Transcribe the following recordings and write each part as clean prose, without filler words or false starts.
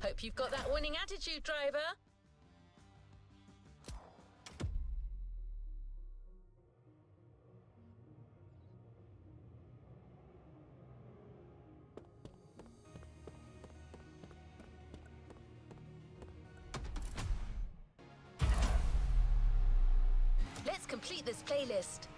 Hope you've got that winning attitude, driver. Let's complete this playlist.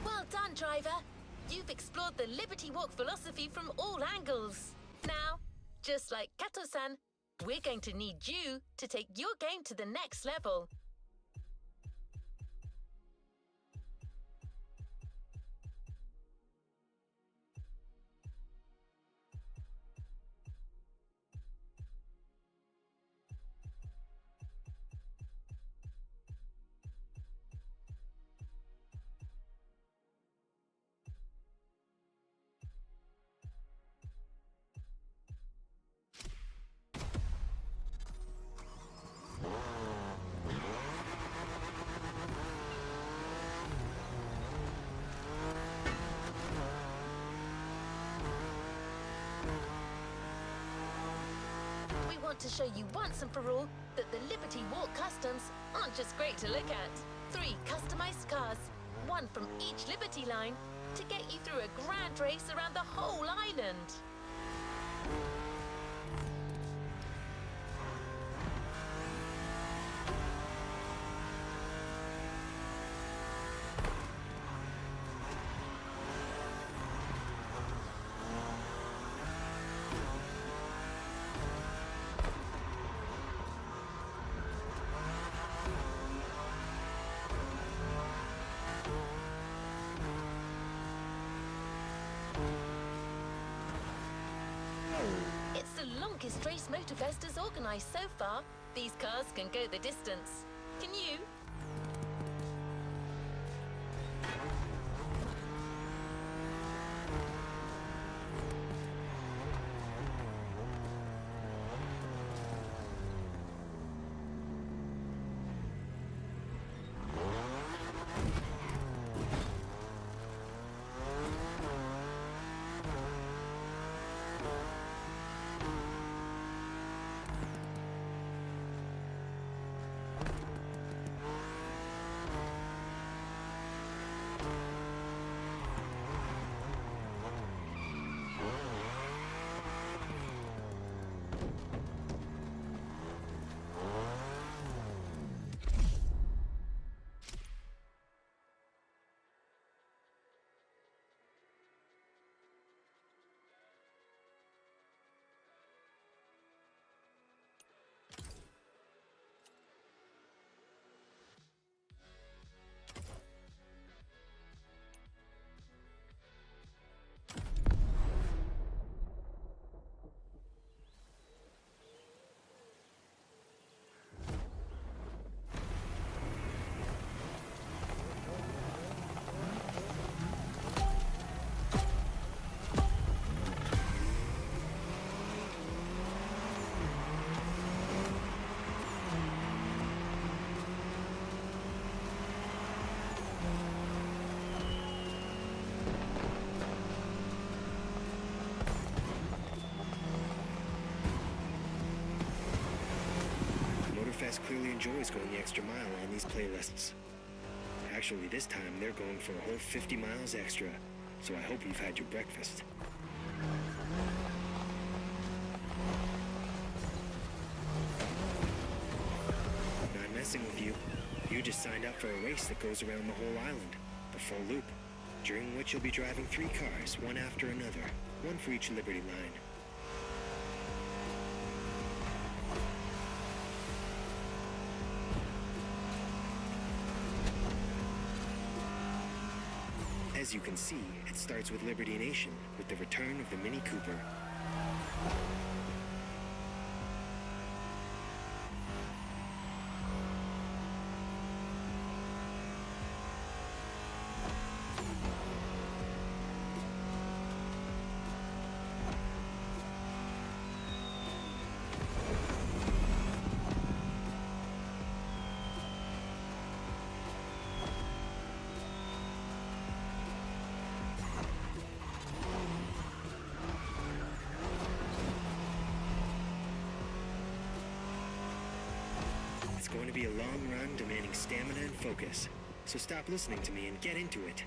Well done, driver. You've explored the Liberty Walk philosophy from all angles. Now, just like Kato-san, we're going to need you to take your game to the next level. To show you once and for all that the Liberty Walk customs aren't just great to look at. 3 customized cars, one from each Liberty line, to get you through a grand race around the whole island. It's the longest race Motorfest has organised so far. These cars can go the distance. Can you? podcast clearly enjoys going the extra mile on these playlists. Actually, this time they're going for a whole 50 miles extra, so I hope you've had your breakfast. Not messing with you. You just signed up for a race that goes around the whole island, the full loop, during which you'll be driving 3 cars, one after another, one for each Liberty line. As you can see, it starts with Liberty Nation, with the return of the Mini Cooper. It's going to be a long run demanding stamina and focus, so stop listening to me and get into it.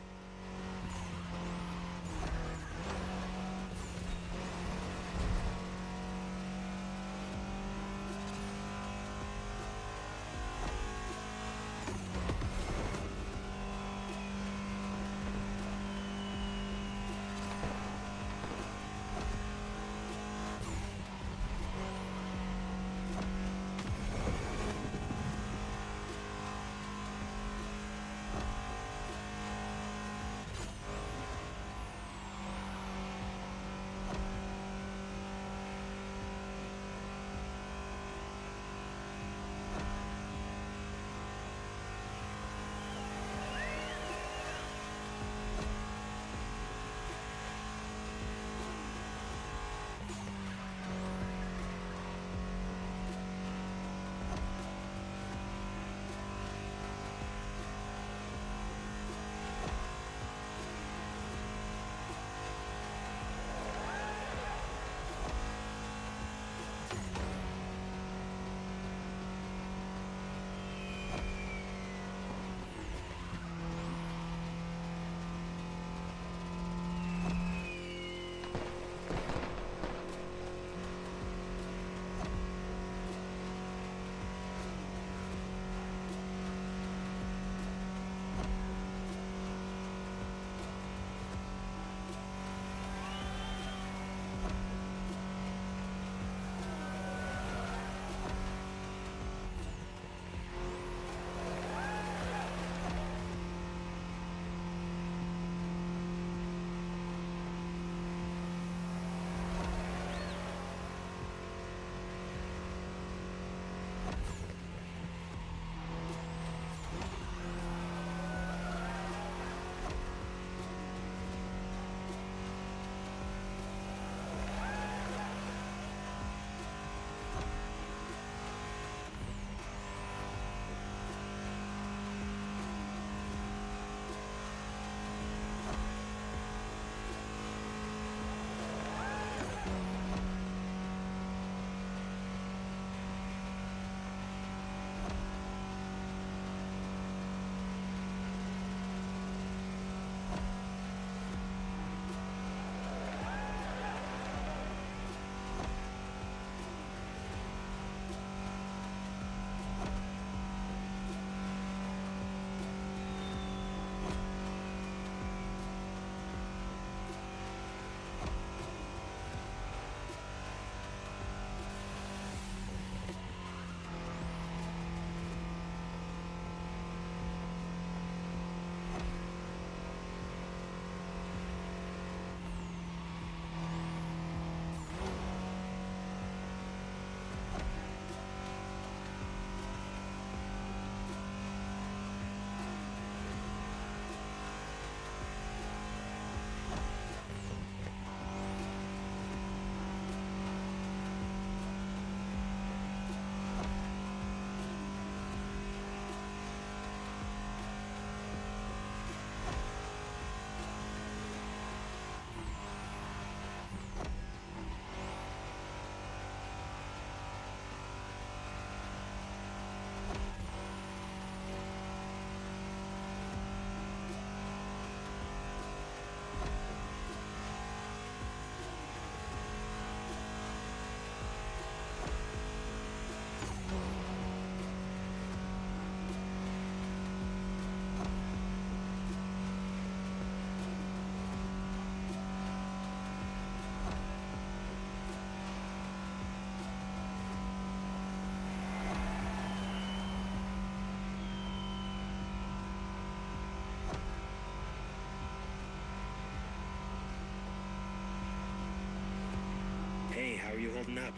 how are you holding up?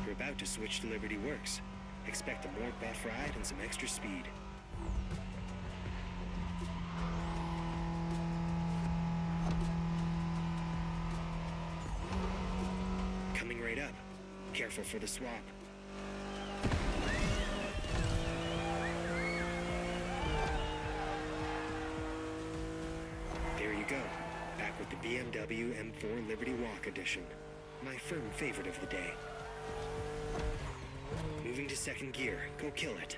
You're about to switch to Liberty Works. Expect a more buff ride and some extra speed. Coming right up. Careful for the swap. There you go. Back with the BMW M4 Liberty Walk Edition. My firm favorite of the day. Moving to second gear. Go kill it.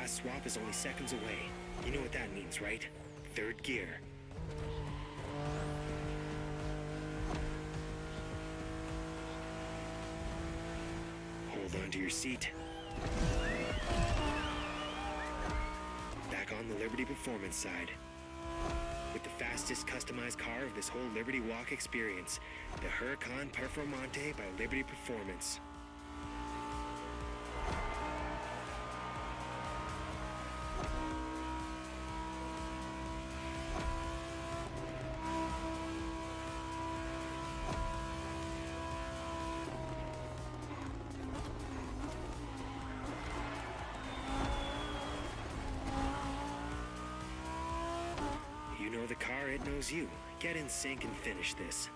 last swap is only seconds away. You know what that means, right? Third gear. Hold on to your seat. Back on the Liberty Performance side. With the fastest customized car of this whole Liberty Walk experience, the Huracan Performante by Liberty Performance. You know the car, it knows you. Get in sync and finish this.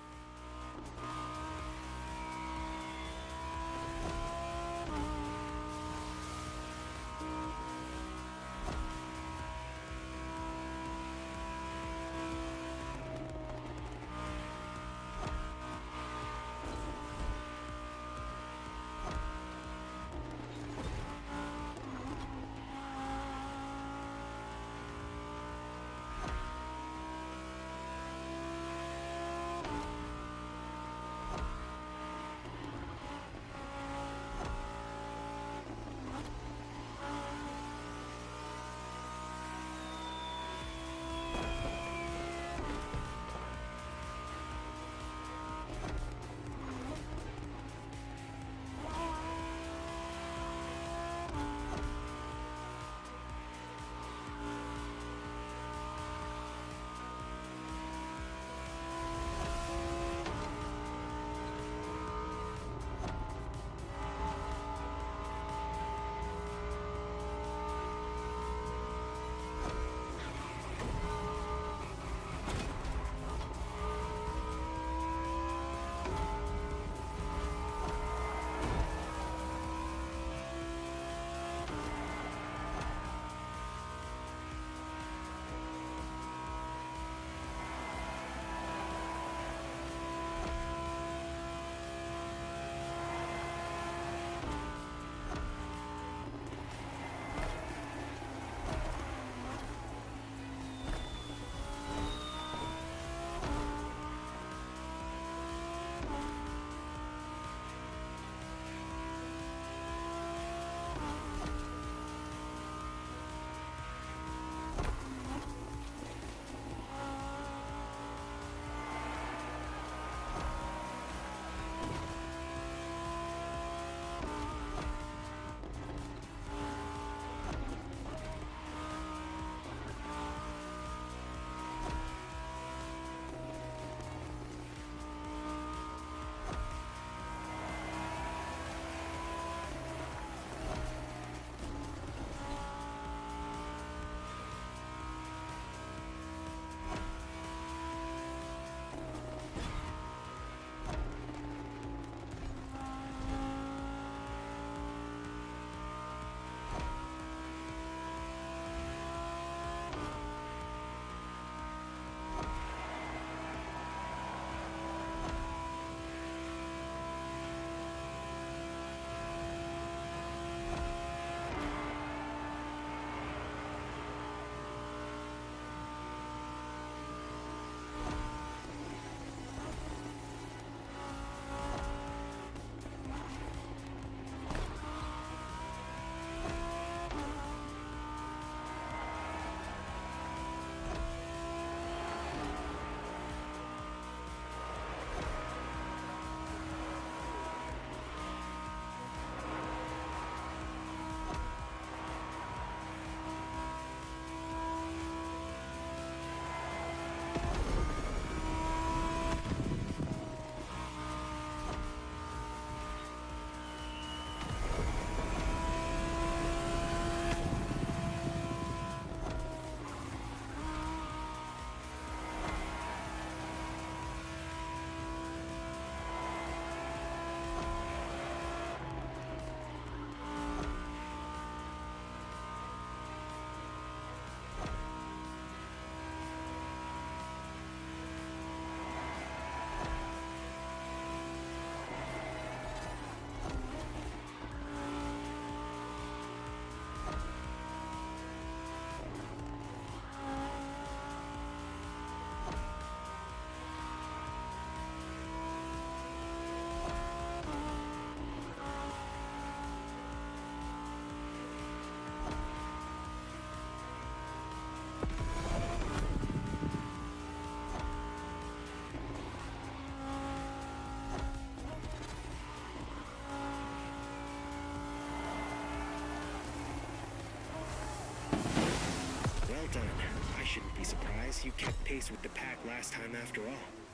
surprise you kept pace with the pack last time after all.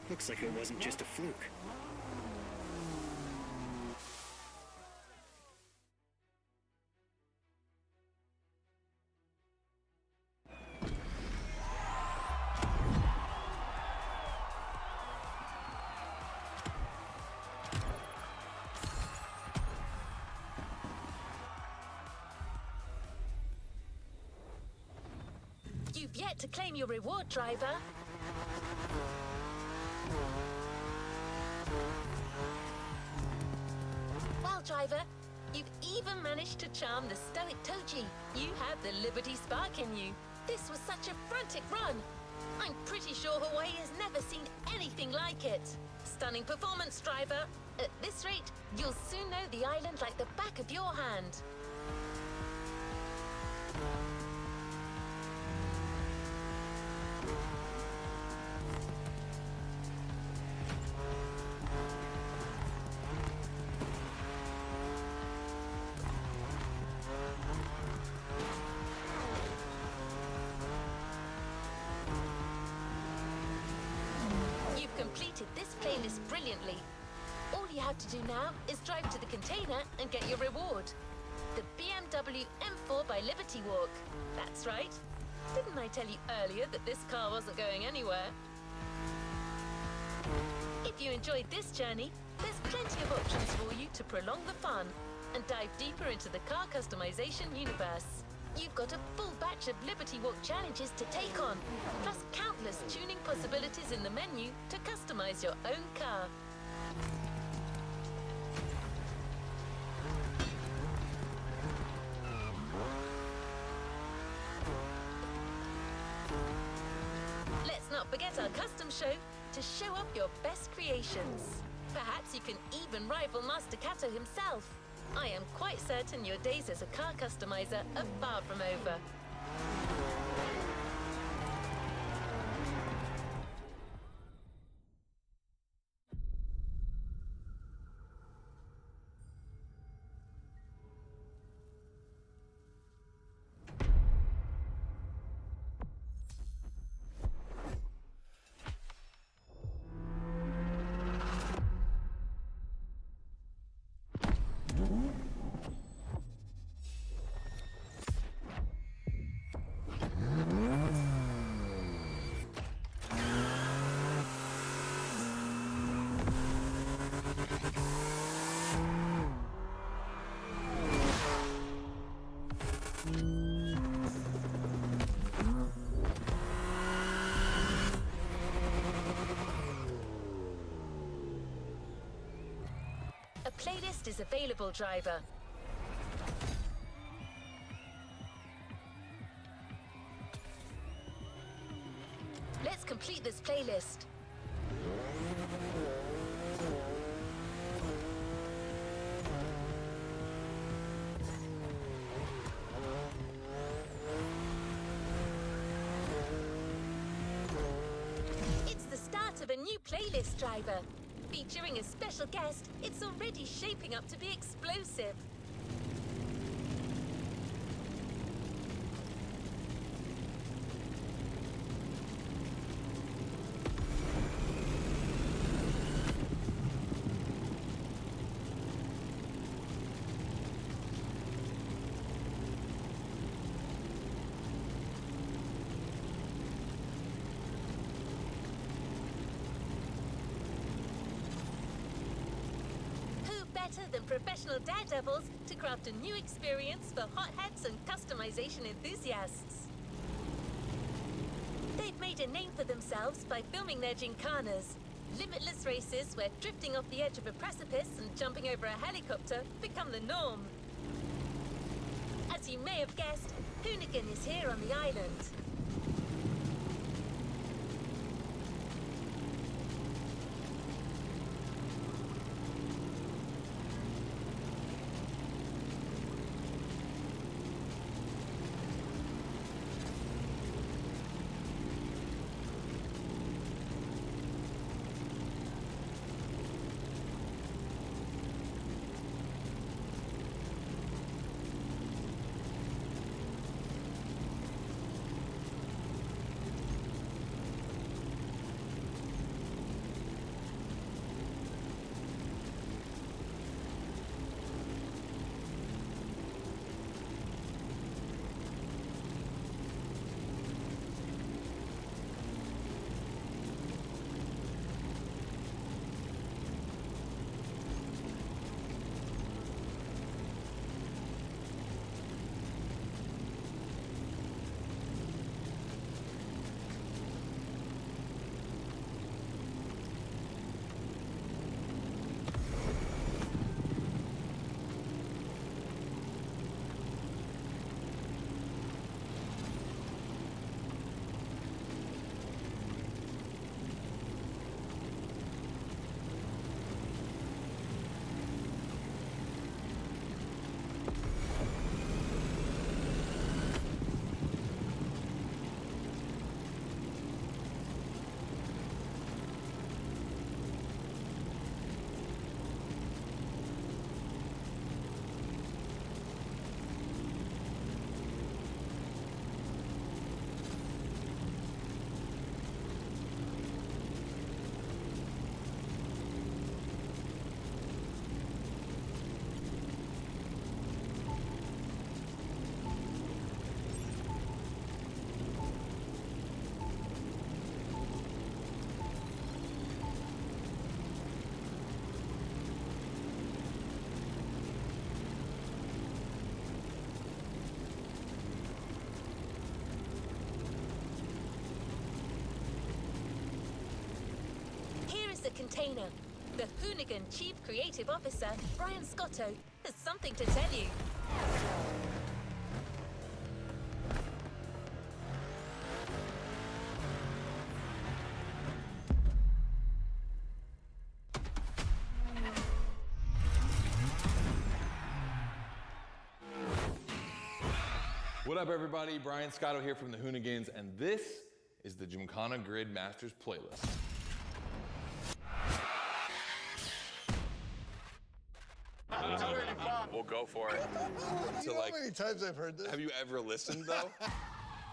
Looks like it wasn't just a fluke. You've yet to claim your reward, driver. Well, driver, you've even managed to charm the stoic Toji. You have the Liberty spark in you. This was such a frantic run. I'm pretty sure Hawaii has never seen anything like it. Stunning performance, driver. At this rate, you'll soon know the island like the back of your hand. Completed this playlist brilliantly. All you have to do now is drive to the container and get your reward. The BMW M4 by Liberty Walk. That's right. Didn't I tell you earlier that this car wasn't going anywhere? If you enjoyed this journey, there's plenty of options for you to prolong the fun and dive deeper into the car customization universe. You've got a full batch of Liberty Walk challenges to take on, plus countless tuning possibilities in the menu to customize your own car. Let's not forget our custom show to show up your best creations. Perhaps you can even rival Master Kato himself. I am quite certain your days as a car customizer are far from over. A playlist is available, driver. Let's complete this playlist. It's the start of a new playlist, driver. Featuring a special guest, it's already shaping up to be explosive. Better than professional daredevils to craft a new experience for hotheads and customization enthusiasts. They've made a name for themselves by filming their gincanas, limitless races where drifting off the edge of a precipice and jumping over a helicopter become the norm. As you may have guessed, Hoonigan is here on the island. container. The Hoonigan Chief Creative Officer, Brian Scotto, has something to tell you. What up, everybody? Brian Scotto here from the Hoonigans, and this is the Gymkhana Grid Masters playlist. We'll go for it. You know how many times I've heard this? Have you ever listened, though?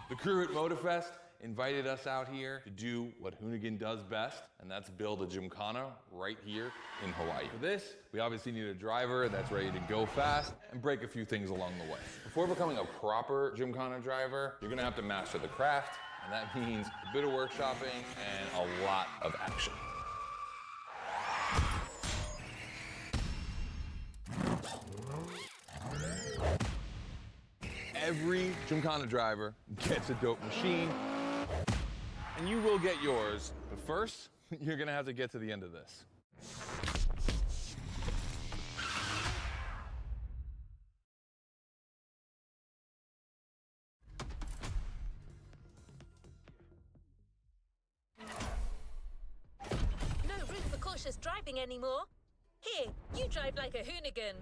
The crew at Motorfest invited us out here to do what Hoonigan does best, and that's build a Gymkhana right here in Hawaii. For this, we obviously need a driver that's ready to go fast and break a few things along the way. Before becoming a proper Gymkhana driver, you're gonna have to master the craft, and that means a bit of workshopping and a lot of action. Every Gymkhana driver gets a dope machine, and you will get yours. But first, you're gonna have to get to the end of this. No room for cautious driving anymore. Here, you drive like a Hoonigan.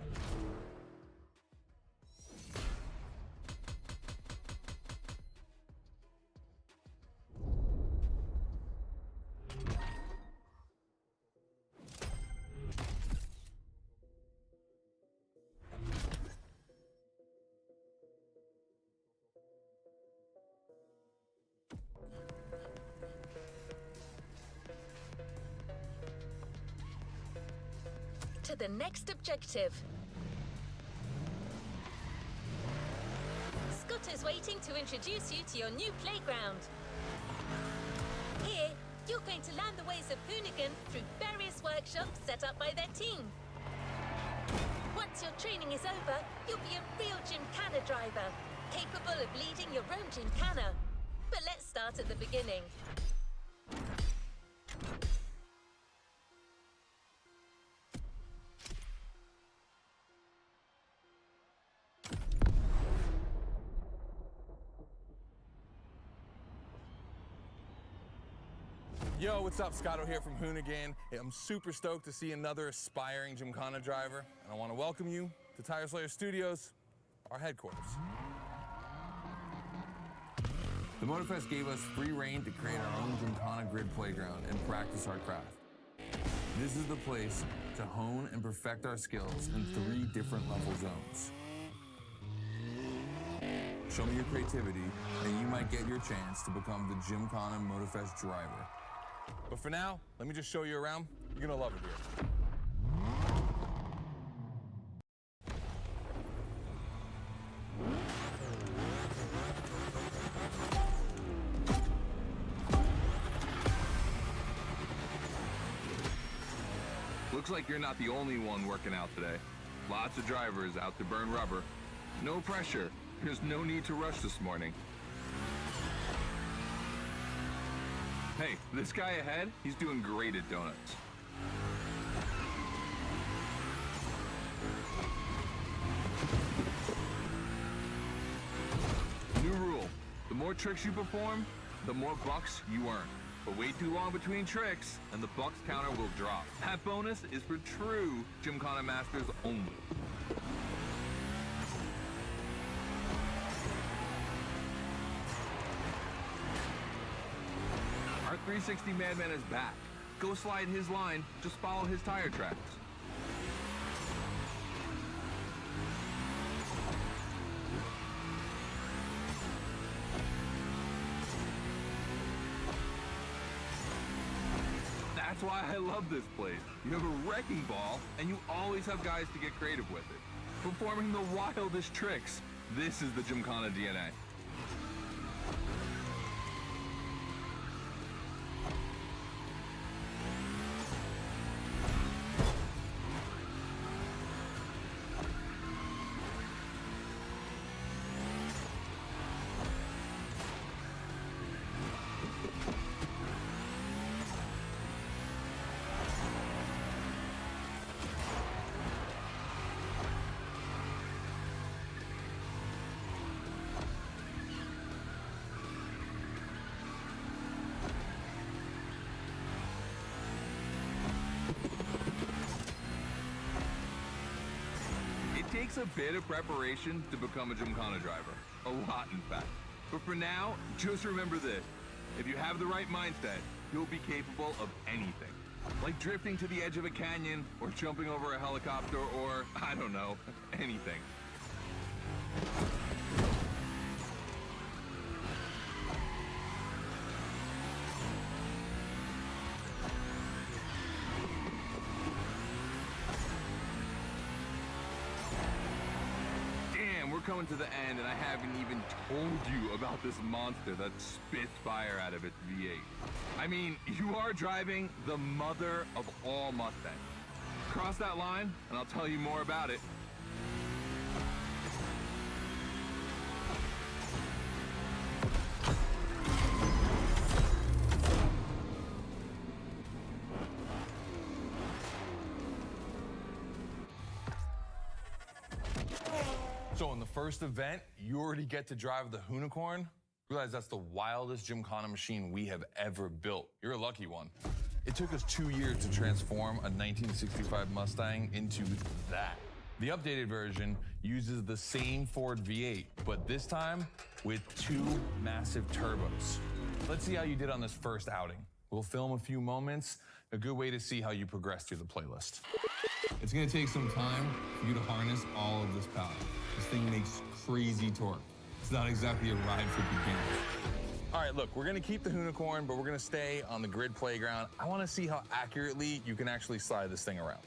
To the next objective. Scott is waiting to introduce you to your new playground. Here, you're going to learn the ways of Hoonigan through various workshops set up by their team. Once your training is over, you'll be a real Gymkhana driver, capable of leading your own Gymkhana. But let's start at the beginning. Yo, what's up? Scotto here from Hoonigan. Hey, I'm super stoked to see another aspiring Gymkhana driver, and I want to welcome you to Tire Slayer Studios, our headquarters. The Motorfest gave us free reign to create our own Gymkhana Grid playground and practice our craft. This is the place to hone and perfect our skills in 3 different level zones. Show me your creativity, and you might get your chance to become the Gymkhana Motorfest driver. But for now, let me just show you around. You're gonna love it here. Looks like you're not the only one working out today. Lots of drivers out to burn rubber. No pressure. There's no need to rush this morning. Hey, this guy ahead, he's doing great at donuts. New rule, the more tricks you perform, the more bucks you earn. But wait too long between tricks, and the bucks counter will drop. That bonus is for true Gymkhana Masters only. Our 360 Madman is back. Go slide his line, just follow his tire tracks. That's why I love this place. You have a wrecking ball, and you always have guys to get creative with it. Performing the wildest tricks. This is the Gymkhana DNA. takes a bit of preparation to become a Gymkhana driver. A lot, in fact. But for now, just remember this. If you have the right mindset, you'll be capable of anything. Like drifting to the edge of a canyon, or jumping over a helicopter, or, I don't know, anything. Damn, we're coming to the end, and I haven't even told you about this monster that spits fire out of its V8. I mean, you are driving the mother of all Mustangs. Cross that line, and I'll tell you more about it. So in the first event, you already get to drive the Unicorn. Realize that's the wildest Gymkhana machine we have ever built. You're a lucky one. It took us 2 years to transform a 1965 Mustang into that. The updated version uses the same Ford V8, but this time with 2 massive turbos. Let's see how you did on this first outing. We'll film a few moments, a good way to see how you progress through the playlist. It's gonna take some time for you to harness all of this power. This thing makes crazy torque. It's not exactly a ride for beginners. All right, look, we're gonna keep the Unicorn, but we're gonna stay on the grid playground. I wanna see how accurately you can actually slide this thing around.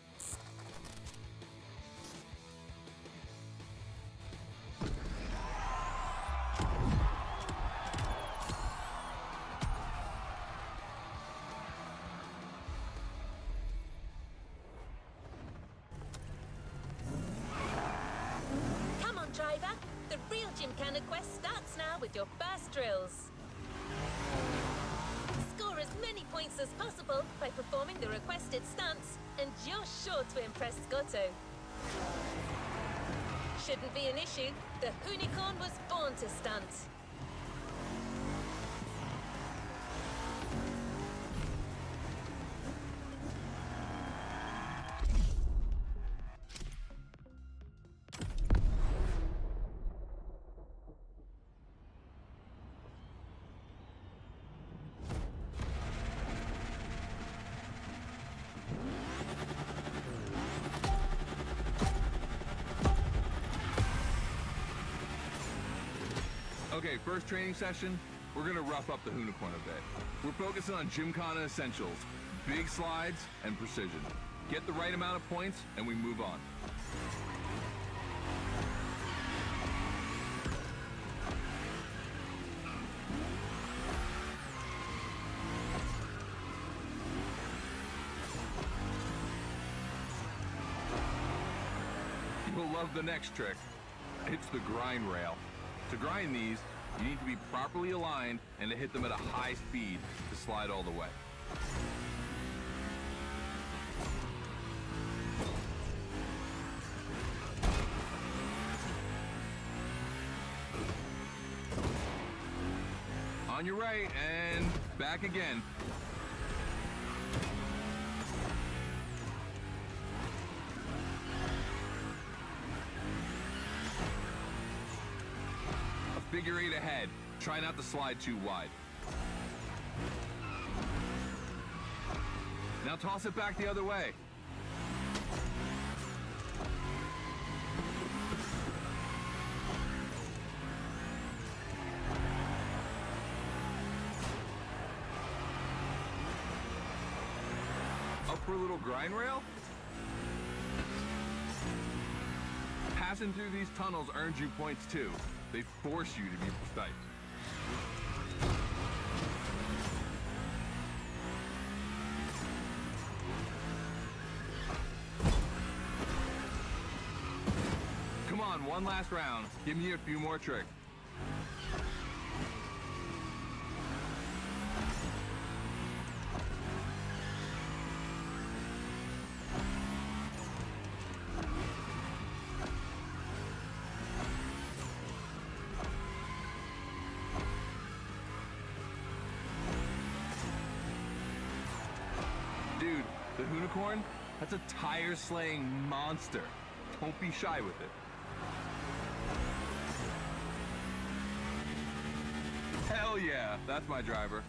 Come on, driver. The real Gymkhana quest starts now with your first drills. Score as many points as possible by performing the requested stunts, and you're sure to impress Scotto. Shouldn't be an issue. The Unicorn was born to stunt. Okay, first training session, we're gonna rough up the Unicorn a bit. We're focusing on Gymkhana essentials, big slides, and precision. Get the right amount of points, and we move on. You'll love the next trick. It's the grind rail. To grind these, you need to be properly aligned and to hit them at a high speed to slide all the way. On your right and back again. Figure 8 ahead. Try not to slide too wide. Now toss it back the other way. Up for a little grind rail? Passing through these tunnels earns you points too. They force you to be precise. Come on, one last round. Give me a few more tricks. Dude, the Unicorn, that's a tire-slaying monster. Don't be shy with it. Hell yeah, that's my driver.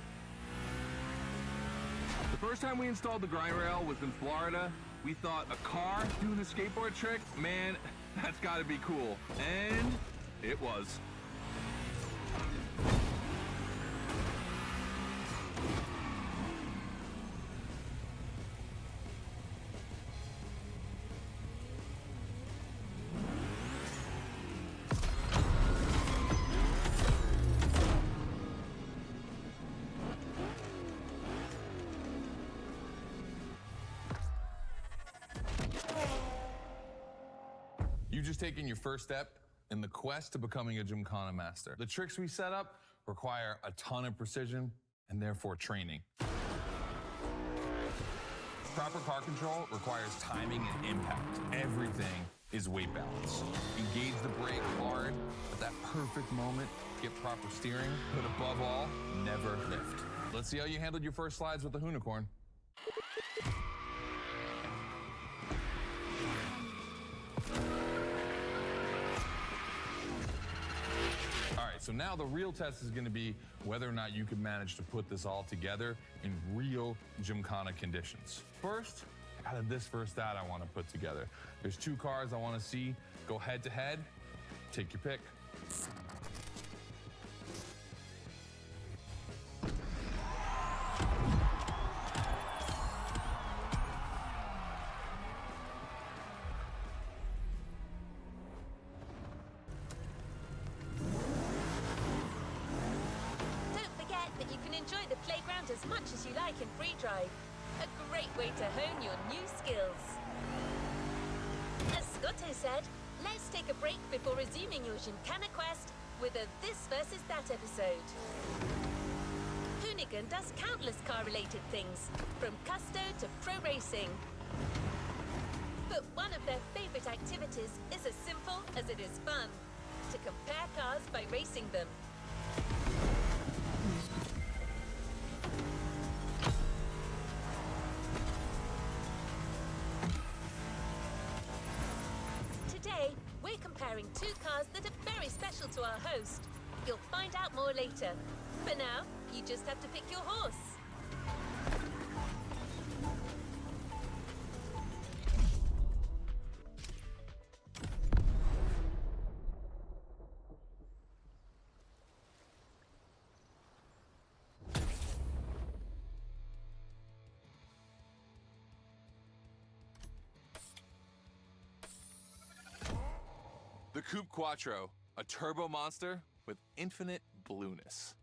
The first time we installed the grind rail was in Florida. We thought a car doing a skateboard trick? Man, that's gotta be cool. And it was. You've just taken your first step in the quest to becoming a Gymkhana master. The tricks we set up require a ton of precision and therefore training. Proper car control requires timing and impact. Everything is weight balance. Engage the brake hard at that perfect moment, get proper steering, but above all, never lift. Let's see how you handled your first slides with the Hoonicorn. So now the real test is going to be whether or not you can manage to put this all together in real Gymkhana conditions. First, out of this first out I want to put together. There's two cars I want to see go head to head. Take your pick. Enjoy the playground as much as you like in free drive. A great way to hone your new skills. As Scotto said, let's take a break before resuming your Gymkhana quest with a This versus That episode. Hoonigan does countless car-related things, from custo to pro racing. But one of their favorite activities is as simple as it is fun: to compare cars by racing them. We're comparing two cars that are very special to our host. You'll find out more later. For now, you just have to pick your horse. The Coupe Quattro, a turbo monster with infinite blueness.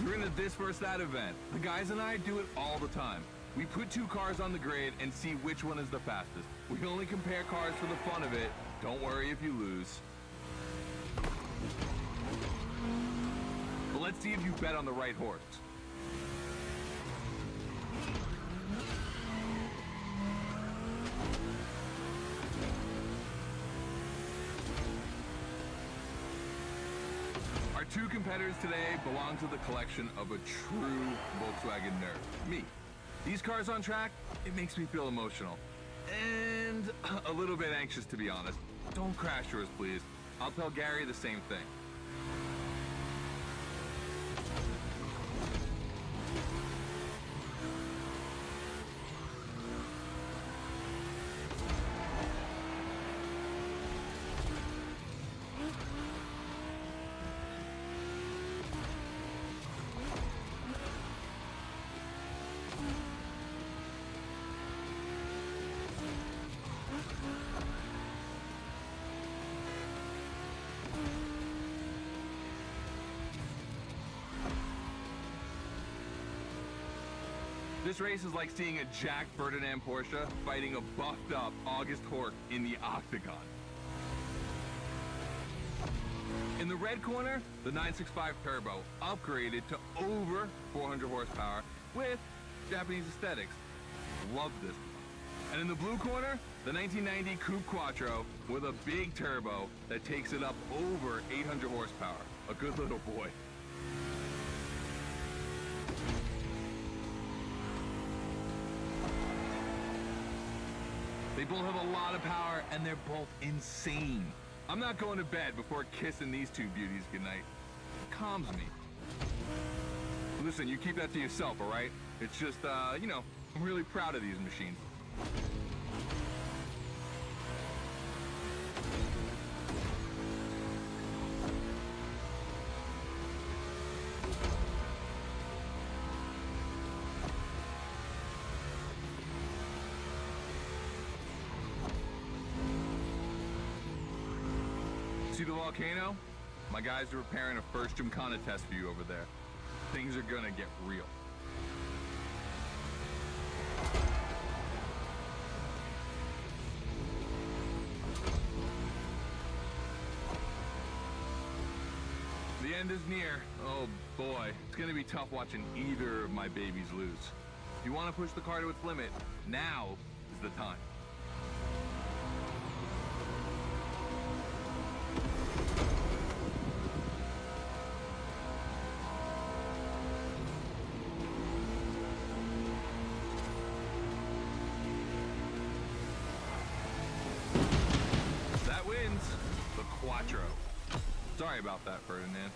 We're in a This versus That event. The guys and I do it all the time. We put two cars on the grid and see which one is the fastest. We only compare cars for the fun of it. Don't worry if you lose. But let's see if you bet on the right horse. Our two competitors today belong to the collection of a true Volkswagen nerd, me. These cars on track, it makes me feel emotional. And a little bit anxious, to be honest. Don't crash yours, please. I'll tell Gary the same thing. This race is like seeing a Jack Ferdinand Porsche fighting a buffed-up August Hork in the octagon. In the red corner, the 965 Turbo, upgraded to over 400 horsepower with Japanese aesthetics. Love this one. And in the blue corner, the 1990 Coupe Quattro with a big turbo that takes it up over 800 horsepower. A good little boy. They both have a lot of power, and they're both insane. I'm not going to bed before kissing these two beauties goodnight. It calms me. Listen, you keep that to yourself, all right? It's just, you know, I'm really proud of these machines. See the volcano? My guys are preparing a first Gymkhana test for you over there. Things are gonna get real. The end is near. Oh boy, it's gonna be tough watching either of my babies lose. If you want to push the car to its limit, now is the time. That wins the Quattro. Sorry about that, Ferdinand.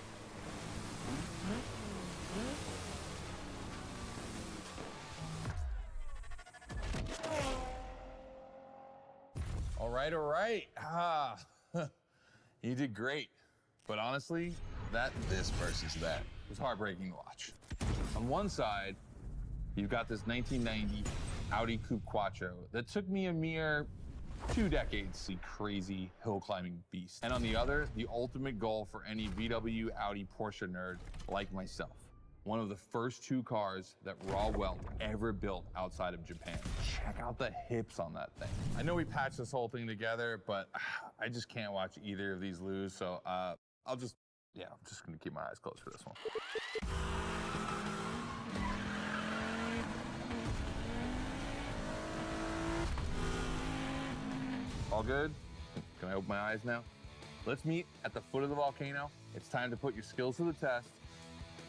All right. You did great. But honestly, this versus that was heartbreaking to watch. On one side, you've got this 1990 Audi Coupe Quattro that took me a mere 2 decades to see crazy hill climbing beast. And on the other, the ultimate goal for any VW, Audi, Porsche nerd like myself. One of the first 2 cars that Raw Welt ever built outside of Japan. Check out the hips on that thing. I know we patched this whole thing together, but I just can't watch either of these lose, so I'm just gonna keep my eyes closed for this one. All good? Can I open my eyes now? Let's meet at the foot of the volcano. It's time to put your skills to the test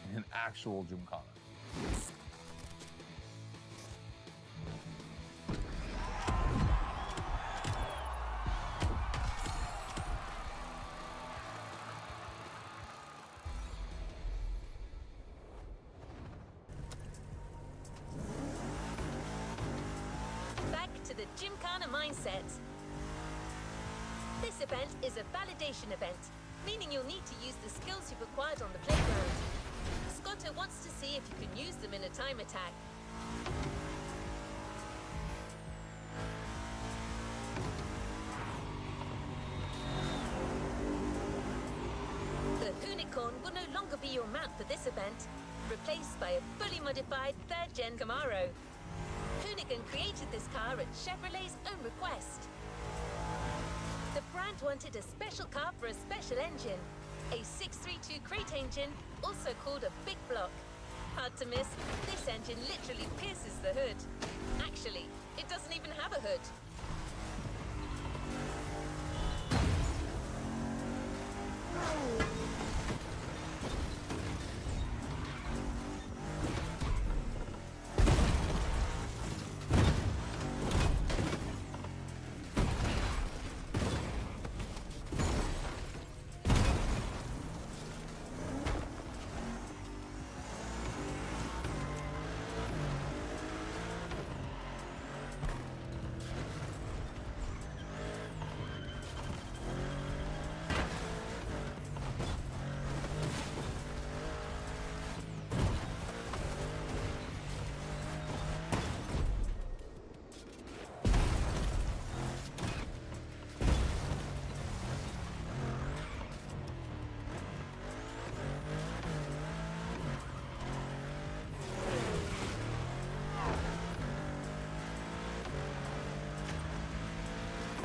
in an actual Gymkhana. Back to the Gymkhana mindset. This event is a validation event, meaning you'll need to use the skills you've acquired on the playground. Scotto wants to see if you can use them in a time attack. The Unicorn will no longer be your mount for this event, replaced by a fully modified 3rd-gen Camaro. Hoonigan created this car at Chevrolet's own request. The brand wanted a special car for a special engine, a 632 crate engine, also called a big block. Hard to miss, this engine literally pierces the hood. Actually, it doesn't even have a hood.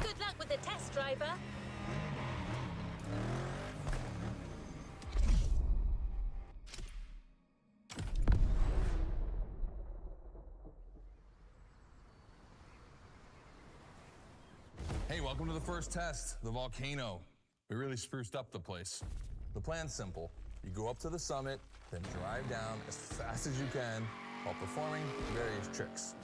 Good luck with the test, driver. Hey, welcome to the first test, the volcano. We really spruced up the place. The plan's simple. You go up to the summit, then drive down as fast as you can while performing various tricks.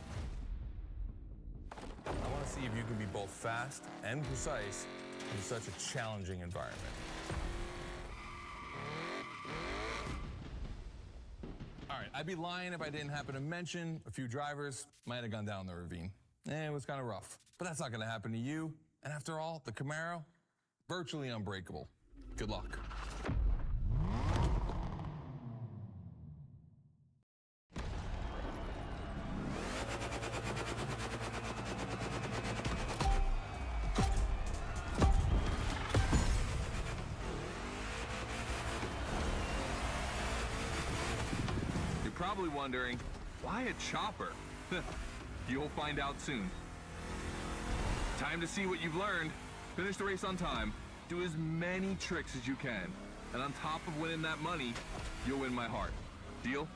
I want to see if you can be both fast and precise in such a challenging environment. All right, I'd be lying if I didn't happen to mention a few drivers might have gone down the ravine. It was kind of rough, but that's not going to happen to you. And after all, the Camaro, virtually unbreakable. Good luck. You're probably wondering, why a chopper? You'll find out soon. Time to see what you've learned. Finish the race on time, do as many tricks as you can, and on top of winning that money, you'll win my heart. Deal?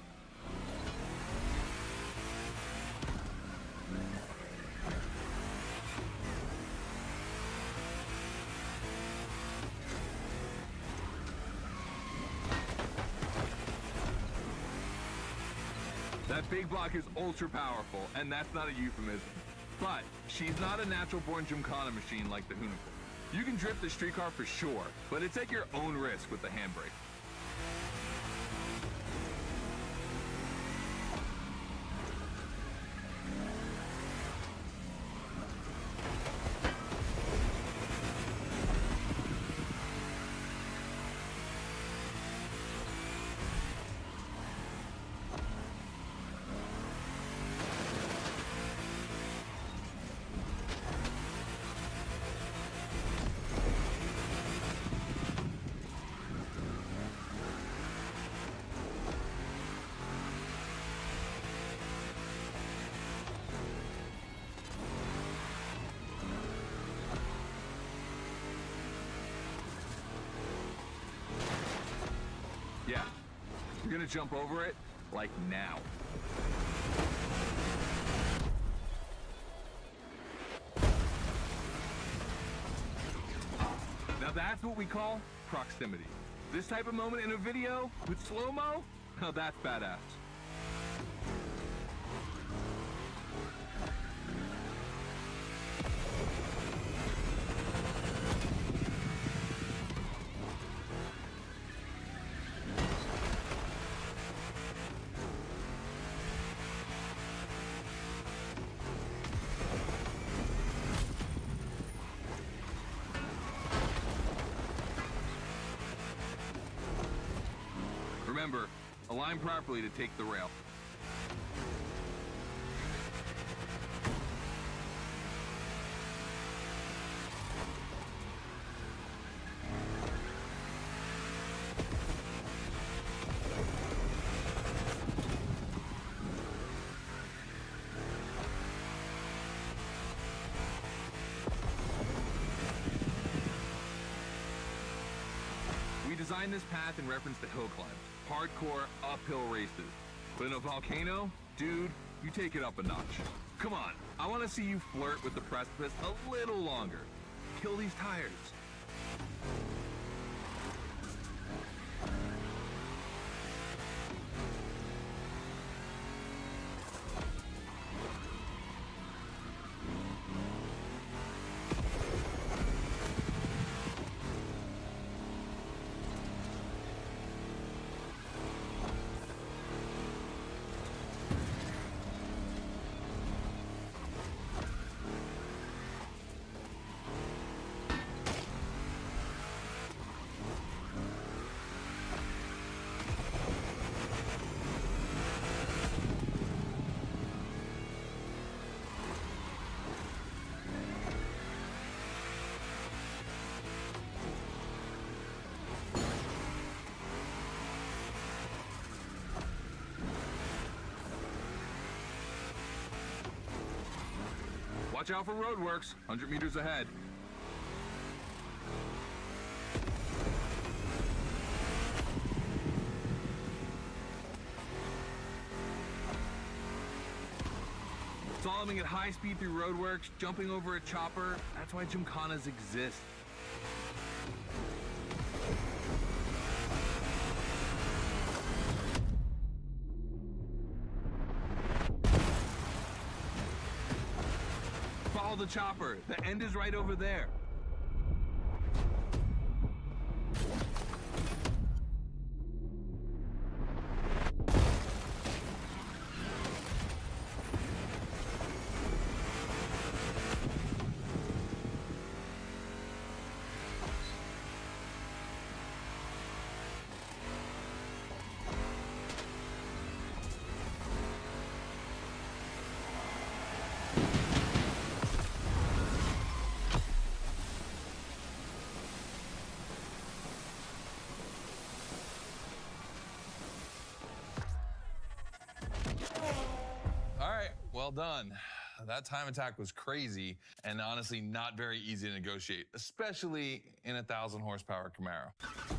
That big block is ultra powerful, and that's not a euphemism. But she's not a natural-born Gymkhana machine like the Hunicorn. You can drift the street car for sure, but it's at your own risk with the handbrake. Yeah, you're gonna jump over it, like now. Now that's what we call proximity. This type of moment in a video with slow-mo, now that's badass. Remember, align properly to take the rail. We designed this path in reference to hill climbs. Hardcore uphill races. But in a volcano, dude, you take it up a notch. Come on, I want to see you flirt with the precipice a little longer. Kill these tires. Watch out for roadworks, 100 meters ahead. Slaloming at high speed through roadworks, jumping over a chopper, that's why Gymkhanas exist. Follow the chopper. The end is right over there. All right, well done. That time attack was crazy and honestly not very easy to negotiate, especially in a 1,000 horsepower Camaro.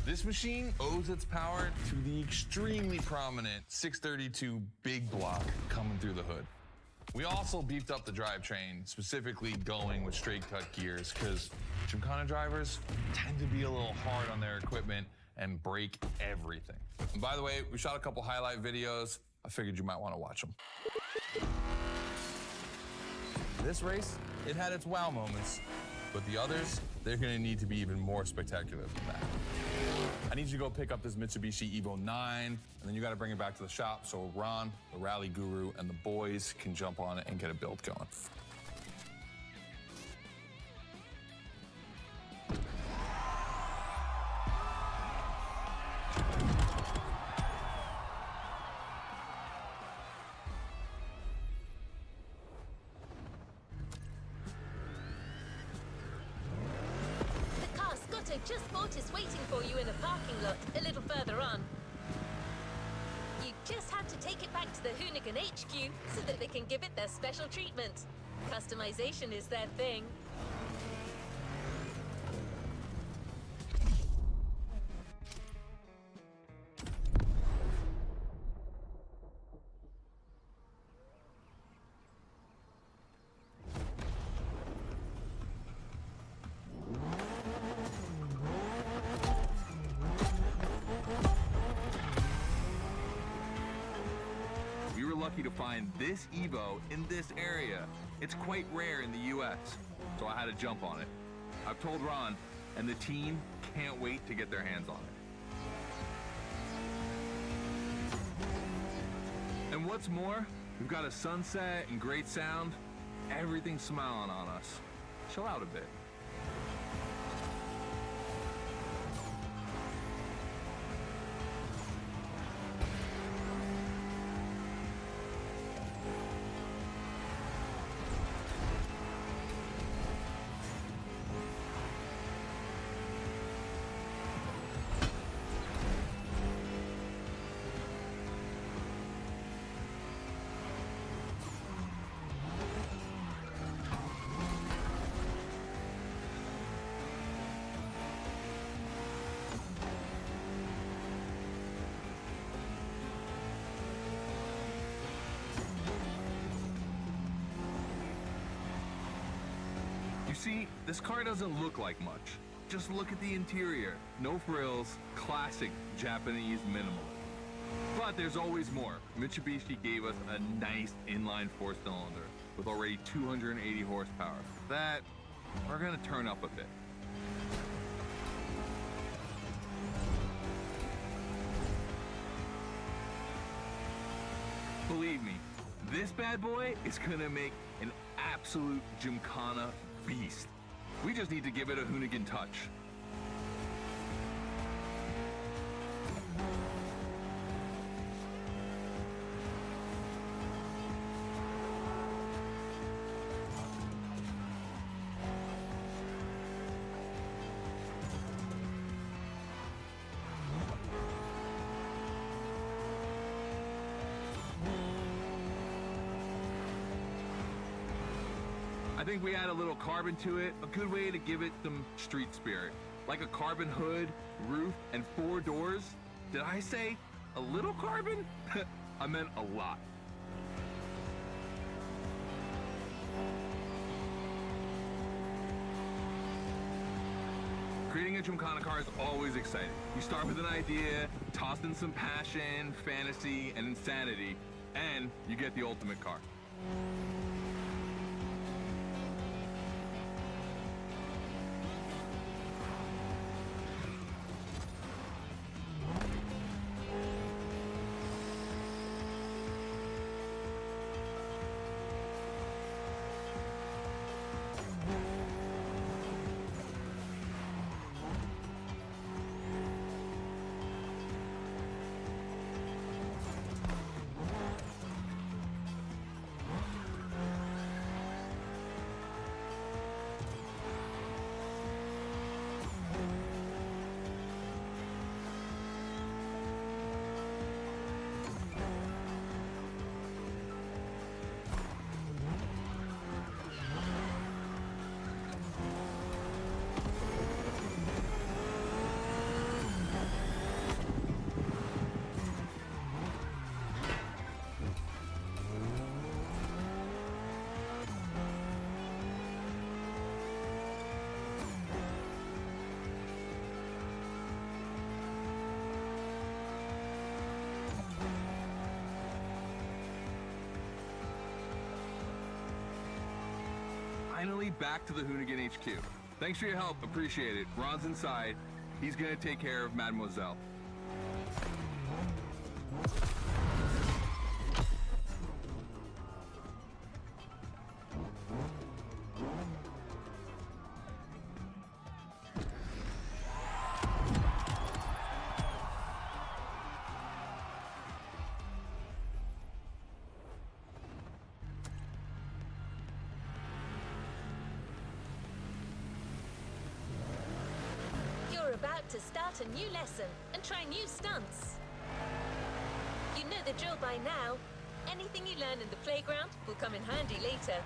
This machine owes its power to the extremely prominent 632 big block coming through the hood. We also beefed up the drivetrain, specifically going with straight cut gears, because Gymkhana drivers tend to be a little hard on their equipment and break everything. And by the way, we shot a couple highlight videos. I figured you might want to watch them. This race, it had its wow moments, but the others, they're gonna need to be even more spectacular than that. I need you to go pick up this Mitsubishi Evo 9, and then you gotta bring it back to the shop so Ron, the rally guru, and the boys can jump on it and get a build going. Just bought is waiting for you in a parking lot a little further on. You just have to take it back to the Hoonigan HQ so that they can give it their special treatment. Customization is their thing. Lucky to find this Evo in this area. It's quite rare in the US, so I had to jump on it. I've told Ron, and the team can't wait to get their hands on it. And what's more, we've got a sunset and great sound. Everything's smiling on us. Chill out a bit. See, this car doesn't look like much. Just look at the interior. No frills, classic Japanese minimalist. But there's always more. Mitsubishi gave us a nice inline four-cylinder with already 280 horsepower. That, we're gonna turn up a bit. Believe me, this bad boy is gonna make an absolute Gymkhana beast. We just need to give it a Hoonigan touch. I think we add a little carbon to it, a good way to give it some street spirit. Like a carbon hood, roof, and 4 doors. Did I say a little carbon? I meant a lot. Creating a Gymkhana car is always exciting. You start with an idea, toss in some passion, fantasy, and insanity, and you get the ultimate car. finally back to the Hoonigan HQ. Thanks for your help, appreciate it. Ron's inside. He's gonna take care of Mademoiselle. You're about to start a new lesson and try new stunts. You know the drill by now. Anything you learn in the playground will come in handy later.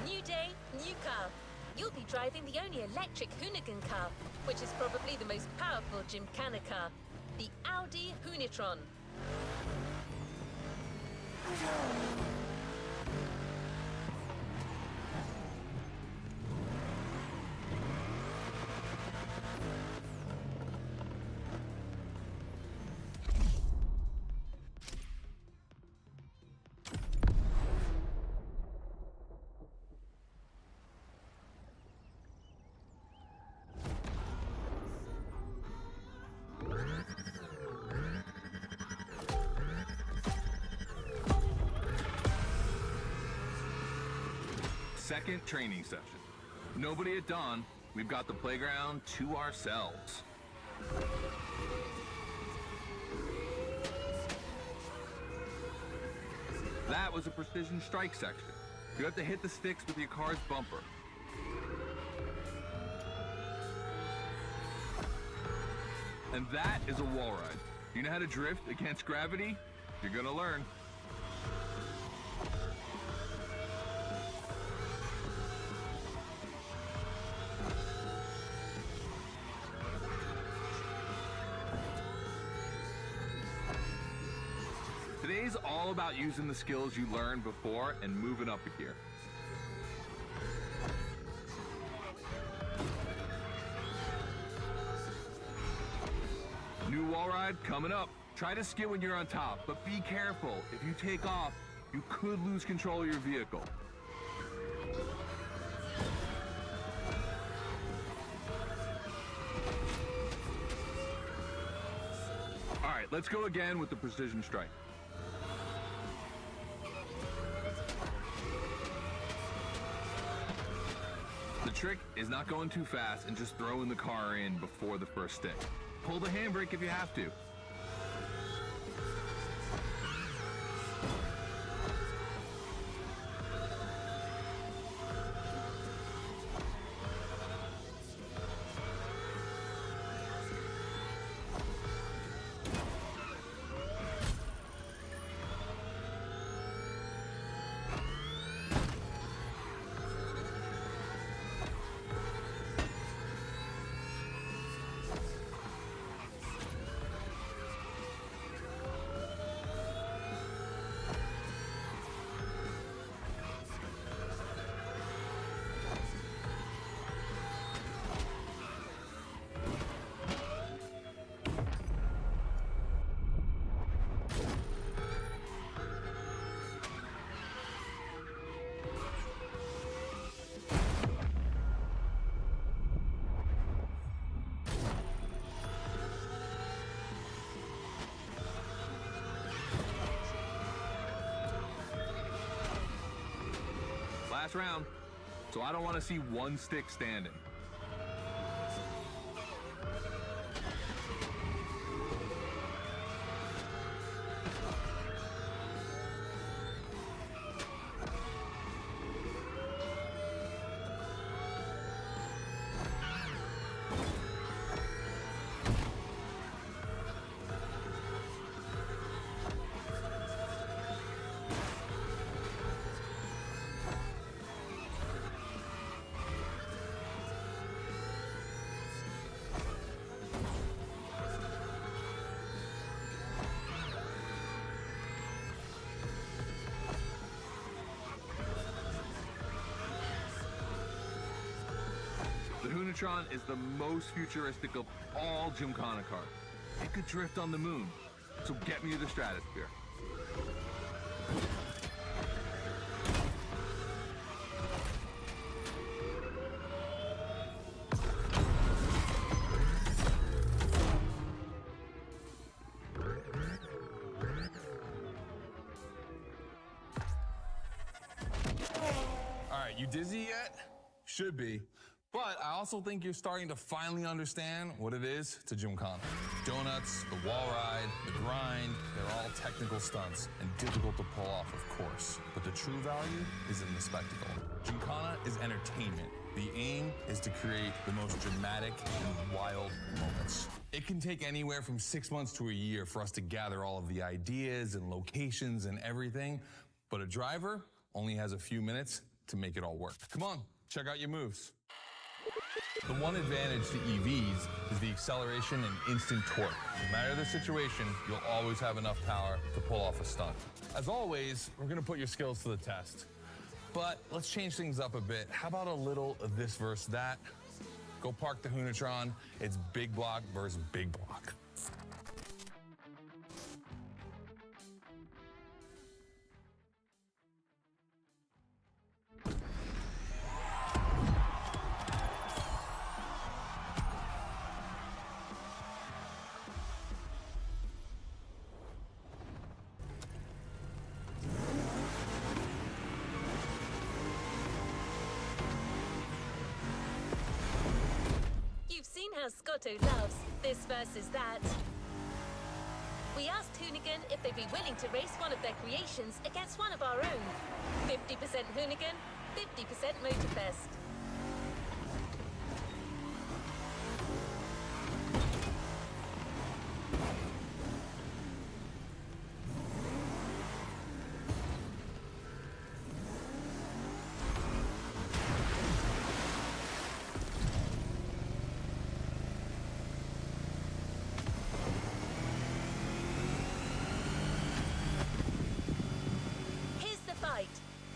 New day, new car. You'll be driving the only electric Hoonigan car, which is probably the most powerful Gymkhana car, the Audi Hoonitron. Second training session. Nobody at dawn. We've got the playground to ourselves. That was a precision strike section. You have to hit the sticks with your car's bumper. And that is a wall ride. You know how to drift against gravity? You're gonna learn. Today's all about using the skills you learned before and moving up a gear. New wall ride coming up. Try to skid when you're on top, but be careful. If you take off, you could lose control of your vehicle. All right, let's go again with the precision strike. The trick is not going too fast and just throwing the car in before the first stick. Pull the handbrake if you have to. Last round, so I don't want to see one stick standing. The Hoonitron is the most futuristic of all Gymkhana cars. It could drift on the moon, so get me to the stratosphere. right, you dizzy yet? Should be. But I also think you're starting to finally understand what it is to Gymkhana. Donuts, the wall ride, the grind, they're all technical stunts and difficult to pull off, of course. But the true value is in the spectacle. Gymkhana is entertainment. The aim is to create the most dramatic and wild moments. It can take anywhere from 6 months to a year for us to gather all of the ideas and locations and everything, but a driver only has a few minutes to make it all work. Come on, check out your moves. The one advantage to EVs is the acceleration and instant torque. No matter the situation, you'll always have enough power to pull off a stunt. As always, we're gonna put your skills to the test. But let's change things up a bit. How about a little of this versus that? Go park the Hoonatron. It's big block versus big block. You've seen how Scotto loves this versus that. We asked Hoonigan if they'd be willing to race one of their creations against one of our own. 50% Hoonigan, 50% Motorfest.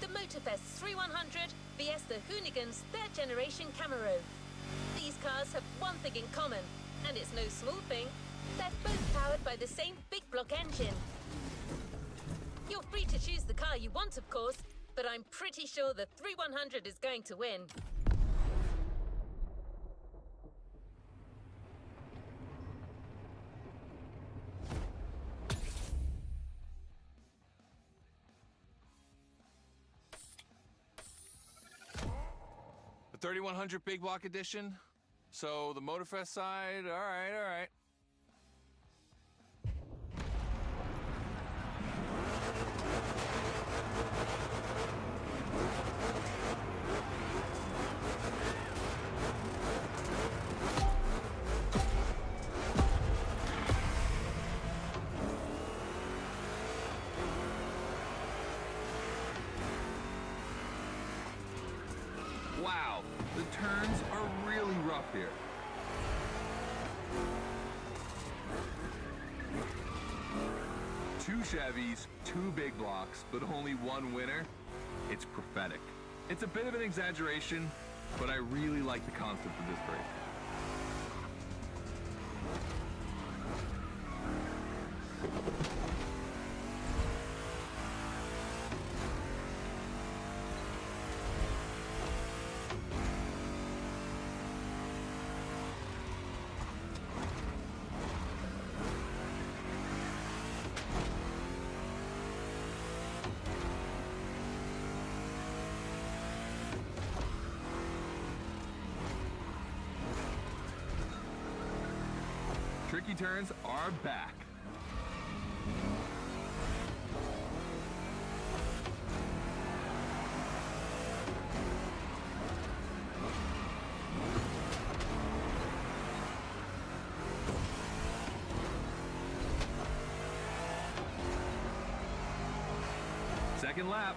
The Motorfest 3100 vs the Hoonigan's third generation Camaro. These cars have one thing in common, and it's no small thing. They're both powered by the same big block engine. You're free to choose the car you want, of course, but I'm pretty sure the 3100 is going to win. The 3100 big block edition. So the Motorfest side, all right. Wow, the turns are really rough here. Two Chevys, two big blocks, but only one winner. It's prophetic. It's a bit of an exaggeration, but I really like the concept of this break. Tricky turns are back. Second lap.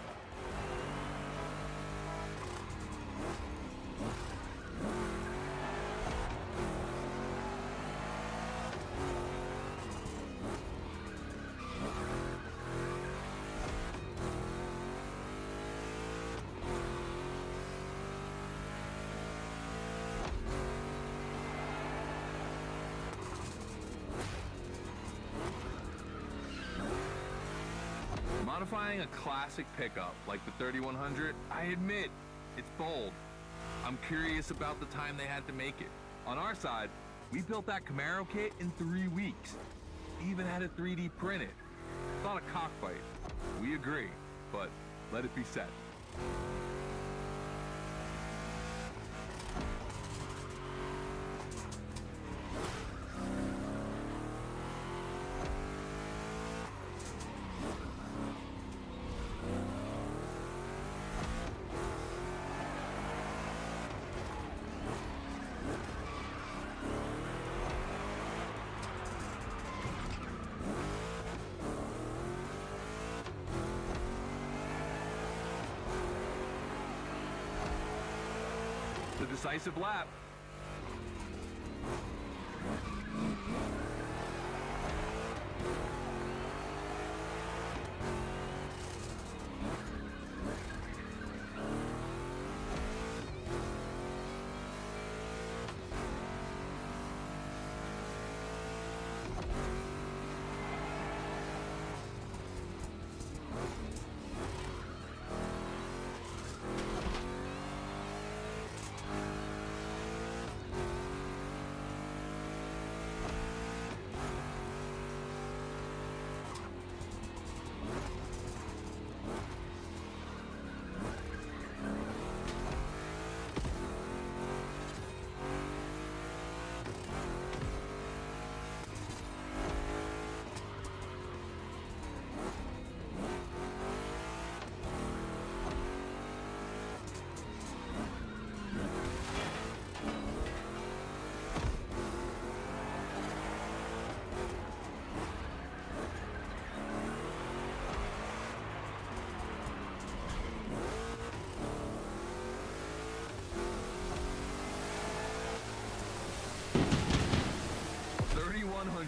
Modifying a classic pickup like the 3100, I admit, it's bold. I'm curious about the time they had to make it. On our side, we built that Camaro kit in 3 weeks. Even had it 3D printed. Thought a cockfight. We agree, but let it be said. decisive lap.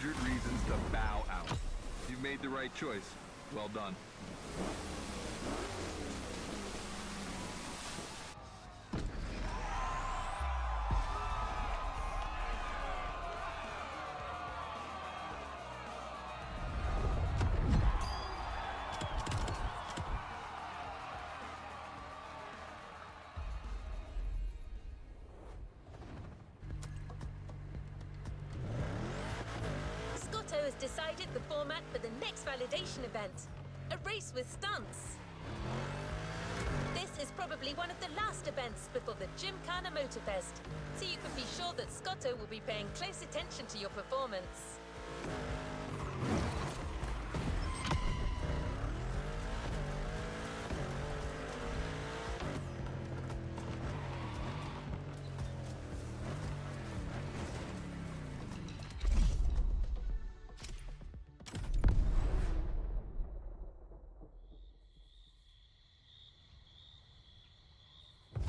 Reasons to bow out. You've made the right choice. Well done. Scotto has decided the format for the next validation event, a race with stunts. This is probably one of the last events before the Gymkhana Motorfest, so you can be sure that Scotto will be paying close attention to your performance.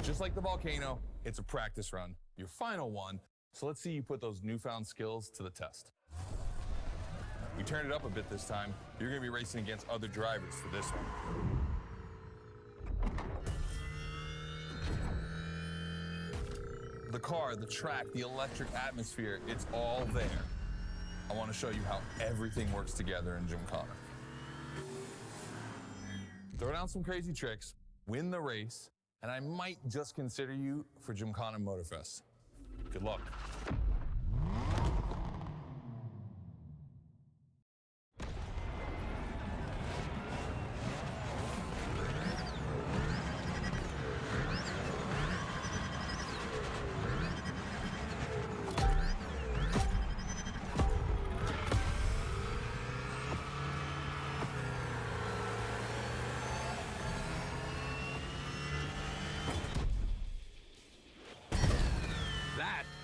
Just like the volcano, it's a practice run, your final one, so let's see you put those newfound skills to the test. We turned it up a bit this time. You're gonna be racing against other drivers for this one. The car, the track, the electric atmosphere, it's all there. I wanna show you how everything works together in Gymkhana. Throw down some crazy tricks, win the race, and I might just consider you for Gymkhana Motorfest. Good luck.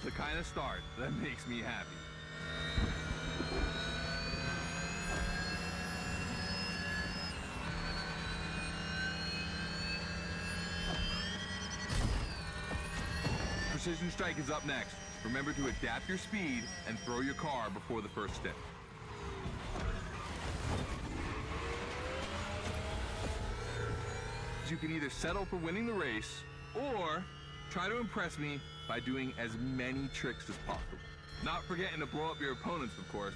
The kind of start that makes me happy. Precision Strike is up next. Remember to adapt your speed and throw your car before the first stint. You can either settle for winning the race or try to impress me by doing as many tricks as possible. Not forgetting to blow up your opponents, of course.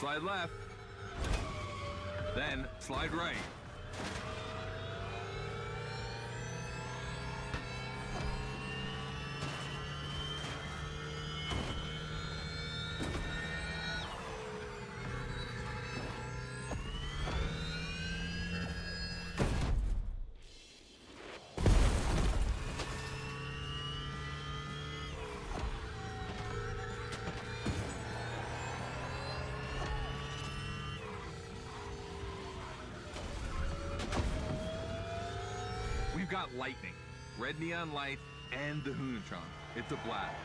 Slide left, then slide right. got lightning, red neon lights, and the Hoonatron. It's a blast.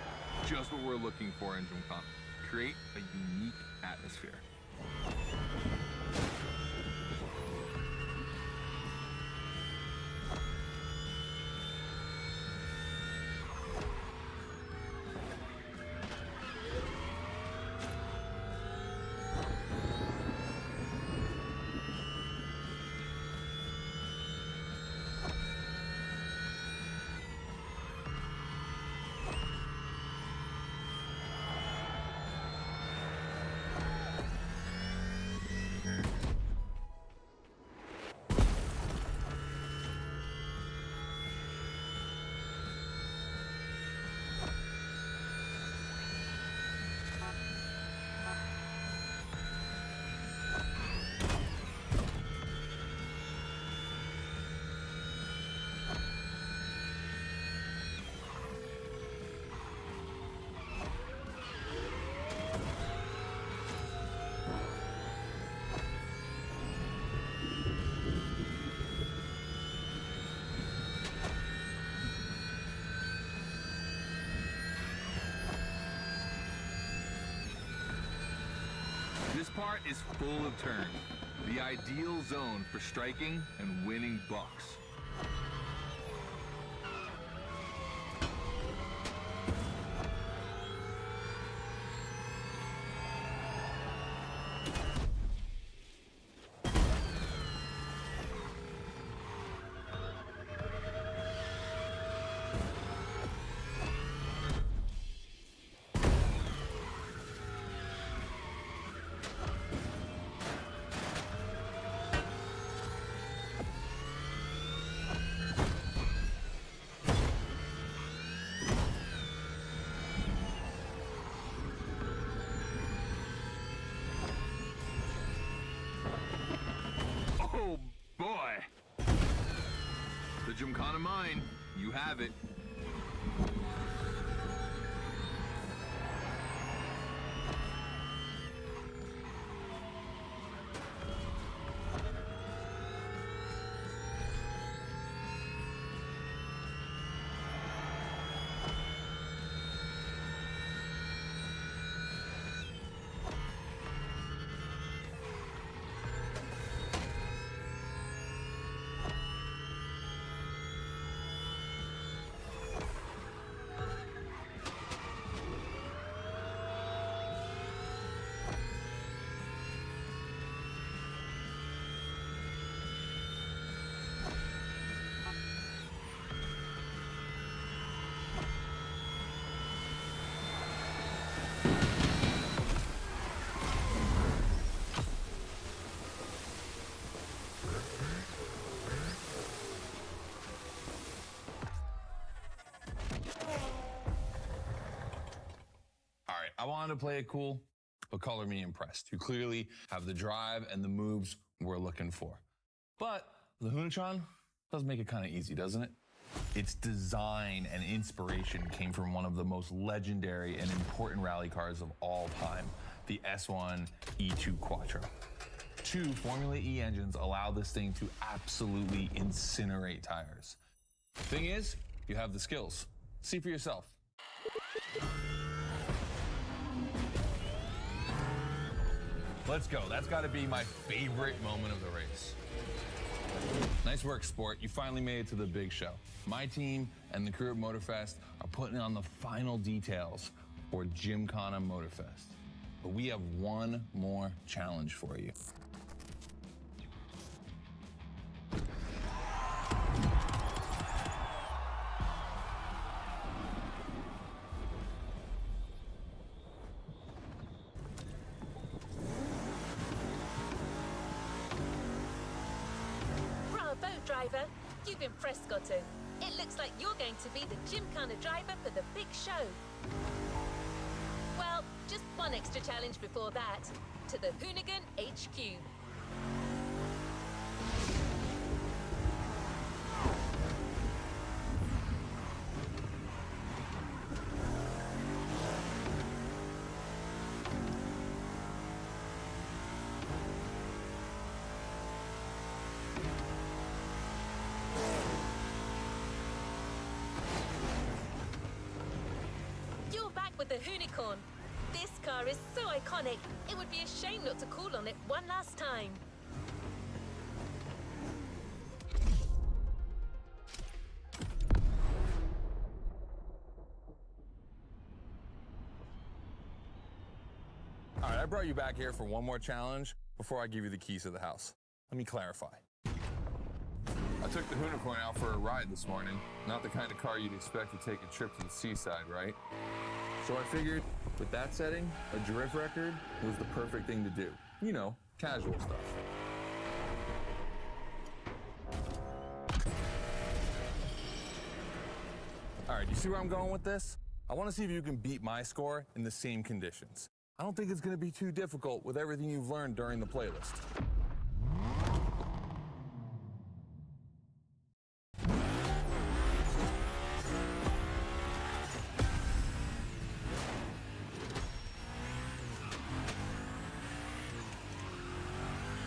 Just what we're looking for in Gymkhana. Create a unique atmosphere. This part is full of turns, the ideal zone for striking and winning bucks. Oh boy! The Gymkhana mine, you have it. I wanted to play it cool, but color me impressed. You clearly have the drive and the moves we're looking for. But the Hoonatron does make it kind of easy, doesn't it? Its design and inspiration came from one of the most legendary and important rally cars of all time, the S1 E2 Quattro. 2 Formula E engines allow this thing to absolutely incinerate tires. Thing is, you have the skills. See for yourself. Let's go. That's got to be my favorite moment of the race. Nice work, Sport. You finally made it to the big show. My team and the crew at Motorfest are putting on the final details for Gymkhana Motorfest. But we have one more challenge for you. Driver, you've impressed, Scotto. It looks like you're going to be the Gymkhana driver for the big show. Well, just one extra challenge before that, to the Hoonigan HQ. with the Unicorn. This car is so iconic, it would be a shame not to call on it one last time. All right, I brought you back here for one more challenge before I give you the keys to the house. Let me clarify. I took the Unicorn out for a ride this morning. Not the kind of car you'd expect to take a trip to the seaside, right? So I figured, with that setting, a drift record was the perfect thing to do. You know, casual stuff. All right, you see where I'm going with this? I want to see if you can beat my score in the same conditions. I don't think it's going to be too difficult with everything you've learned during the playlist.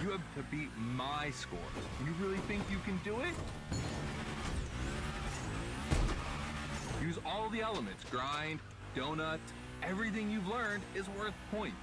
You have to beat my scores. You really think you can do it? Use all the elements. Grind, donut, everything you've learned is worth points.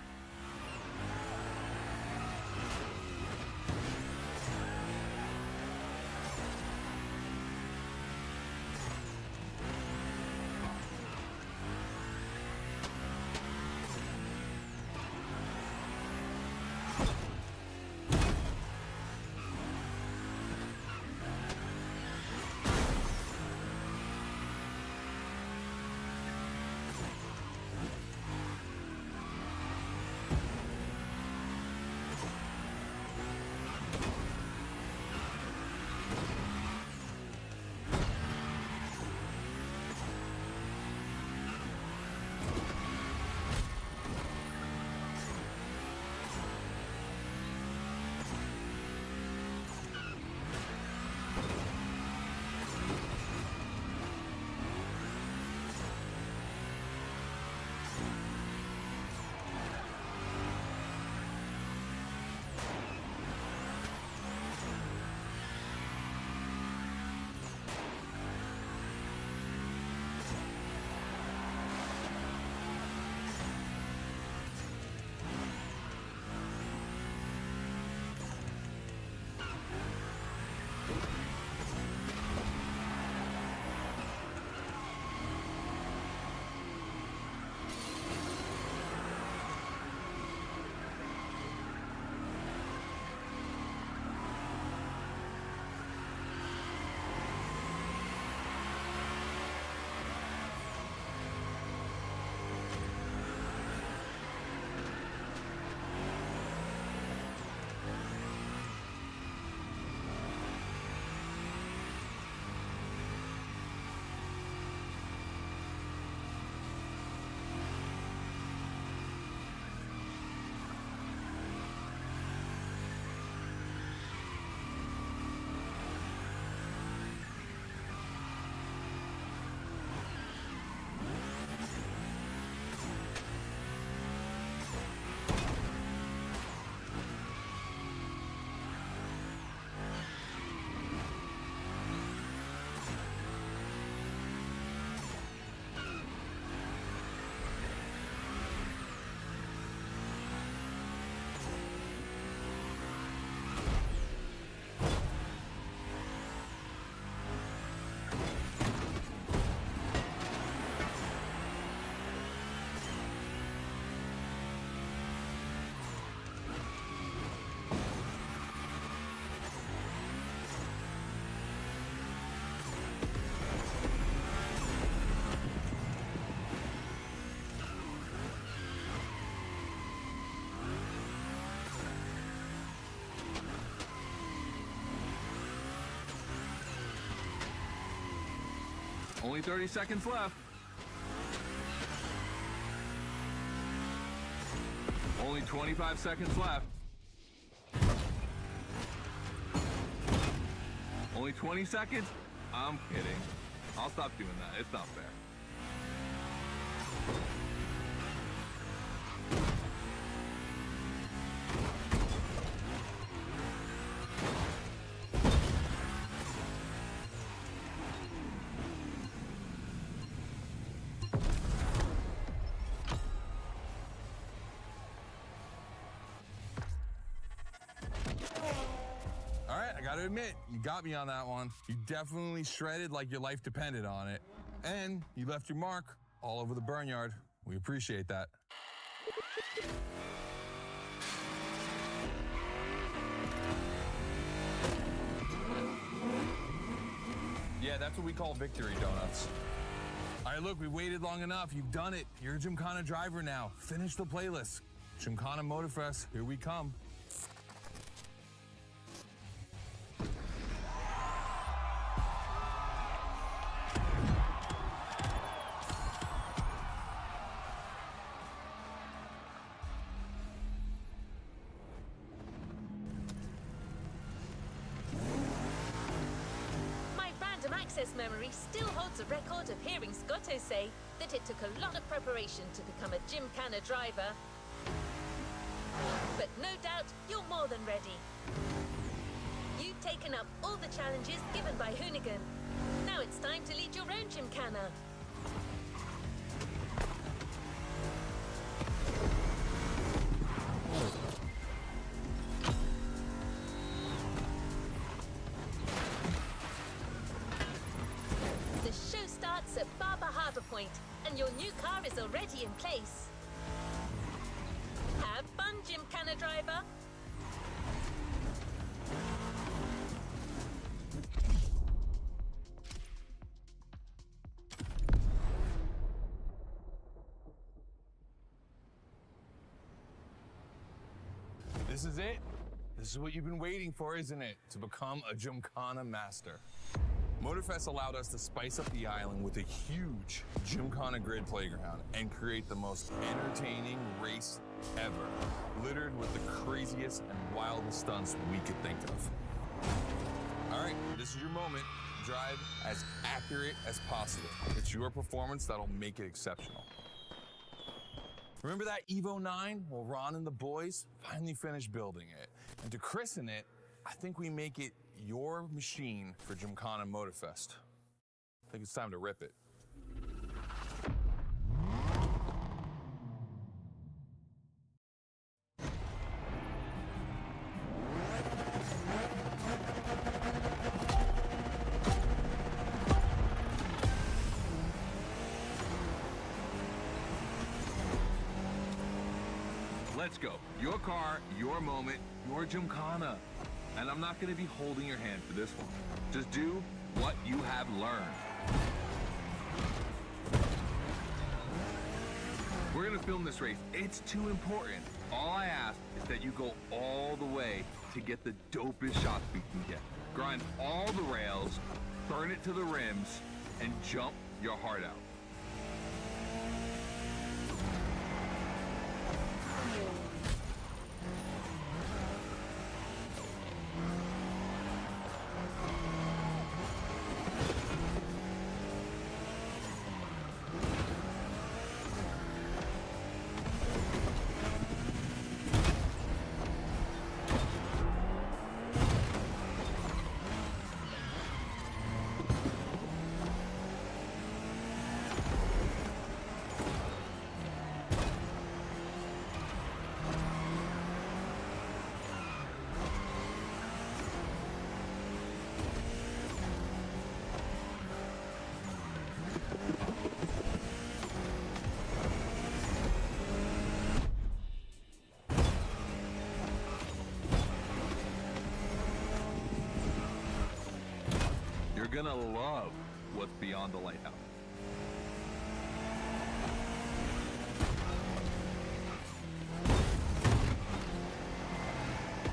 Only 30 seconds left. Only 25 seconds left. Only 20 seconds? I'm kidding. I'll stop doing that. It's not fair. gotta admit, you got me on that one. You definitely shredded like your life depended on it. And you left your mark all over the burnyard. We appreciate that. Yeah, that's what we call victory donuts. All right, look, we waited long enough. You've done it. You're a Gymkhana driver now. Finish the playlist. Gymkhana Motorfest, here we come. Access memory still holds a record of hearing Scotto say that it took a lot of preparation to become a Gymkhana driver. But no doubt you're more than ready. You've taken up all the challenges given by Hoonigan. Now it's time to lead your own Gymkhana. At Barber Harbour Point, and your new car is already in place. Have fun, Gymkhana driver. This is it. This is what you've been waiting for, isn't it? To become a Gymkhana master. Motorfest allowed us to spice up the island with a huge Gymkhana grid playground and create the most entertaining race ever, littered with the craziest and wildest stunts we could think of. All right, this is your moment. Drive as accurate as possible. It's your performance that'll make it exceptional. Remember that Evo 9? Well, Ron and the boys finally finished building it. And to christen it, I think we make it your machine for Gymkhana Motorfest. I think it's time to rip it. Let's go. Your car, your moment, your Gymkhana. And I'm not going to be holding your hand for this one. Just do what you have learned. We're going to film this race. It's too important. All I ask is that you go all the way to get the dopest shots we can get. Grind all the rails, burn it to the rims, and jump your heart out. You're gonna love what's beyond the lighthouse.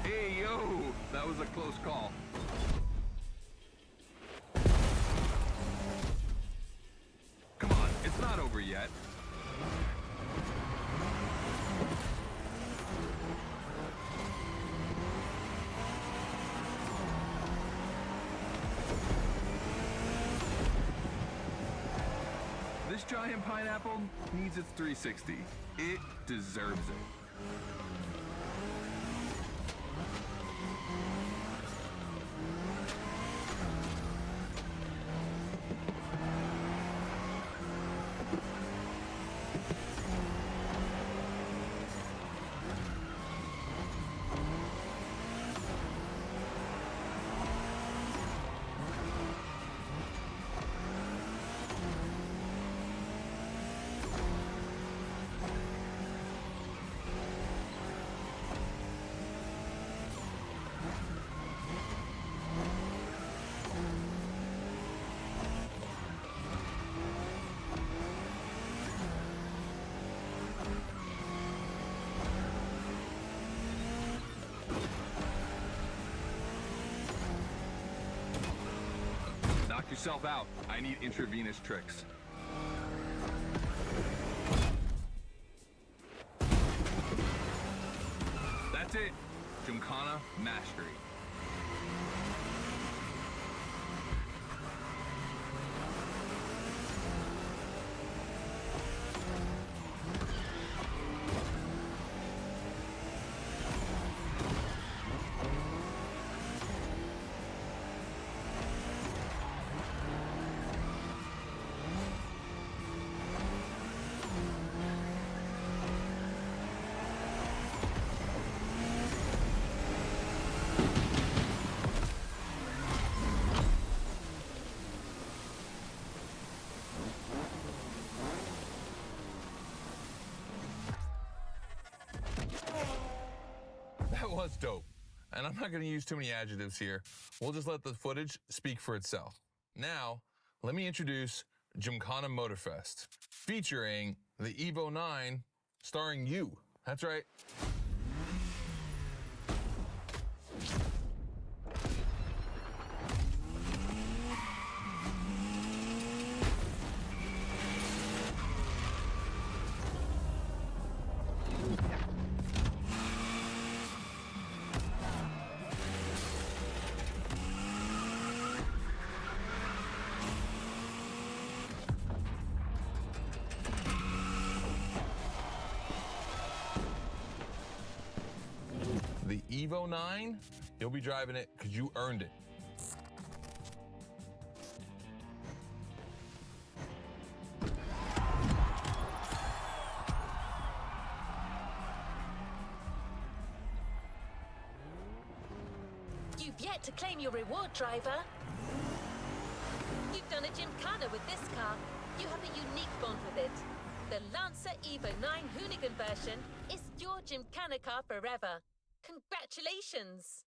Hey, yo, that was a close call. Come on, it's not over yet. This giant pineapple needs its 360. It deserves it. yourself out. I need intravenous tricks. That's it. Gymkhana Mastery. That was dope. And I'm not going to use too many adjectives here. We'll just let the footage speak for itself. Now, let me introduce Gymkhana Motorfest, featuring the Evo 9, starring you. That's right. The Evo 9, you'll be driving it because you earned it. You've yet to claim your reward, driver. You've done a Gymkhana with this car. You have a unique bond with it. The Lancer Evo 9 Hoonigan version is your Gymkhana car forever. Congratulations!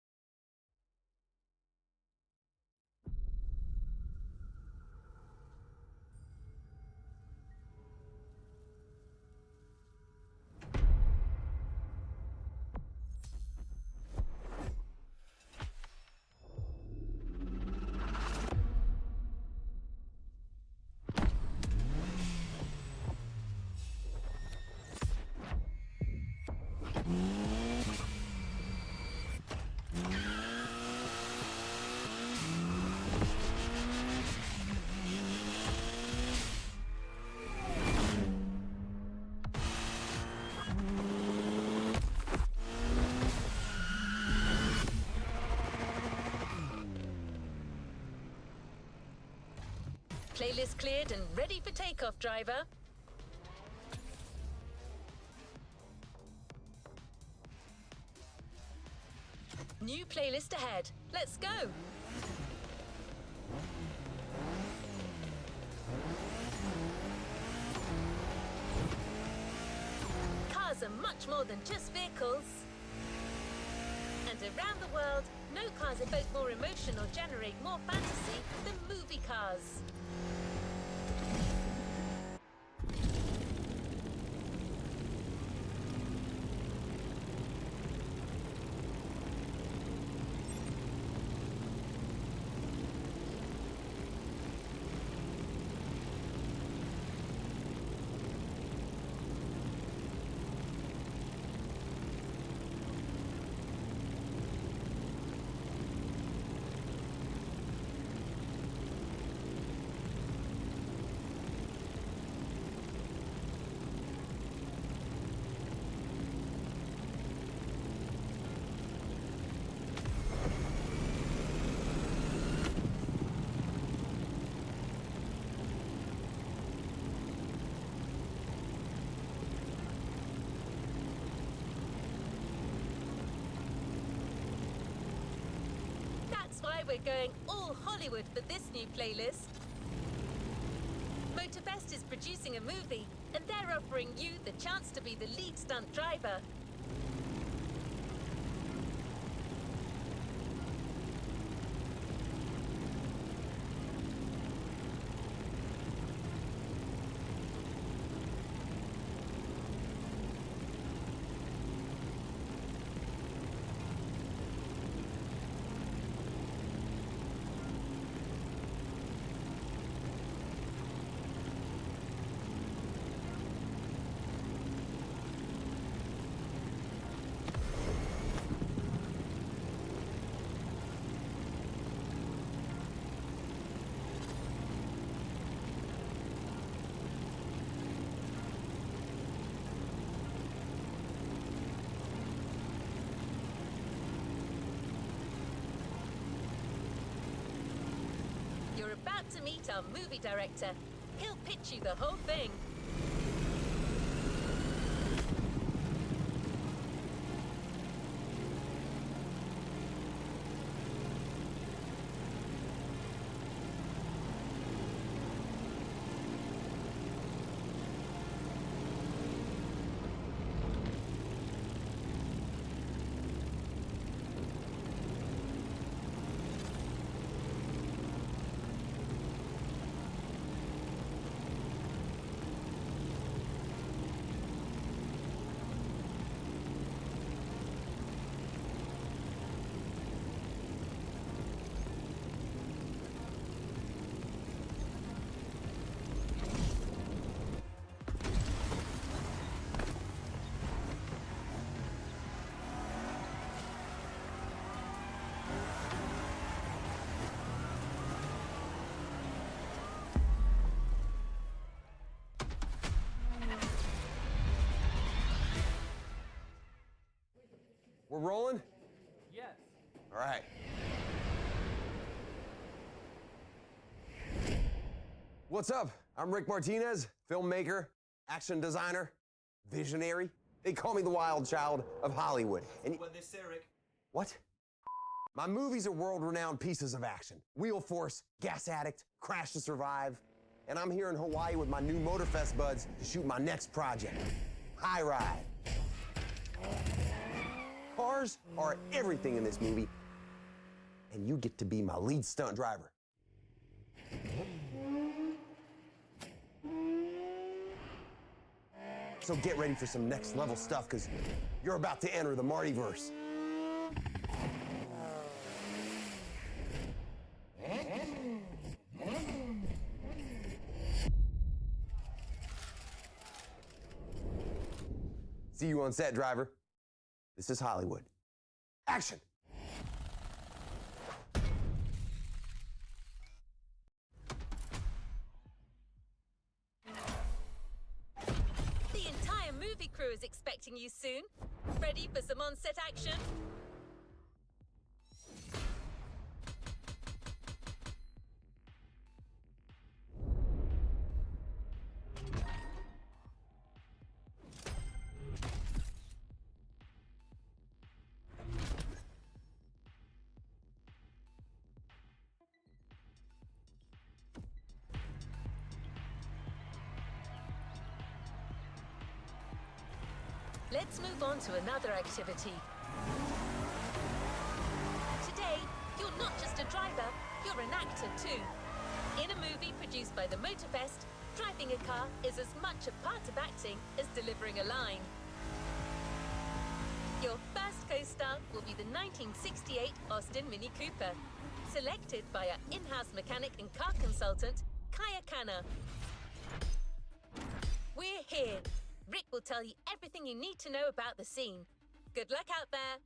Playlist cleared and ready for takeoff, driver. New playlist ahead. Let's go. Cars are much more than just vehicles. And around the world, no cars evoke more emotion or generate more fantasy than movie cars. Why we're going all Hollywood for this new playlist. Motorfest is producing a movie, and they're offering you the chance to be the lead stunt driver. about to meet our movie director. He'll pitch you the whole thing. We're rolling? Yes. All right. What's up? I'm Rick Martinez, filmmaker, action designer, visionary. They call me the wild child of Hollywood. And What they say, Rick? what? My movies are world-renowned pieces of action. Wheel Force, Gas Addict, Crash to Survive. And I'm here in Hawaii with my new Motorfest buds to shoot my next project, High Ride. Cars are everything in this movie, and you get to be my lead stunt driver. So get ready for some next level stuff, because you're about to enter the Martyverse. See you on set, driver. This is Hollywood. Action! The entire movie crew is expecting you soon. Ready for some on-set action? Let's move on to another activity. Today, you're not just a driver, you're an actor too. In a movie produced by the Motorfest, driving a car is as much a part of acting as delivering a line. Your first co-star will be the 1968 Austin Mini Cooper, selected by our in-house mechanic and car consultant, Kaya Khanna. We're here. Rick will tell you everything you need to know about the scene. Good luck out there.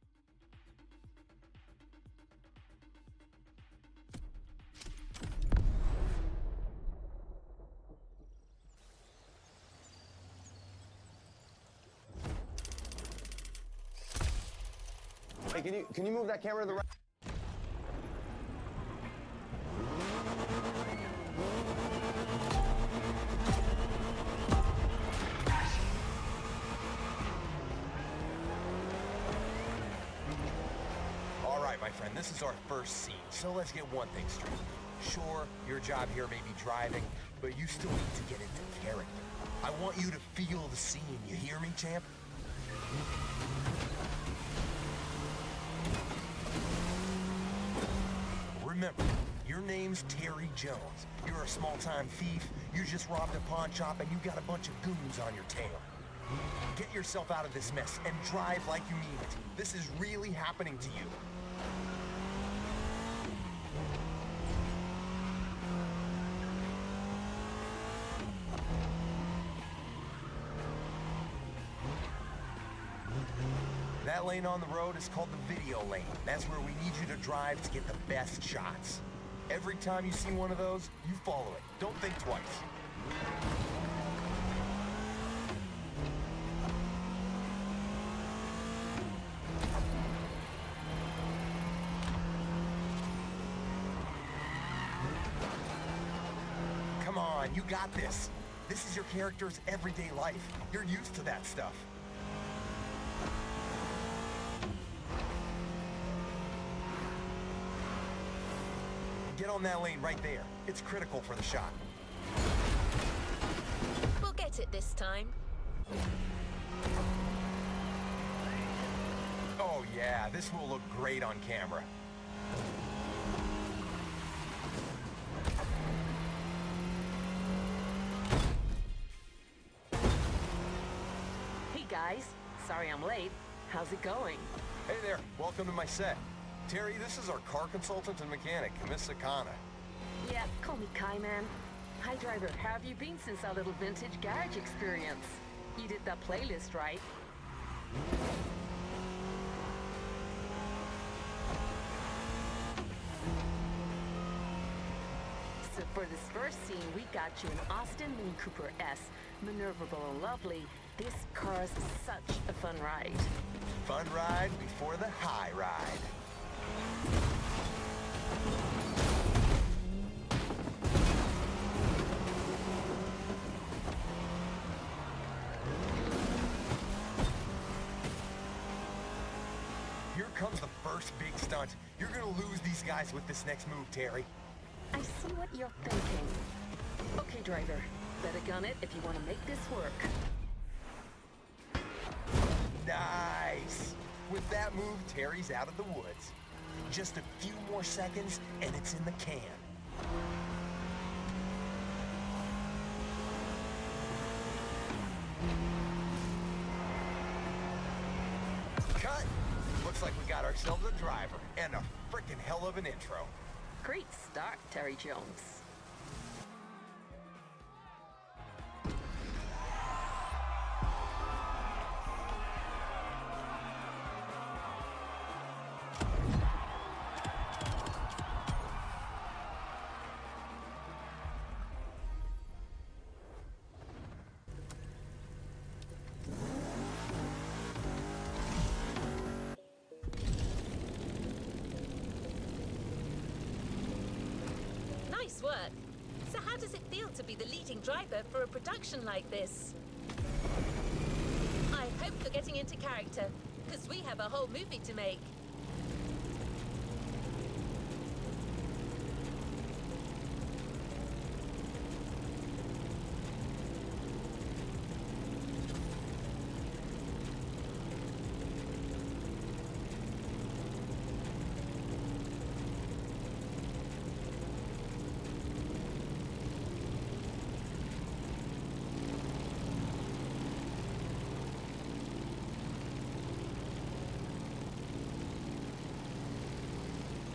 Hey, can you move that camera to the right? All right, my friend, this is our first scene, so let's get one thing straight. Sure, your job here may be driving, but you still need to get into character. I want you to feel the scene, you hear me, champ? Remember, your name's Terry Jones. You're a small-time thief, you just robbed a pawn shop, and you got a bunch of goons on your tail. Get yourself out of this mess and drive like you mean it. This is really happening to you. That lane on the road is called the video lane. That's where we need you to drive to get the best shots. Every time you see one of those, you follow it. Don't think twice. You got this. This is your character's everyday life. You're used to that stuff. Get on that lane right there. It's critical for the shot. We'll get it this time. Oh yeah, this will look great on camera. Hey guys, sorry I'm late. How's it going? Hey there, welcome to my set. Terry, this is our car consultant and mechanic, Miss Sakana. Yeah, call me Kai Man. Hi driver, how have you been since our little vintage garage experience? You did that playlist, right? So for this first scene, we got you an Austin Mini Cooper S, maneuverable and lovely. This car's such a fun ride. Fun ride before the high ride. Here comes the first big stunt. You're gonna lose these guys with this next move, Terry. I see what you're thinking. Okay, driver, better gun it if you want to make this work. Nice! With that move, Terry's out of the woods. Just a few more seconds, and it's in the can. Cut! Looks like we got ourselves a driver, and a frickin' hell of an intro. Great start, Terry Jones. Nice work. So how does it feel to be the leading driver for a production like this? I hope you're getting into character, because we have a whole movie to make.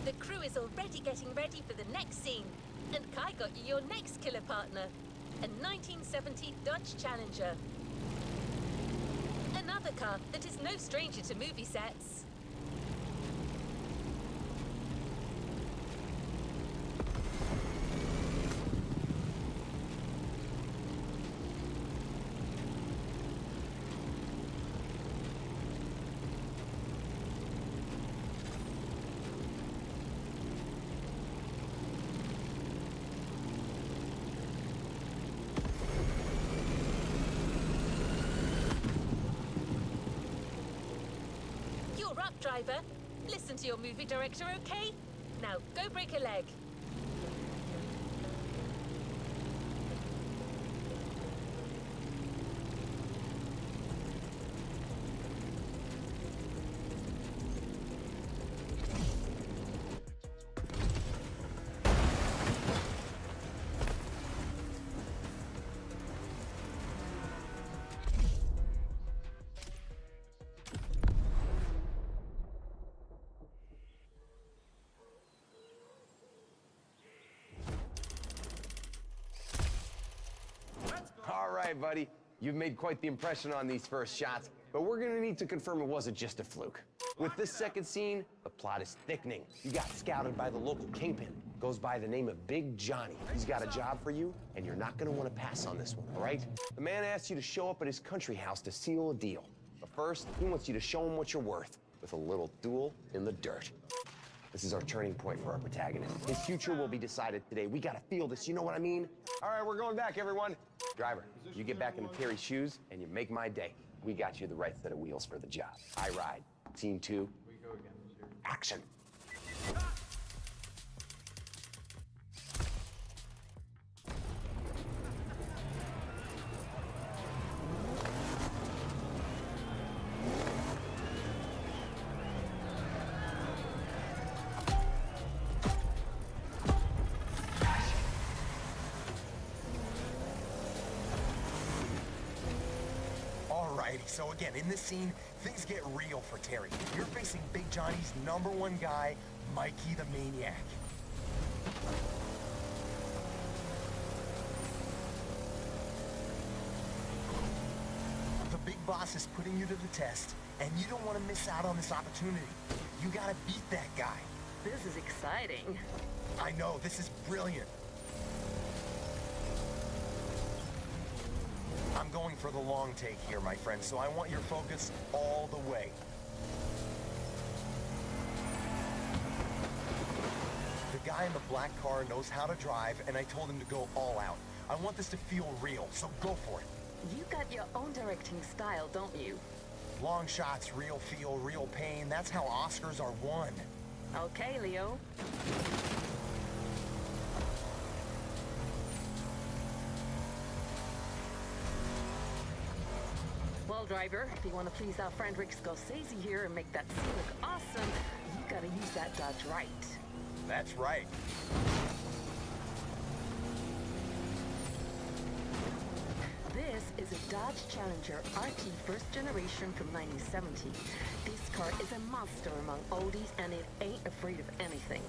The crew is already getting ready for the next scene, and Kai got you your next killer partner, a 1970 Dodge Challenger. Another car that is no stranger to movie sets. You're up, driver. Listen to your movie director, okay? Now, go break a leg. All right, buddy. You've made quite the impression on these first shots, but we're gonna need to confirm it wasn't just a fluke. With this second scene, the plot is thickening. You got scouted by the local kingpin. Goes by the name of Big Johnny. He's got a job for you, and you're not gonna wanna pass on this one, all right? The man asks you to show up at his country house to seal a deal. But first, he wants you to show him what you're worth with a little duel in the dirt. This is our turning point for our protagonist. His future will be decided today. We gotta feel this, you know what I mean? All right, we're going back, everyone. Driver, you get back into Terry's shoes and you make my day. We got you the right set of wheels for the job. I ride. Scene 2. We go again. Action. Alrighty, so again, in this scene, things get real for Terry. You're facing Big Johnny's #1 guy, Mikey the Maniac. The big boss is putting you to the test, and you don't want to miss out on this opportunity. You gotta beat that guy. This is exciting. I know, this is brilliant. I'm going for the long take here, my friend, so I want your focus all the way. The guy in the black car knows how to drive, and I told him to go all out. I want this to feel real, so go for it. You got your own directing style, don't you? Long shots, real feel, real pain. That's how Oscars are won. Okay, Leo. Well, driver, if you want to please our friend Rick Scorsese here and make that scene look awesome, you gotta use that Dodge right. That's right. This is a Dodge Challenger RT first generation from 1970. This car is a monster among oldies and it ain't afraid of anything.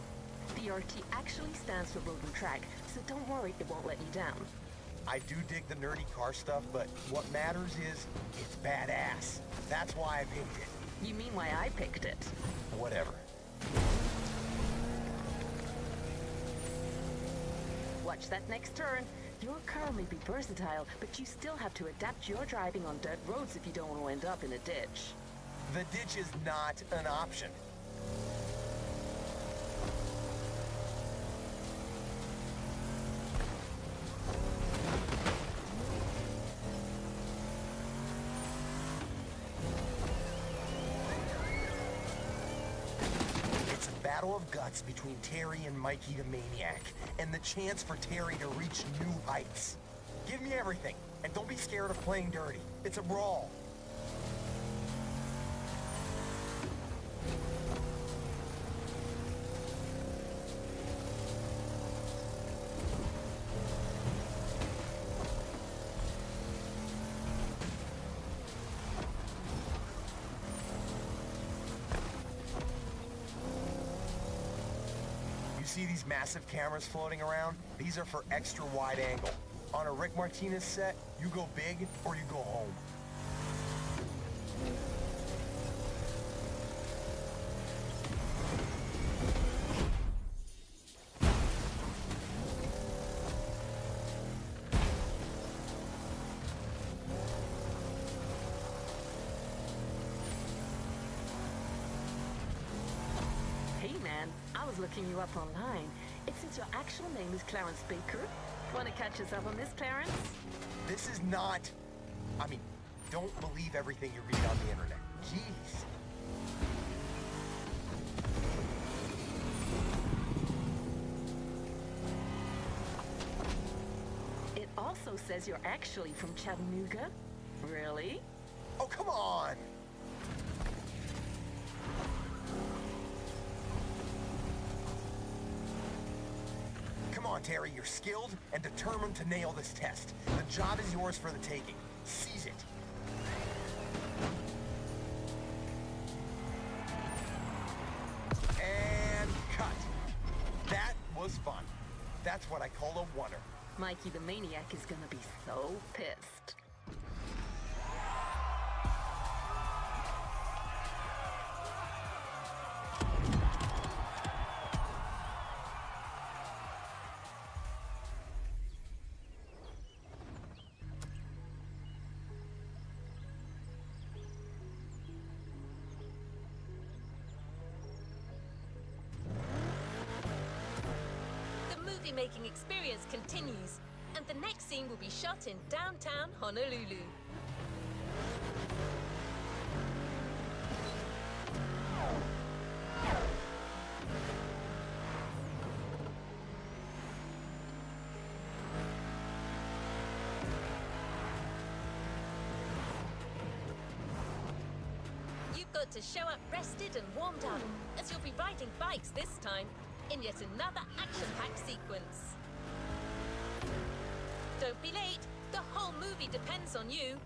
The RT actually stands for road and track, so don't worry, it won't let you down. I do dig the nerdy car stuff, but what matters is it's badass. That's why I picked it. You mean why I picked it? Whatever. Watch that next turn. Your car may be versatile, but you still have to adapt your driving on dirt roads if you don't want to end up in a ditch. The ditch is not an option. It's a battle of guts between Terry and Mikey the Maniac, and the chance for Terry to reach new heights. Give me everything, and don't be scared of playing dirty. It's a brawl. You see these massive cameras floating around? These are for extra wide angle. On a Rick Martinez set, you go big or you go home. Hey man, I was looking you up online. It says your actual name is Clarence Baker. Want to catch us up on this, Clarence? This is not... I mean, don't believe everything you read on the internet. Jeez. It also says you're actually from Chattanooga. Really? Oh, come on! Come on, Terry, you're skilled and determined to nail this test. The job is yours for the taking. Seize it. And cut. That was fun. That's what I call a oneer. Mikey the Maniac is gonna be so pissed. movie-making experience continues, and the next scene will be shot in downtown Honolulu. You've got to show up rested and warmed up, as you'll be riding bikes this time, in yet another action-packed sequence. Don't be late, the whole movie depends on you.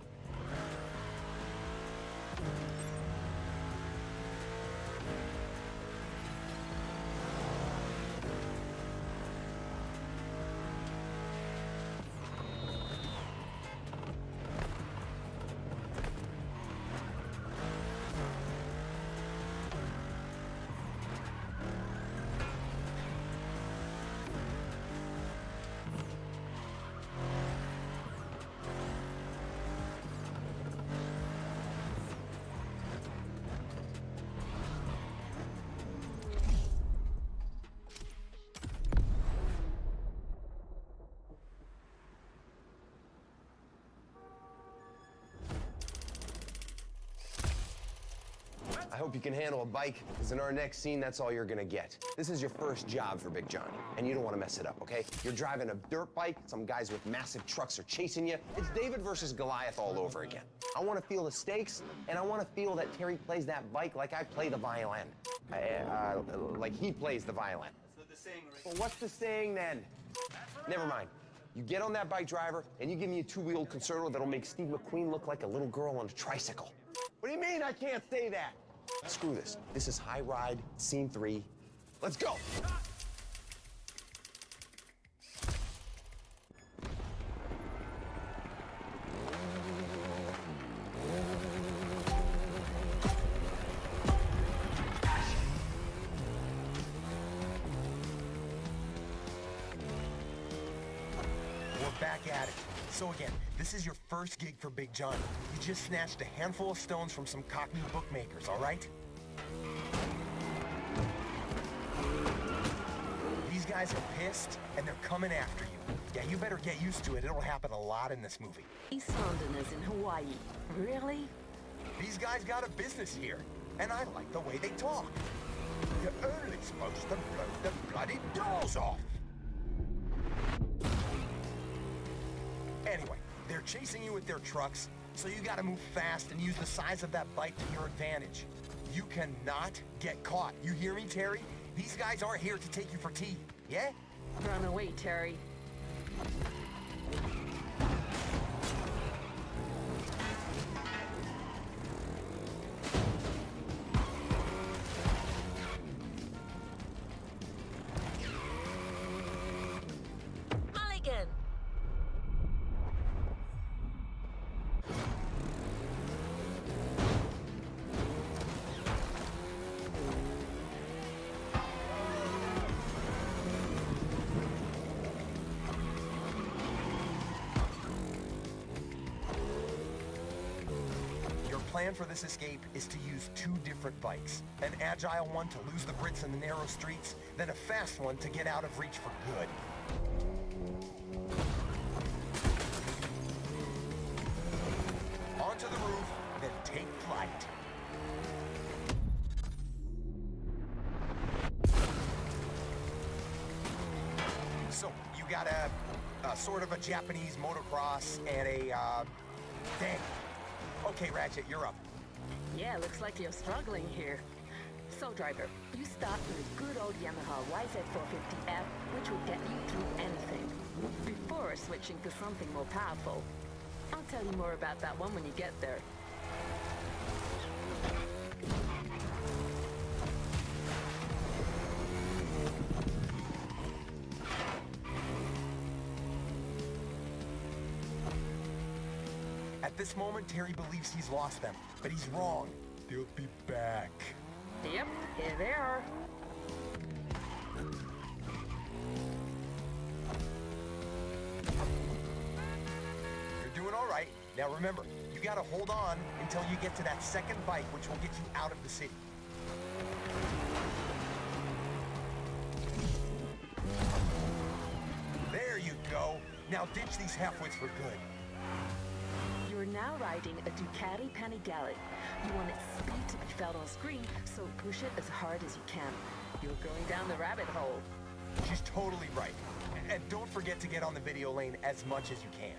I hope you can handle a bike, because in our next scene, that's all you're gonna get. This is your first job for Big Johnny, and you don't want to mess it up, okay? You're driving a dirt bike, some guys with massive trucks are chasing you. It's David versus Goliath all over again. I want to feel the stakes, and I want to feel that Terry plays that bike like I play the violin. Like he plays the violin. That's not the saying, right? Well, what's the saying then? Never mind. You get on that bike, driver, and you give me a two-wheeled concerto that'll make Steve McQueen look like a little girl on a tricycle. What do you mean I can't say that? Screw this. This is High Ride, Scene 3. Let's go! We're back at it. So again, this is your first gig for Big Johnny. You just snatched a handful of stones from some Cockney bookmakers, all right? These guys are pissed, and they're coming after you. Yeah, you better get used to it. It'll happen a lot in this movie. East Londoners in Hawaii. Really? These guys got a business here, and I like the way they talk. You're only supposed to blow the bloody doors off. Anyway, they're chasing you with their trucks, so you gotta move fast and use the size of that bike to your advantage. You cannot get caught. You hear me, Terry? These guys aren't here to take you for tea, yeah? Run away, Terry. Mulligan! Plan for this escape is to use two different bikes. An agile one to lose the Brits in the narrow streets, then a fast one to get out of reach for good. Onto the roof, then take flight. So, you got a sort of a Japanese motocross and a, dang. Okay, Ratchet, you're up. Yeah, looks like you're struggling here. So, driver, you start with a good old Yamaha YZ450F, which will get you through anything, before switching to something more powerful. I'll tell you more about that one when you get there. At this moment, Terry believes he's lost them, but he's wrong. They'll be back. Yep, here they are. You're doing all right. Now remember, you gotta hold on until you get to that second bike, which will get you out of the city. Now ditch these halfwits for good. You're now riding a Ducati Panigale. You want its speed to be felt on screen, so push it as hard as you can. You're going down the rabbit hole. She's totally right. And don't forget to get on the video lane as much as you can.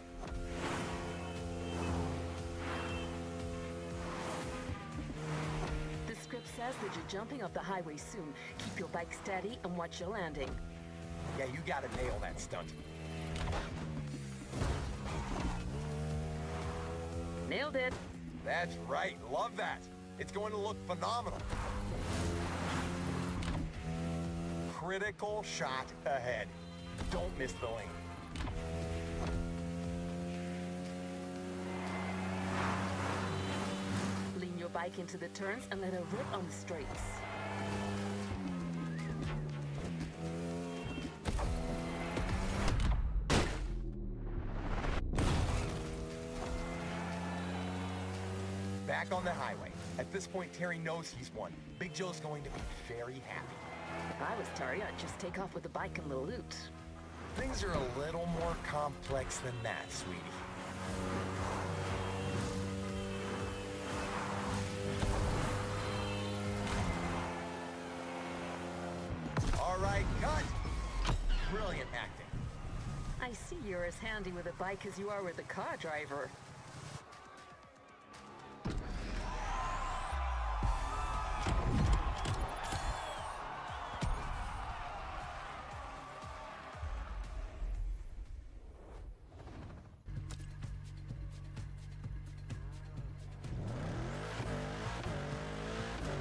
The script says that you're jumping off the highway soon. Keep your bike steady and watch your landing. Yeah, you gotta nail that stunt. Nailed it. That's right, love that. It's going to look phenomenal. Critical shot ahead. Don't miss the lane. Lean your bike into the turns and let her rip on the straights. Back on the highway. At this point, Terry knows he's won. Big Joe's going to be very happy. If I was Terry, I'd just take off with the bike and the loot. Things are a little more complex than that, sweetie. All right, cut! Brilliant acting. I see you're as handy with a bike as you are with a car driver.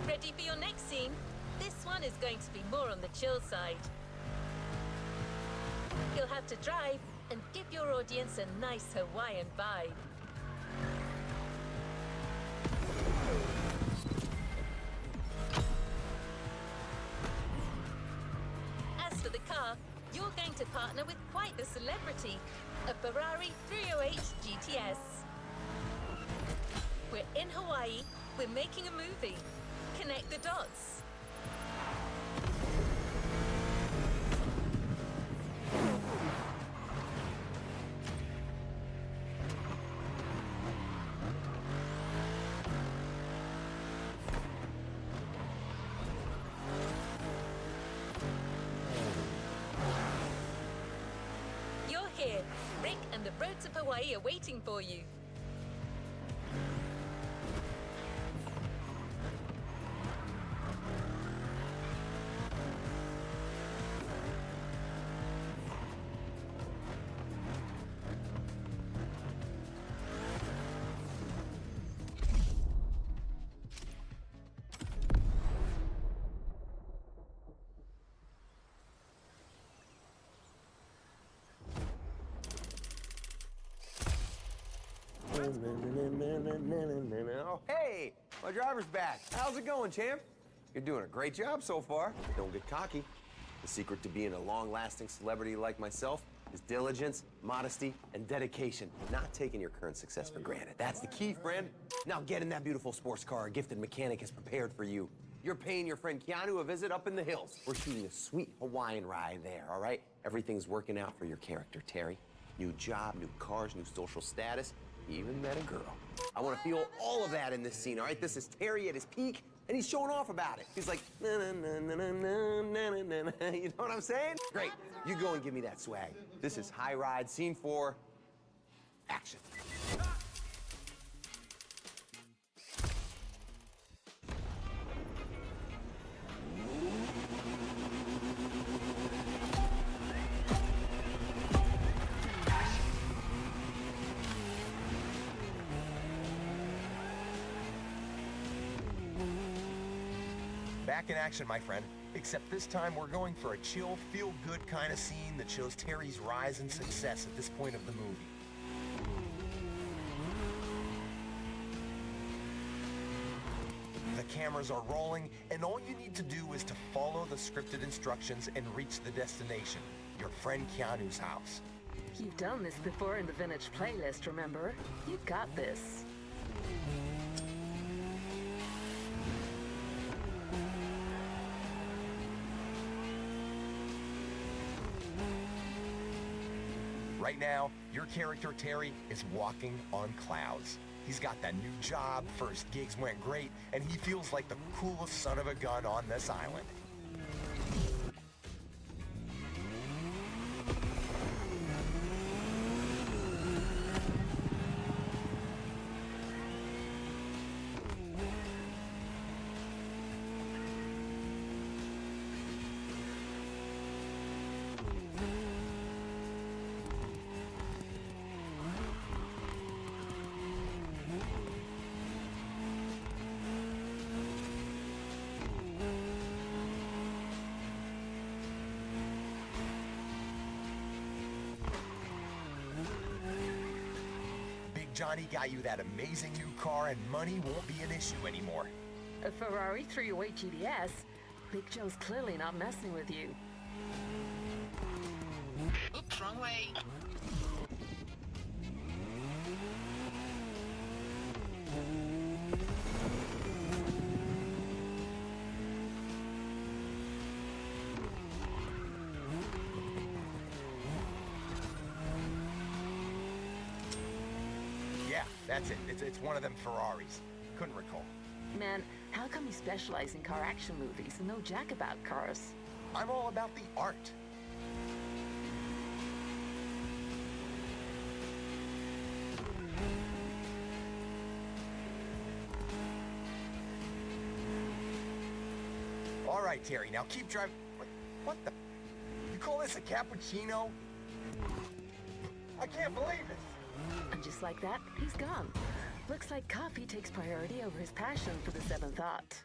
Ready for your next scene? This one is going to be more on the chill side. You'll have to drive and give your audience a nice Hawaiian vibe. As for the car, you're going to partner with quite the celebrity, a Ferrari 308 GTS. We're in Hawaii, we're making a movie. Connect the dots. You're here. Rick and the roads of Hawaii are waiting for you. Oh, hey, my driver's back. How's it going, champ? You're doing a great job so far. Don't get cocky. The secret to being a long-lasting celebrity like myself is diligence, modesty, and dedication. Not taking your current success for granted. That's the key, friend. Now get in that beautiful sports car a gifted mechanic has prepared for you. You're paying your friend Keanu a visit up in the hills. We're shooting a sweet Hawaiian ride there, all right? Everything's working out for your character, Terry. New job, new cars, new social status. He even met a girl. I want to feel all of that in this scene, all right? This is Terry at his peak, and he's showing off about it. He's like, na na na na na na na na. You know what I'm saying? Great. You go and give me that swag. This is High Ride, scene 4, action. Back in action, my friend. Except this time we're going for a chill, feel-good kind of scene that shows Terry's rise in success at this point of the movie. The cameras are rolling, and all you need to do is to follow the scripted instructions and reach the destination, your friend Keanu's house. You've done this before in the Vintage playlist, remember? You got this. Right now, your character Terry is walking on clouds. He's got that new job, first gigs went great, and he feels like the coolest son of a gun on this island. Johnny got you that amazing new car and money won't be an issue anymore. A Ferrari 308 GTS? Big Joe's clearly not messing with you. Oops, wrong way. Yeah, that's it. It's one of them Ferraris. Couldn't recall. Man, how come you specialize in car action movies and know jack about cars? I'm all about the art. All right, Terry, now keep driving. What the? You call this a cappuccino? I can't believe it. And just like that, he's gone. Looks like coffee takes priority over his passion for the seventh art.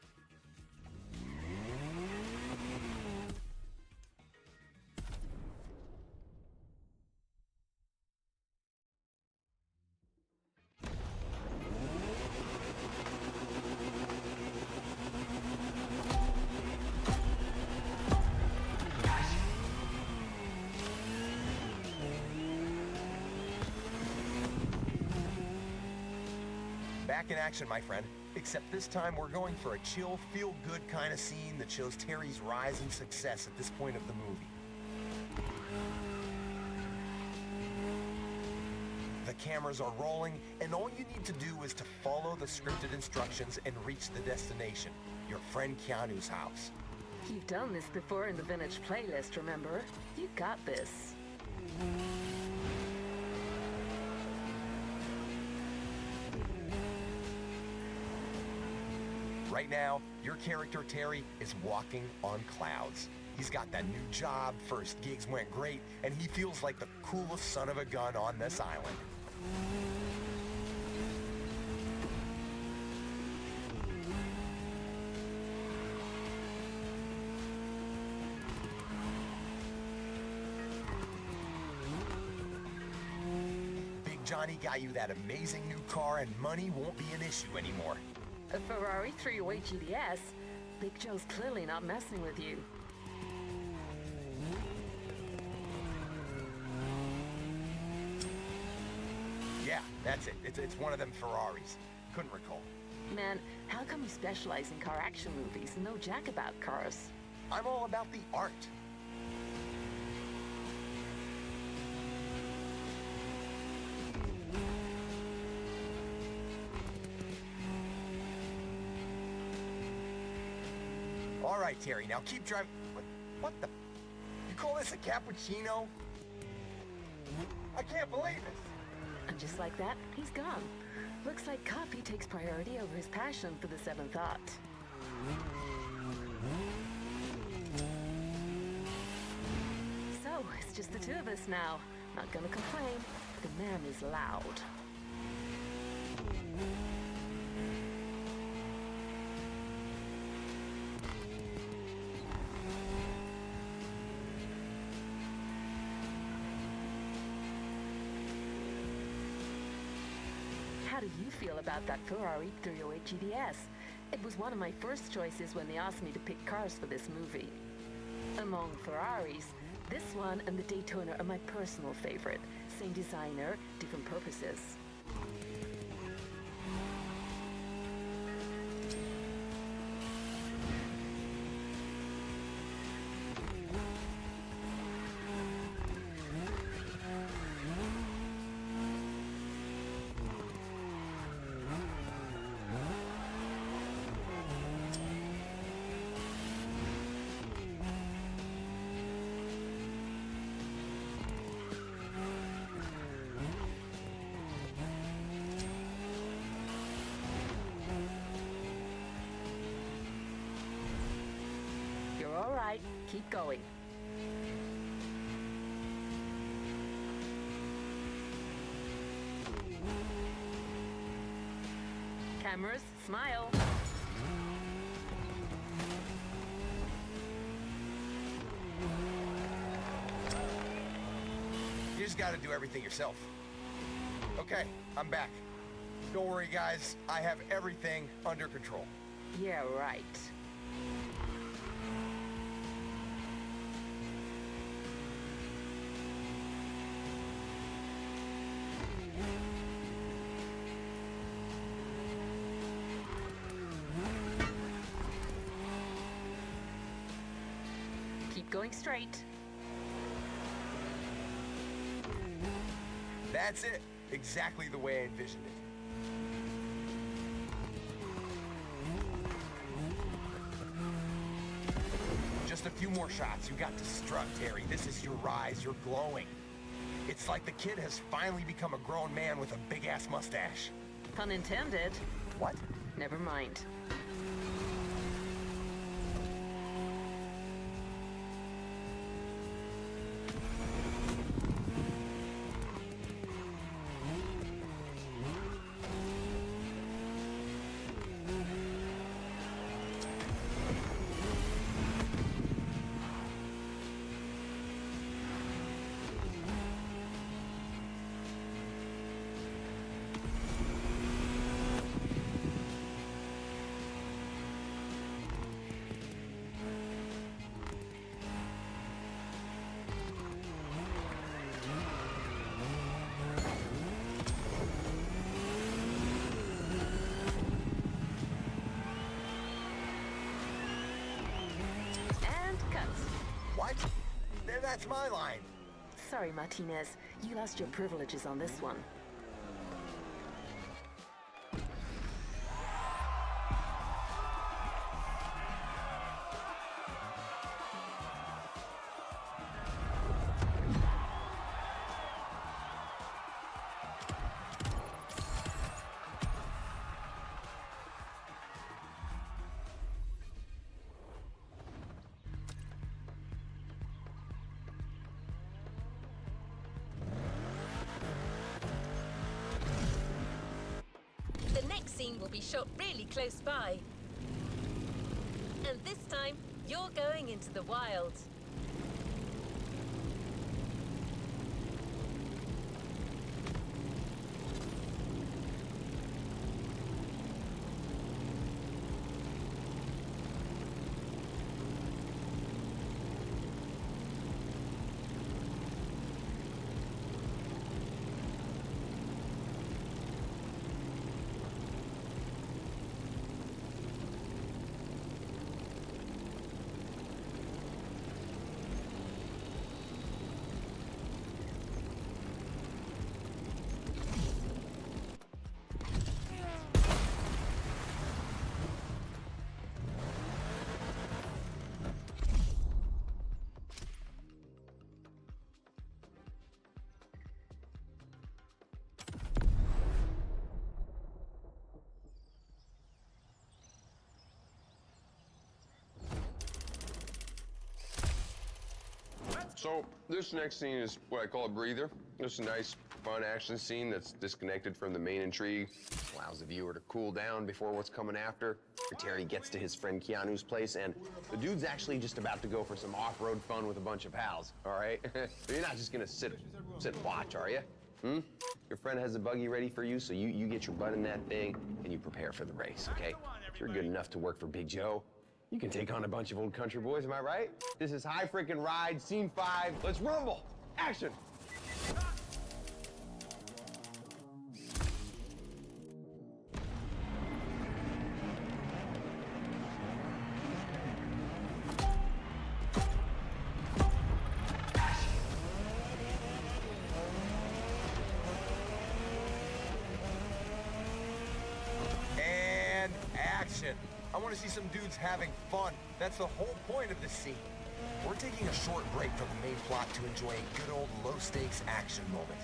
Back in action, my friend. Except this time we're going for a chill, feel-good kind of scene that shows Terry's rise and success at this point of the movie. The cameras are rolling, and all you need to do is to follow the scripted instructions and reach the destination, your friend Keanu's house. You've done this before in the Vintage playlist, remember? You got this. Right now, your character Terry is walking on clouds. He's got that new job, first gigs went great, and he feels like the coolest son of a gun on this island. Big Johnny got you that amazing new car and money won't be an issue anymore. A Ferrari 308 GTS? Big Joe's clearly not messing with you. Yeah, that's it. It's one of them Ferraris. Couldn't recall. Man, how come you specialize in car action movies and know jack about cars? I'm all about the art. All right, Terry, now keep driving. What the? You call this a cappuccino? I can't believe it. And just like that, he's gone. Looks like coffee takes priority over his passion for the seventh art. So, it's just the two of us now. Not gonna complain. The man is loud. How do you feel about that Ferrari 308 GTS? It was one of my first choices when they asked me to pick cars for this movie. Among Ferraris, this one and the Daytona are my personal favorite. Same designer, different purposes. right, keep going. Cameras, smile. You just gotta do everything yourself. Okay, I'm back. Don't worry, guys. I have everything under control. Yeah, right. Keep going straight. That's it. Exactly the way I envisioned it. Just a few more shots. You got to strut, Terry. This is your rise. You're glowing. It's like the kid has finally become a grown man with a big-ass mustache. Pun intended. What? Never mind. What? That's my line. Sorry, Martinez. You lost your privileges on this one. The next scene will be shot really close by. And this time, you're going into the wild. So this next scene is what I call a breather. It's a nice, fun action scene that's disconnected from the main intrigue. Allows the viewer to cool down before what's coming after. Terry gets to his friend Keanu's place, and the dude's actually just about to go for some off-road fun with a bunch of pals, all right? So you're not just gonna sit and watch, are you? Your friend has a buggy ready for you, so you get your butt in that thing, and you prepare for the race, okay? If you're good enough to work for Big Joe, you can take on a bunch of old country boys, am I right? This is High Frickin' Ride, Scene 5. Let's rumble! Action! And action. I want to see some dudes having fun. That's the whole point of this scene. We're taking a short break from the main plot to enjoy a good old low-stakes action moment.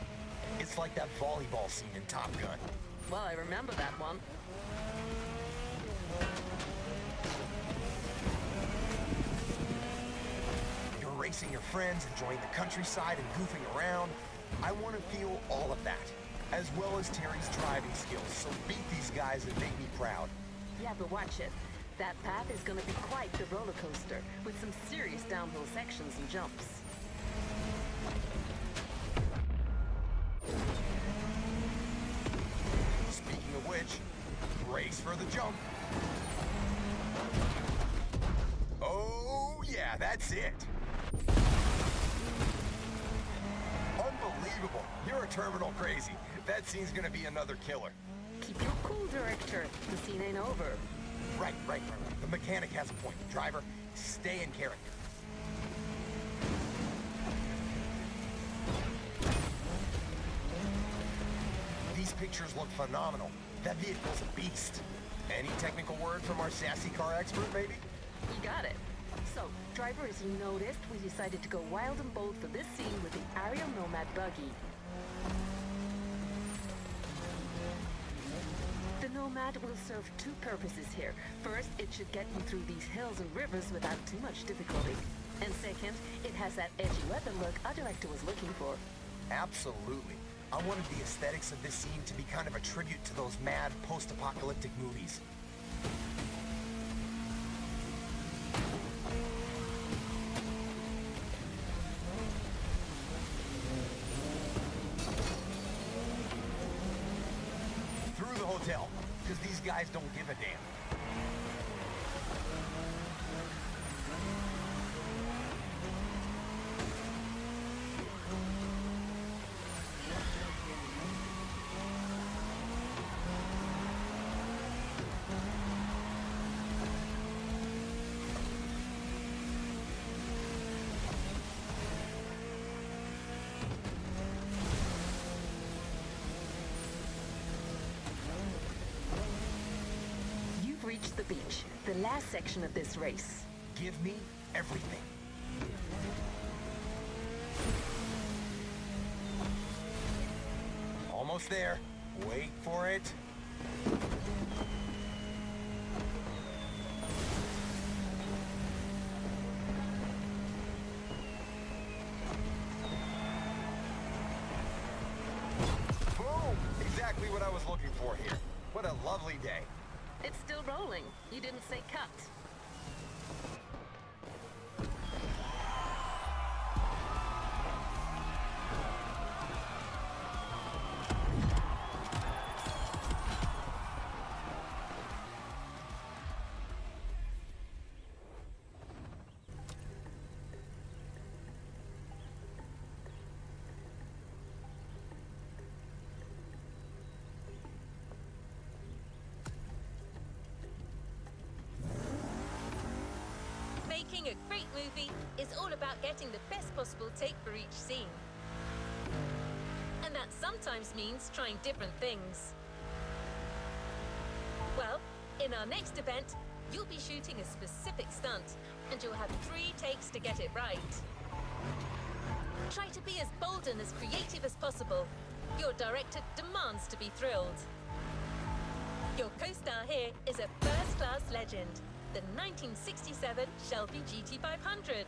It's like that volleyball scene in Top Gun. Well, I remember that one. racing your friends, enjoying the countryside, and goofing around. I want to feel all of that, as well as Terry's driving skills, so beat these guys and make me proud. Yeah, but watch it. That path is gonna be quite the roller coaster, with some serious downhill sections and jumps. Speaking of which, brace for the jump. Oh, yeah, that's it. Unbelievable. You're a terminal crazy. That scene's gonna be another killer. Keep your cool, director. The scene ain't over. Right. The mechanic has a point. Driver, stay in character. These pictures look phenomenal. That vehicle's a beast. Any technical word from our sassy car expert, maybe? You got it. So, driver, as you noticed, we decided to go wild and bold for this scene with the Ariel Nomad buggy. The Nomad will serve two purposes here. First, it should get you through these hills and rivers without too much difficulty. And second, it has that edgy weather look our director was looking for. Absolutely. I wanted the aesthetics of this scene to be kind of a tribute to those mad post-apocalyptic movies. Through the hotel, because these guys don't give a damn. Reached the beach, the last section of this race. Give me everything. Almost there. Wait for it. Boom! Exactly what I was looking for here. What a lovely day. It's still rolling. You didn't say cut. Making a great movie is all about getting the best possible take for each scene. And that sometimes means trying different things. Well, in our next event, you'll be shooting a specific stunt, and you'll have 3 takes to get it right. Try to be as bold and as creative as possible. Your director demands to be thrilled. Your co-star here is a first-class legend, the 1967 Shelby GT500.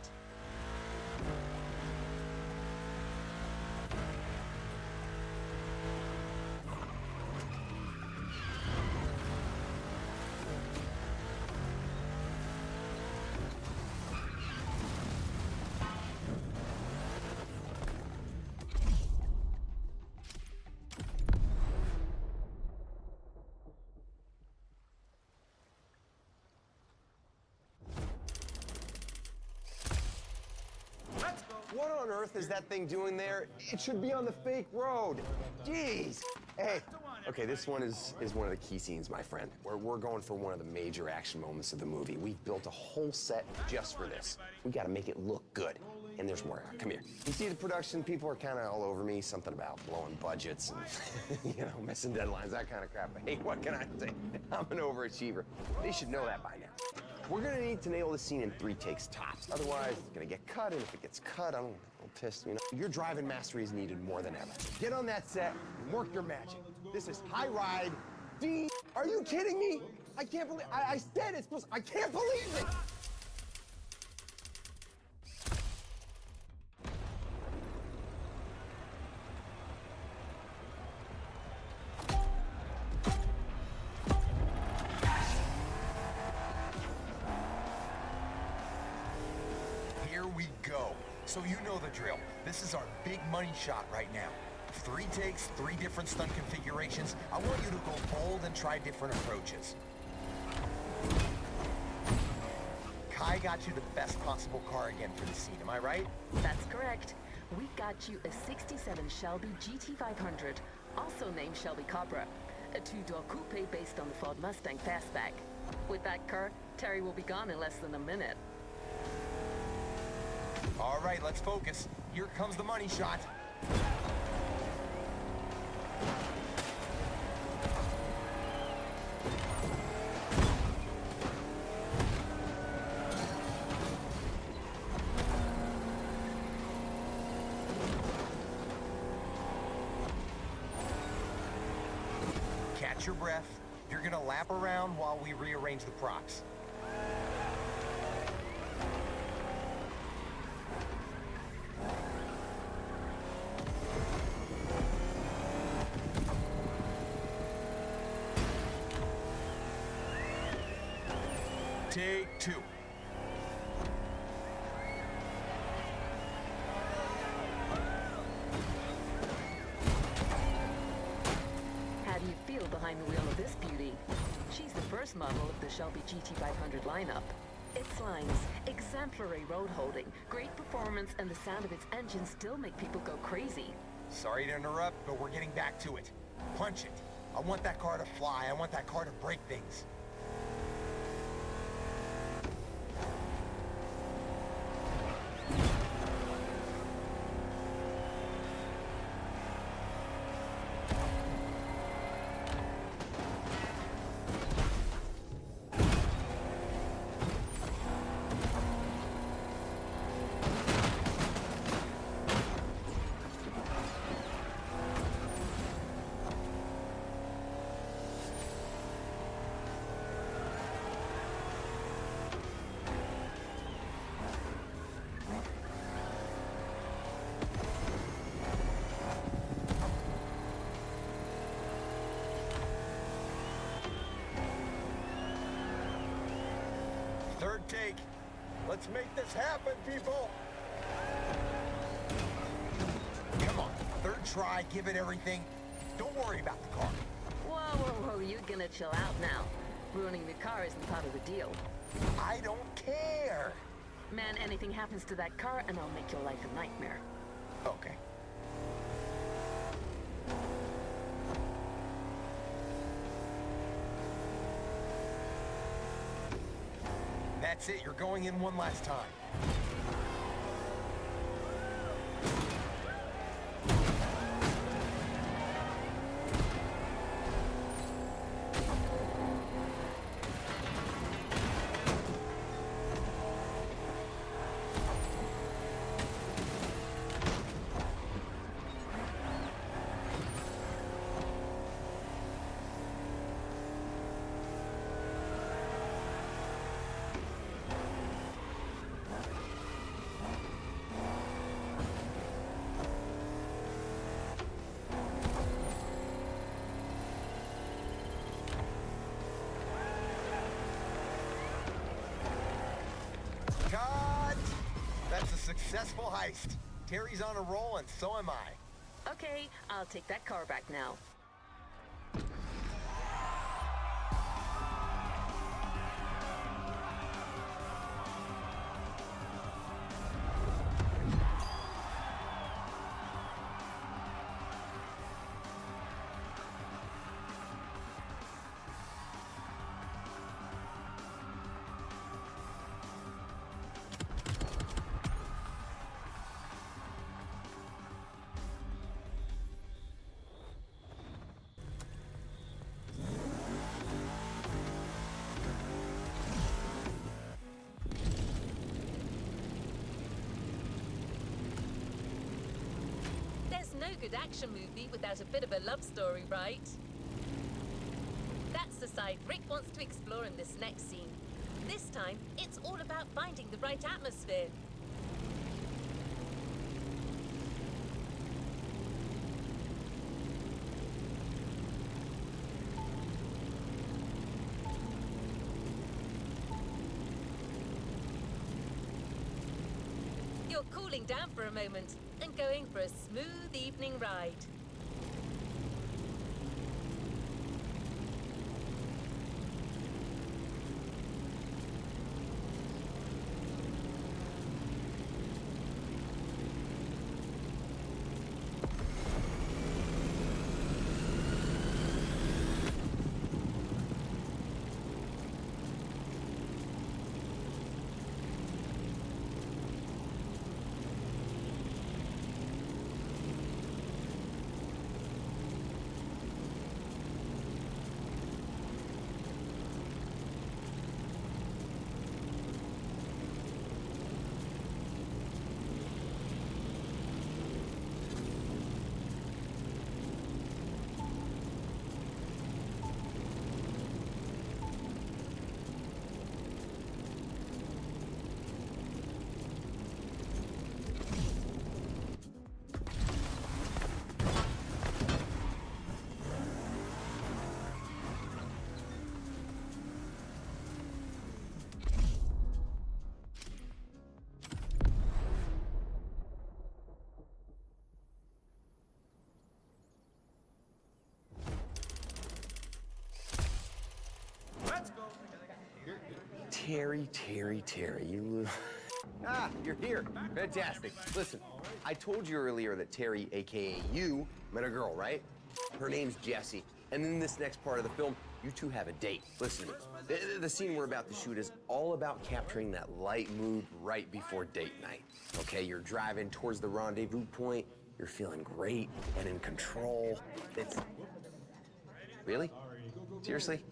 What on earth is that thing doing there? It should be on the fake road. Jeez. Hey. Okay, this one is one of the key scenes, my friend. We're going for one of the major action moments of the movie. We've built a whole set just for this. We got to make it look good. And there's more. Come here. You see the production, people are kind of all over me. Something about blowing budgets and, you know, missing deadlines, that kind of crap. But hey, what can I say? I'm an overachiever. They should know that by now. We're gonna need to nail this scene in 3 takes tops. Otherwise, it's gonna get cut, and if it gets cut, I'm pissed, you know? Your driving mastery is needed more than ever. Get on that set and work your magic. This is High Ride D. Are you kidding me? I can't believe, I said it's supposed, I can't believe it! Here we go. So you know the drill. This is our big money shot right now. 3 takes, 3 different stunt configurations. I want you to go bold and try different approaches. Kai got you the best possible car again for the scene, am I right? That's correct. We got you a 67 Shelby GT500, also named Shelby Cobra. A 2-door coupe based on the Ford Mustang Fastback. With that car, Terry will be gone in less than a minute. All right, let's focus. Here comes the money shot. Catch your breath. You're gonna lap around while we rearrange the props. Take 2. How do you feel behind the wheel of this beauty? She's the first model of the Shelby GT500 lineup. Its lines, exemplary road holding, great performance, and the sound of its engine still make people go crazy. Sorry to interrupt, but we're getting back to it. Punch it. I want that car to fly. I want that car to break things. Third take. Let's make this happen, people. Come on, third try, give it everything. Don't worry about the car. Whoa, whoa, whoa, you're gonna chill out now. Ruining the car isn't part of the deal. I don't care. Man, anything happens to that car and I'll make your life a nightmare. Okay. That's it, you're going in one last time. Cut! That's a successful heist. Terry's on a roll and so am I. Okay, I'll take that car back now. No good action movie without a bit of a love story, right? That's the side Rick wants to explore in this next scene. This time, it's all about finding the right atmosphere. you're cooling down for a moment and going for a smooth evening ride. Terry, you... you're here. Fantastic. Listen, I told you earlier that Terry, AKA you, met a girl, right? Her name's Jessie. And in this next part of the film, you two have a date. Listen to me. The scene we're about to shoot is all about capturing that light mood right before date night. Okay, you're driving towards the rendezvous point. You're feeling great and in control. It's... Really? Seriously?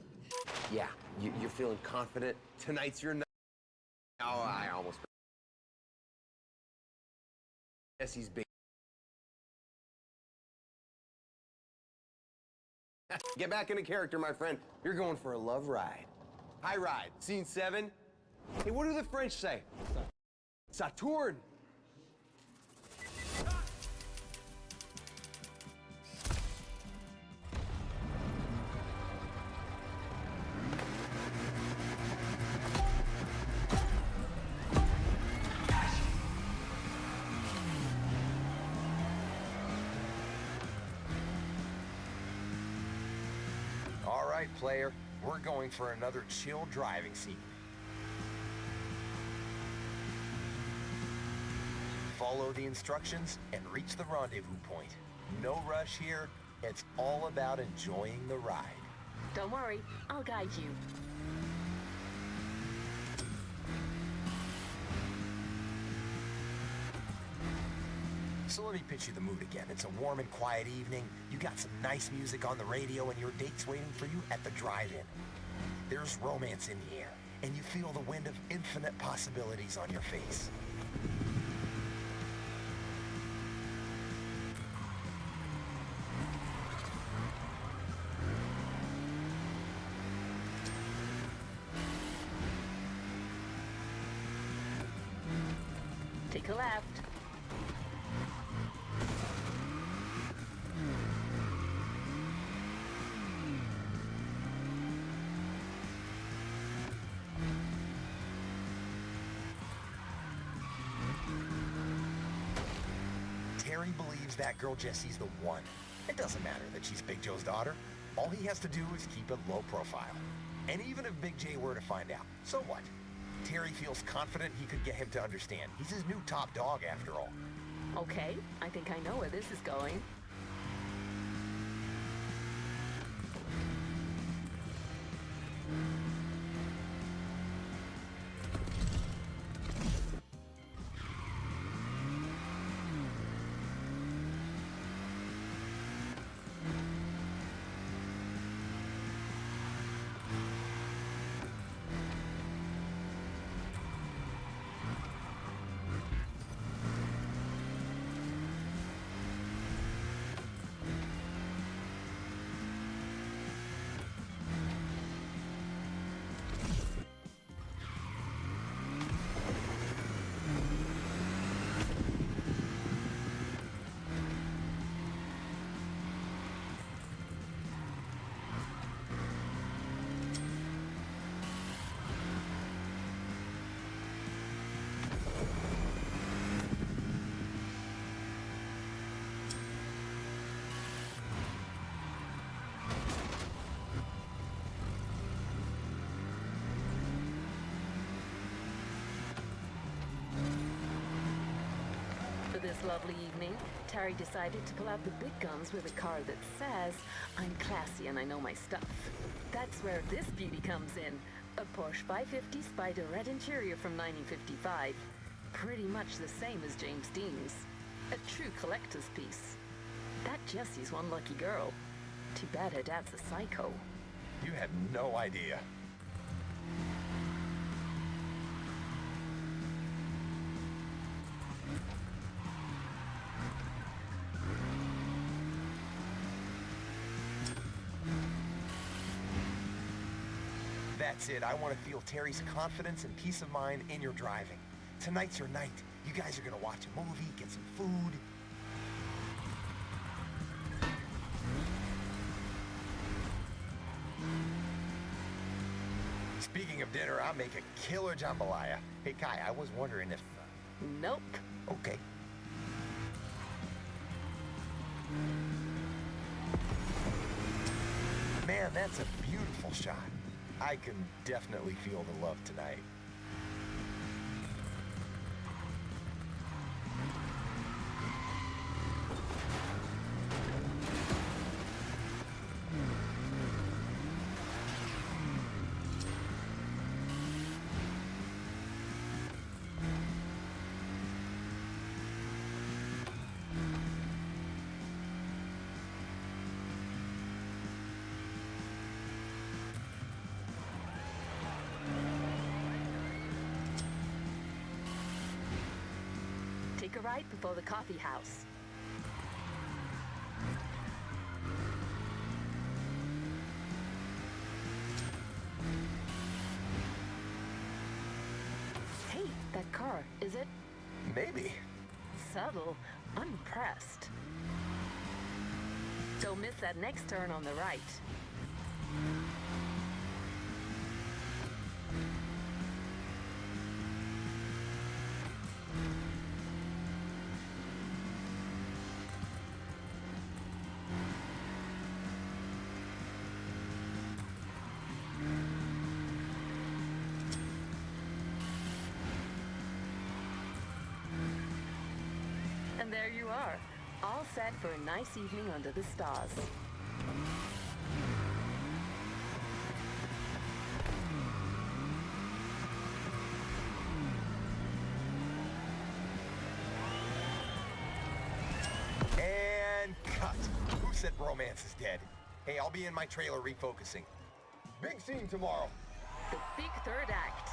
Yeah, you're feeling confident. Tonight's your night. Oh, I almost... Jessie's big... Get back into character, my friend. You're going for a love ride. High ride. Scene 7. Hey, what do the French say? Saturn. All right, player. We're going for another chill driving scene. Follow the instructions and reach the rendezvous point. No rush here. It's all about enjoying the ride. Don't worry, I'll guide you. So let me pitch you the mood again. It's a warm and quiet evening. You got some nice music on the radio and your date's waiting for you at the drive-in. There's romance in the air, and you feel the wind of infinite possibilities on your face. Take a left. Terry believes that girl Jessie's the one. It doesn't matter that she's Big Joe's daughter. All he has to do is keep it low profile. And even if Big J were to find out, so what? Terry feels confident he could get him to understand. He's his new top dog, after all. Okay, I think I know where this is going. For this lovely evening, Terry decided to pull out the big guns with a car that says, "I'm classy and I know my stuff." That's where this beauty comes in. A Porsche 550 Spider red interior from 1955. Pretty much the same as James Dean's. A true collector's piece. That Jessie's one lucky girl. Too bad her dad's a psycho. You have no idea. That's it. I want to feel Terry's confidence and peace of mind in your driving. Tonight's your night. You guys are gonna watch a movie, get some food. Speaking of dinner, I'll make a killer jambalaya. Hey, Kai, I was wondering if... Nope. Okay. Man, that's a beautiful shot. I can definitely feel the love tonight. Take a ride before the coffee house. Hey, that car, is it? Maybe. Subtle. I'm impressed. Don't miss that next turn on the right. And there you are, all set for a nice evening under the stars. And cut. Who said romance is dead? Hey, I'll be in my trailer refocusing. Big scene tomorrow. The big third act.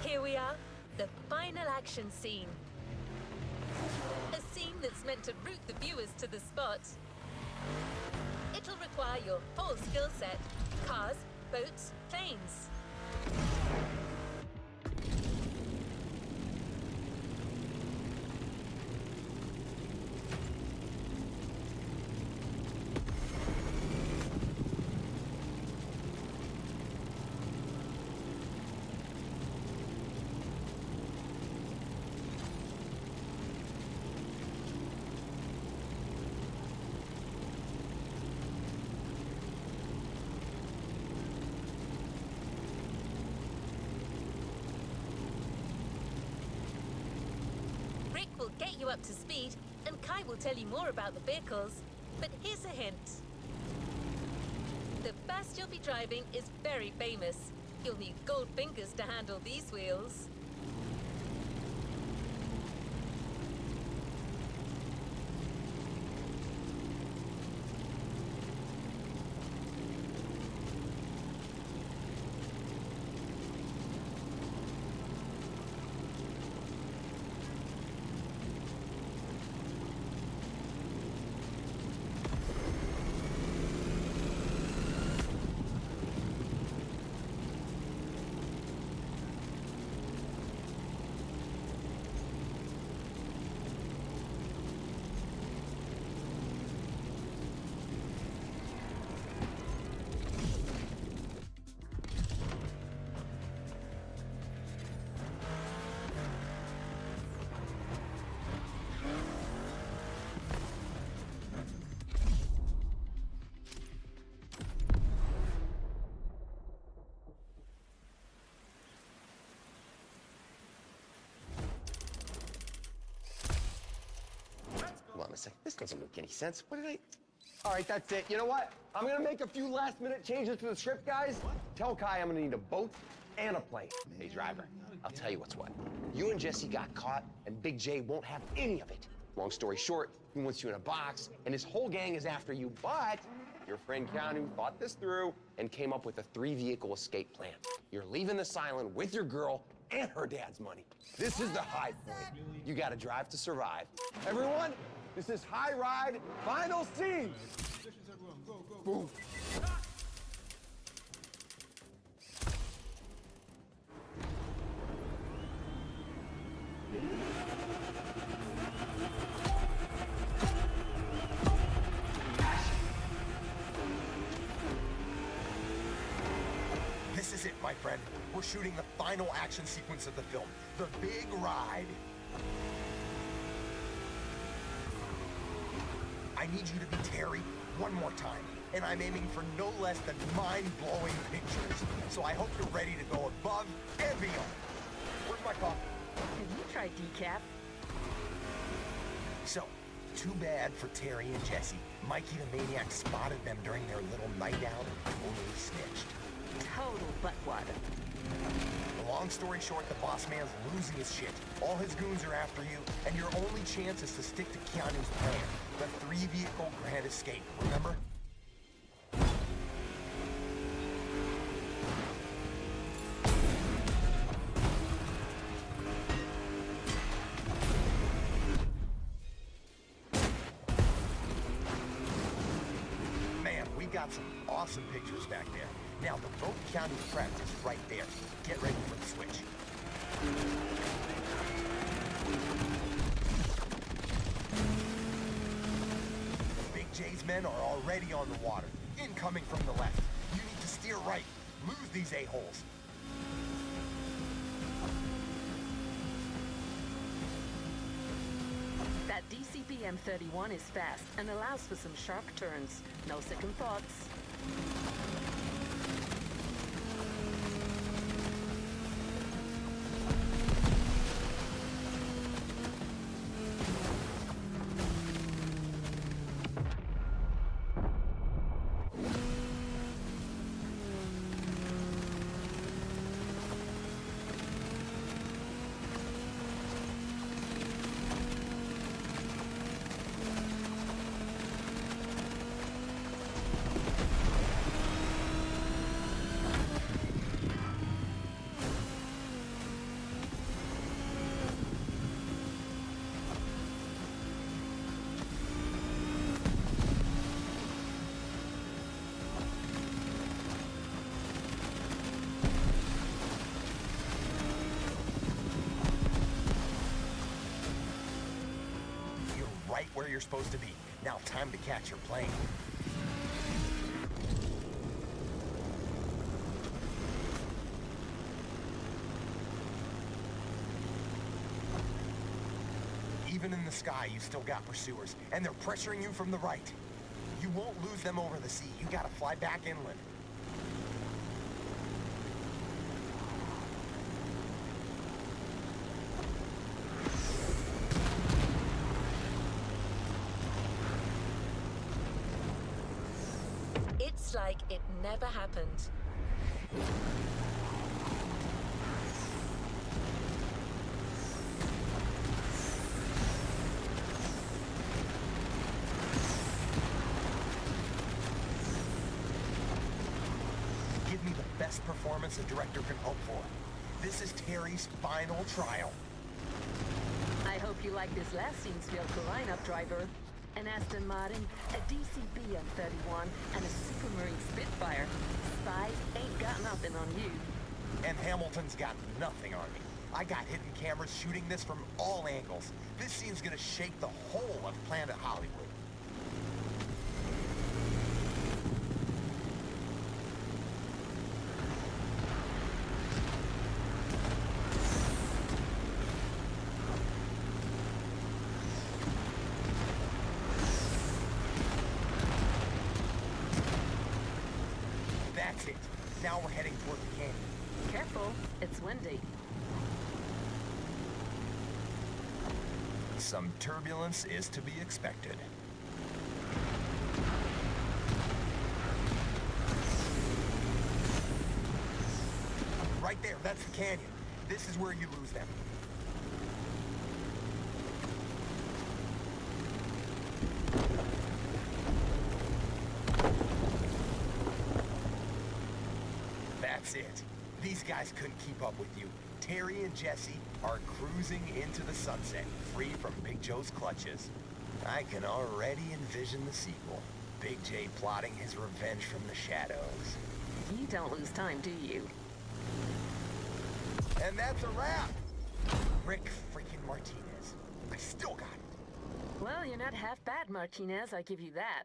Here we are, the final action scene. A scene that's meant to route the viewers to the spot. It'll require your whole skill set: cars, boats, planes. Rick will get you up to speed, and Kai will tell you more about the vehicles. But here's a hint. The fast you'll be driving is very famous. You'll need gold fingers to handle these wheels. second. This doesn't make any sense. What did I... All right, that's it. You know what? I'm gonna make a few last-minute changes to the script, guys. Tell Kai I'm gonna need a boat and a plane. Hey, driver, I'll tell you what's what. You and Jesse got caught, and Big J won't have any of it. Long story short, he wants you in a box, and his whole gang is after you, but your friend Keanu thought this through and came up with a 3-vehicle escape plan. You're leaving this island with your girl and her dad's money. This is the high point. You gotta drive to survive. Everyone, this is High Ride Final Scene. Boom. This is it, my friend. We're shooting the final action sequence of the film, the big ride. I need you to be Terry one more time, and I'm aiming for no less than mind-blowing pictures. So I hope you're ready to go above and beyond. Where's my coffee? Have you tried decaf? So, too bad for Terry and Jesse. Mikey the Maniac spotted them during their little night out and totally snitched. Total buttwater. The long story short, the boss man's losing his shit. All his goons are after you, and your only chance is to stick to Keanu's plan. The 3-vehicle grand escape, remember? Man, we got some awesome pictures back there. Now, the boat Keanu prepped is right there. Get ready for the switch. Big J's men are already on the water. Incoming from the left. You need to steer right. Lose these a-holes. That DCP M31 is fast and allows for some sharp turns. No second thoughts. Right where you're supposed to be. Now time to catch your plane. Even in the sky, you still got pursuers, and they're pressuring you from the right. You won't lose them over the sea. You gotta fly back inland. It's like it never happened. Give me the best performance a director can hope for. This is Terry's final trial. I hope you like this last scene's vehicle lineup, driver. An Aston Martin, a DCP M31, and a Supermarine Spitfire. Spies ain't got nothing on you. And Hamilton's got nothing on me. I got hidden cameras shooting this from all angles. This scene's gonna shake the whole of Planet Hollywood. That's it. Now we're heading toward the canyon. Careful, it's windy. some turbulence is to be expected. Right there, that's the canyon. This is where you lose them. That's it. These guys couldn't keep up with you. Terry and Jesse are cruising into the sunset, free from Big Joe's clutches. I can already envision the sequel. Big J plotting his revenge from the shadows. You don't lose time, do you? And that's a wrap! Rick freaking Martinez. I still got it. Well, you're not half bad, Martinez, I give you that.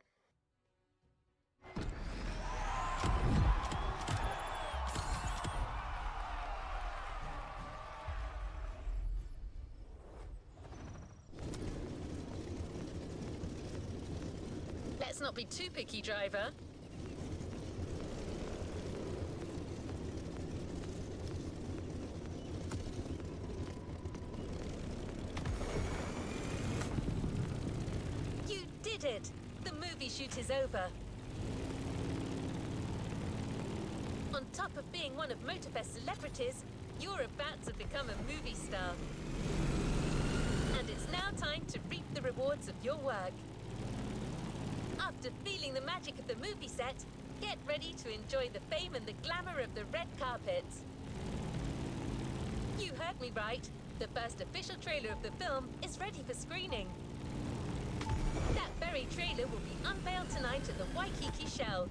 Let's not be too picky, driver. You did it! The movie shoot is over. On top of being one of Motorfest celebrities, you're about to become a movie star. And it's now time to reap the rewards of your work. After feeling the magic of the movie set, get ready to enjoy the fame and the glamour of the red carpet. You heard me right. The first official trailer of the film is ready for screening. That very trailer will be unveiled tonight at the Waikiki Shell.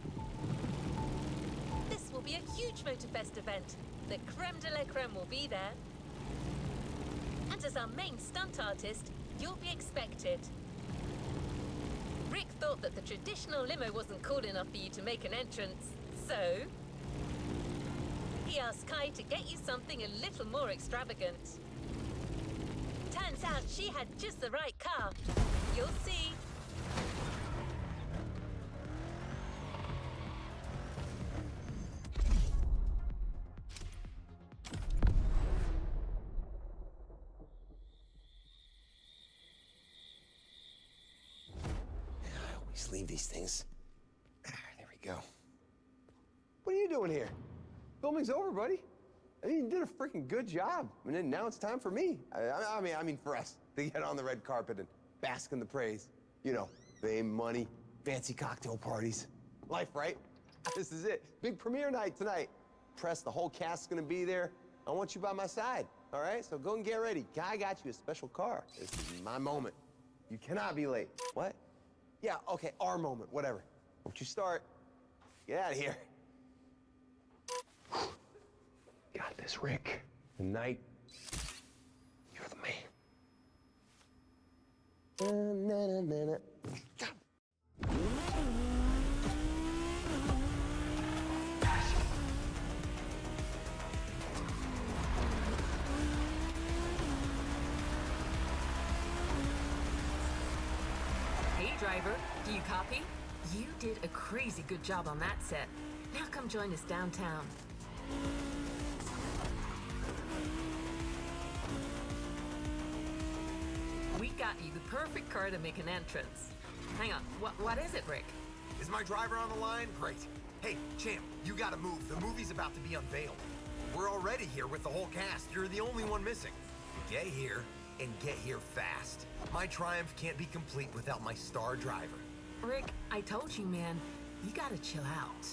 This will be a huge Motorfest event. The creme de la creme will be there. And as our main stunt artist, you'll be expected. Rick thought that the traditional limo wasn't cool enough for you to make an entrance, so he asked Kai to get you something a little more extravagant. Turns out she had just the right car. You'll see. Leave these things. There we go. What are you doing here? Filming's over, buddy. I mean, you did a freaking good job. I mean, now it's time for me. I mean, for us to get on the red carpet and bask in the praise. You know, fame, money, fancy cocktail parties. Life, right? This is it. Big premiere night tonight. Press, the whole cast's gonna be there. I want you by my side, all right? So go and get ready. Guy got you a special car. This is my moment. You cannot be late. What? Yeah, okay, our moment, whatever. Don't you start. Get out of here. Got this, Rick. Tonight, you're the man. Driver, do you copy? You did a crazy good job on that set. Now come join us downtown. We got you the perfect car to make an entrance. Hang on, what is it, Rick? Is my driver on the line? Great. Hey, champ, you gotta move. The movie's about to be unveiled. We're already here with the whole cast. You're the only one missing. Get here, and get here fast. My triumph can't be complete without my star driver. Rick, I told you, man, you gotta chill out.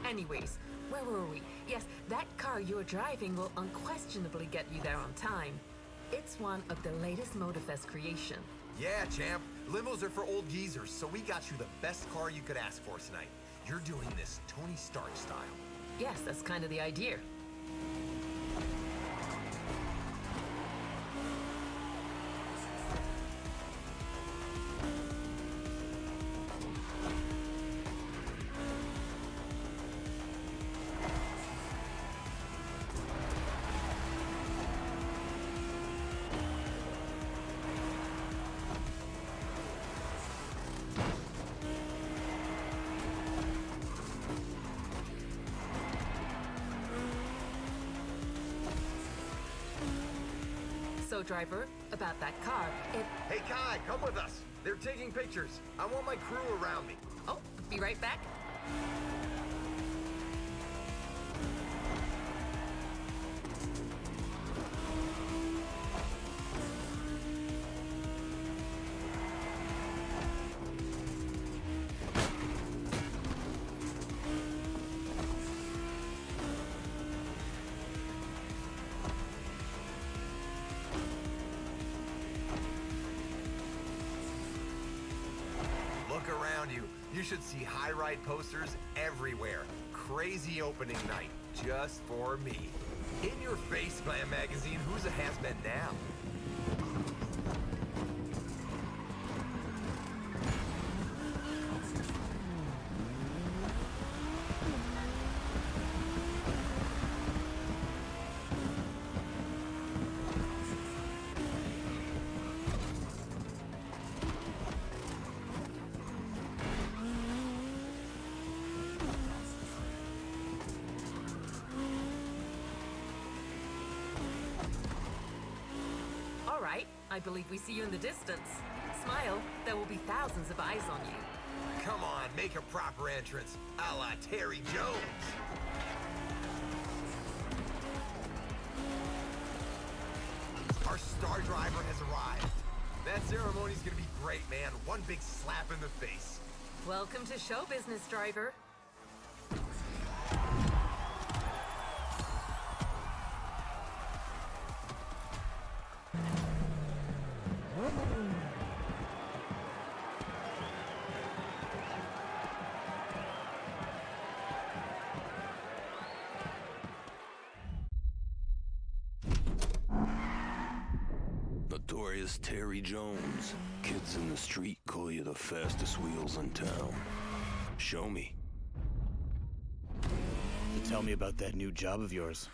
Anyways, where were we? Yes, that car you're driving will unquestionably get you there on time. It's one of the latest Motorfest creation. Yeah, champ. Limos are for old geezers, so we got you the best car you could ask for tonight. You're doing this Tony Stark style. Yes, that's kind of the idea. So, driver, about that car, Hey, Kai, come with us. They're taking pictures. I want my crew around me. Oh, be right back. Look around you. You should see high ride posters everywhere. Crazy opening night, just for me. In your face, Glam Magazine, who's a has-been now? All right, I believe we see you in the distance. Smile, there will be thousands of eyes on you. Come on, make a proper entrance, a la Terry Jones. Our star driver has arrived. That ceremony's gonna be great, man. One big slap in the face. Welcome to show business, driver. Notorious Terry Jones. Kids in the street call you the fastest wheels in town. Show me. So tell me about that new job of yours.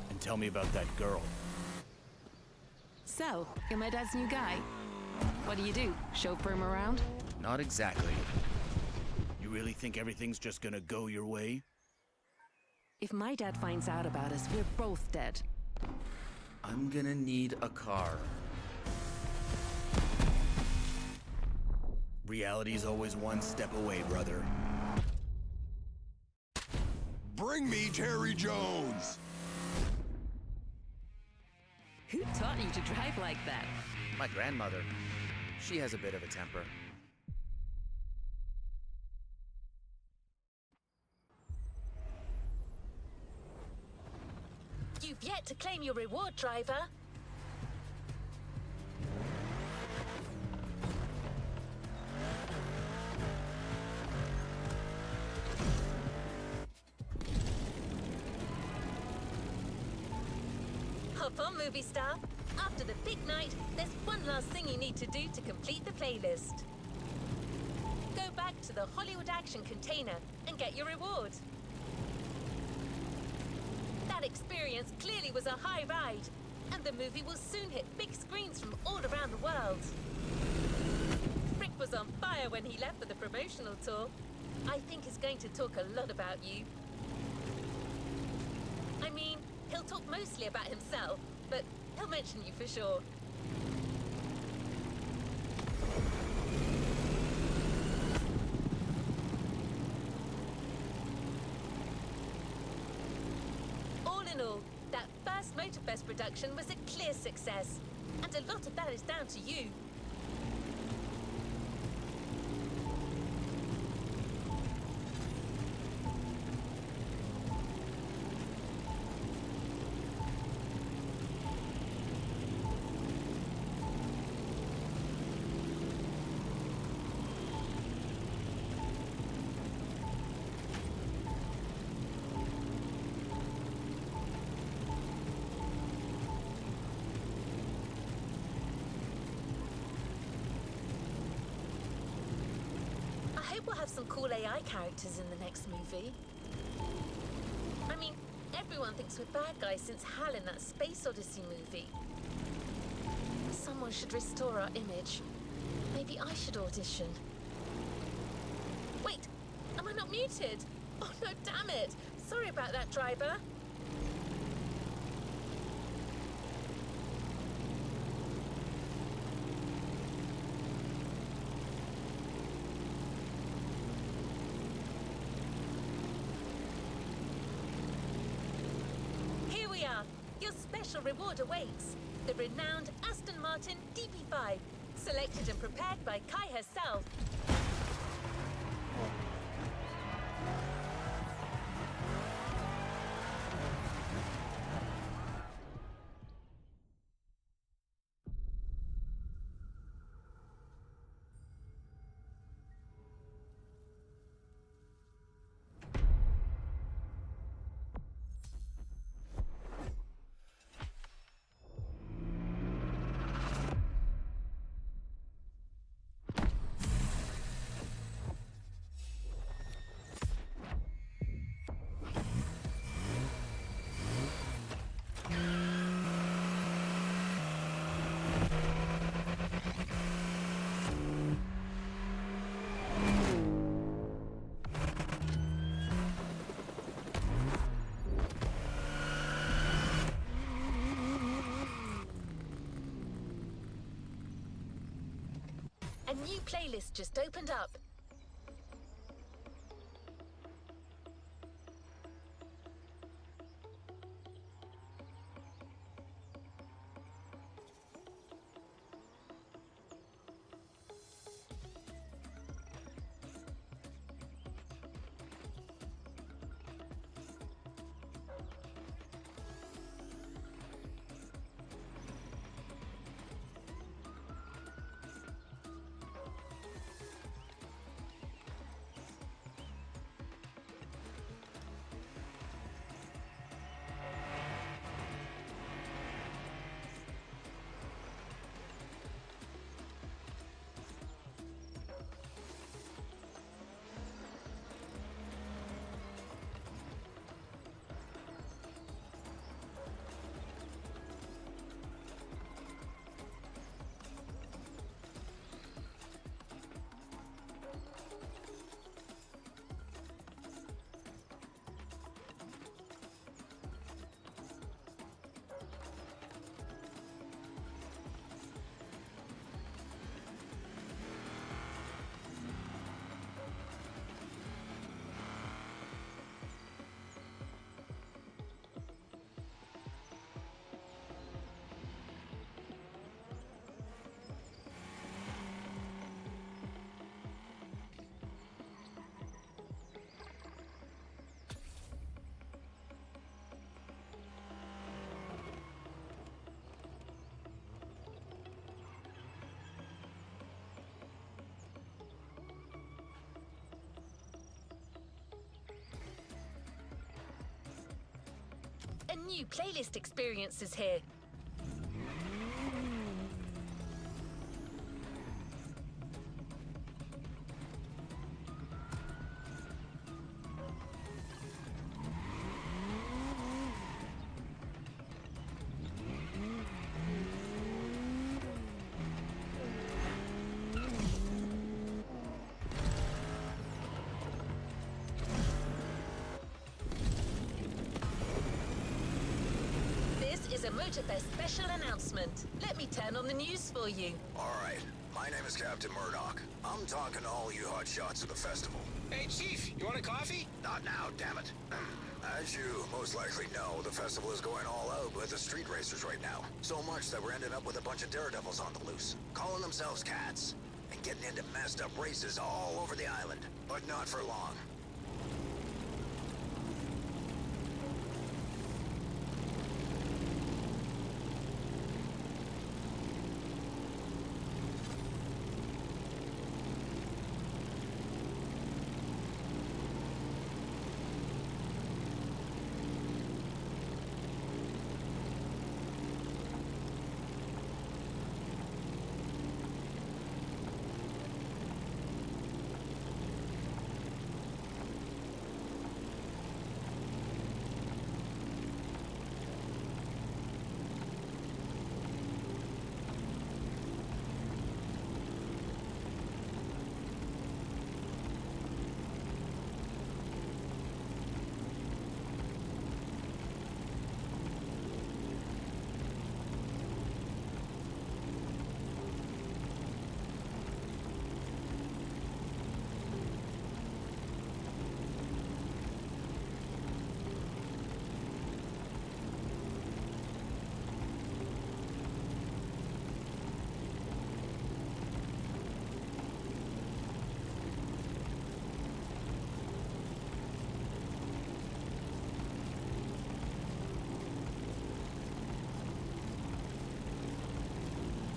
And tell me about that girl. So, you're my dad's new guy. What do? Chauffeur him around? Not exactly. You really think everything's just gonna go your way? If my dad finds out about us, we're both dead. I'm gonna need a car. Reality's always one step away, brother. Bring me Terry Jones! Who taught you to drive like that? My grandmother. She has a bit of a temper. You've yet to claim your reward, driver. Hop on, movie star. After the big night, there's one last thing you need to do to complete the playlist. Go back to the Hollywood Action container and get your reward. That experience clearly was a high ride, and the movie will soon hit big screens from all around the world. Rick was on fire when he left for the promotional tour. I think he's going to talk a lot about you. I mean, he'll talk mostly about himself, but he'll mention you for sure. All in all, that first Motorfest production was a clear success, and a lot of that is down to you. We'll have some cool AI characters in the next movie. I mean, everyone thinks we're bad guys since Hal in that Space Odyssey movie. Someone should restore our image. Maybe I should audition. Wait, am I not muted? Oh no, damn it. Sorry about that, driver. your special reward awaits. The renowned Aston Martin DB5, selected and prepared by Kai herself. A new playlist just opened up. A new playlist experience is here. Is a Motorfest special announcement. Let me turn on the news for you. All right. My name is Captain Murdoch. I'm talking to all you hotshots at the festival. Hey, Chief, you want a coffee? Not now, damn it. As you most likely know, the festival is going all out with the street racers right now. So much that we're ending up with a bunch of daredevils on the loose, calling themselves cats, and getting into messed up races all over the island. But not for long.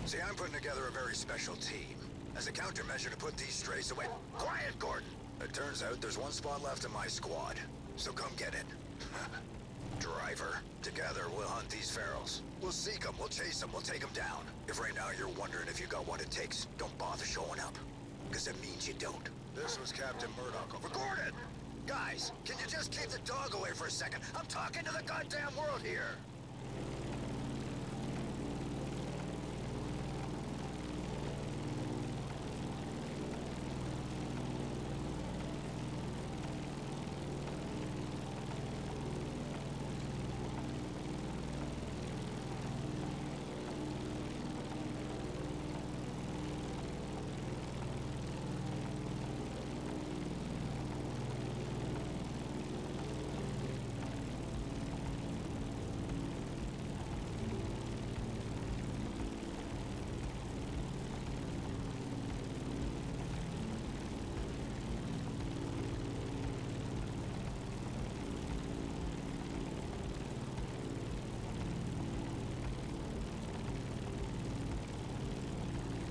See, I'm putting together a very special team. As a countermeasure to put these strays away. Quiet, Gordon! It turns out there's one spot left in my squad. So come get it. Driver. Together, we'll hunt these ferals. We'll seek them, we'll chase them, we'll take them down. If right now you're wondering if you got what it takes, don't bother showing up. Because it means you don't. This was Captain Murdoch over Gordon! Guys, can you just keep the dog away for a second? I'm talking to the goddamn world here!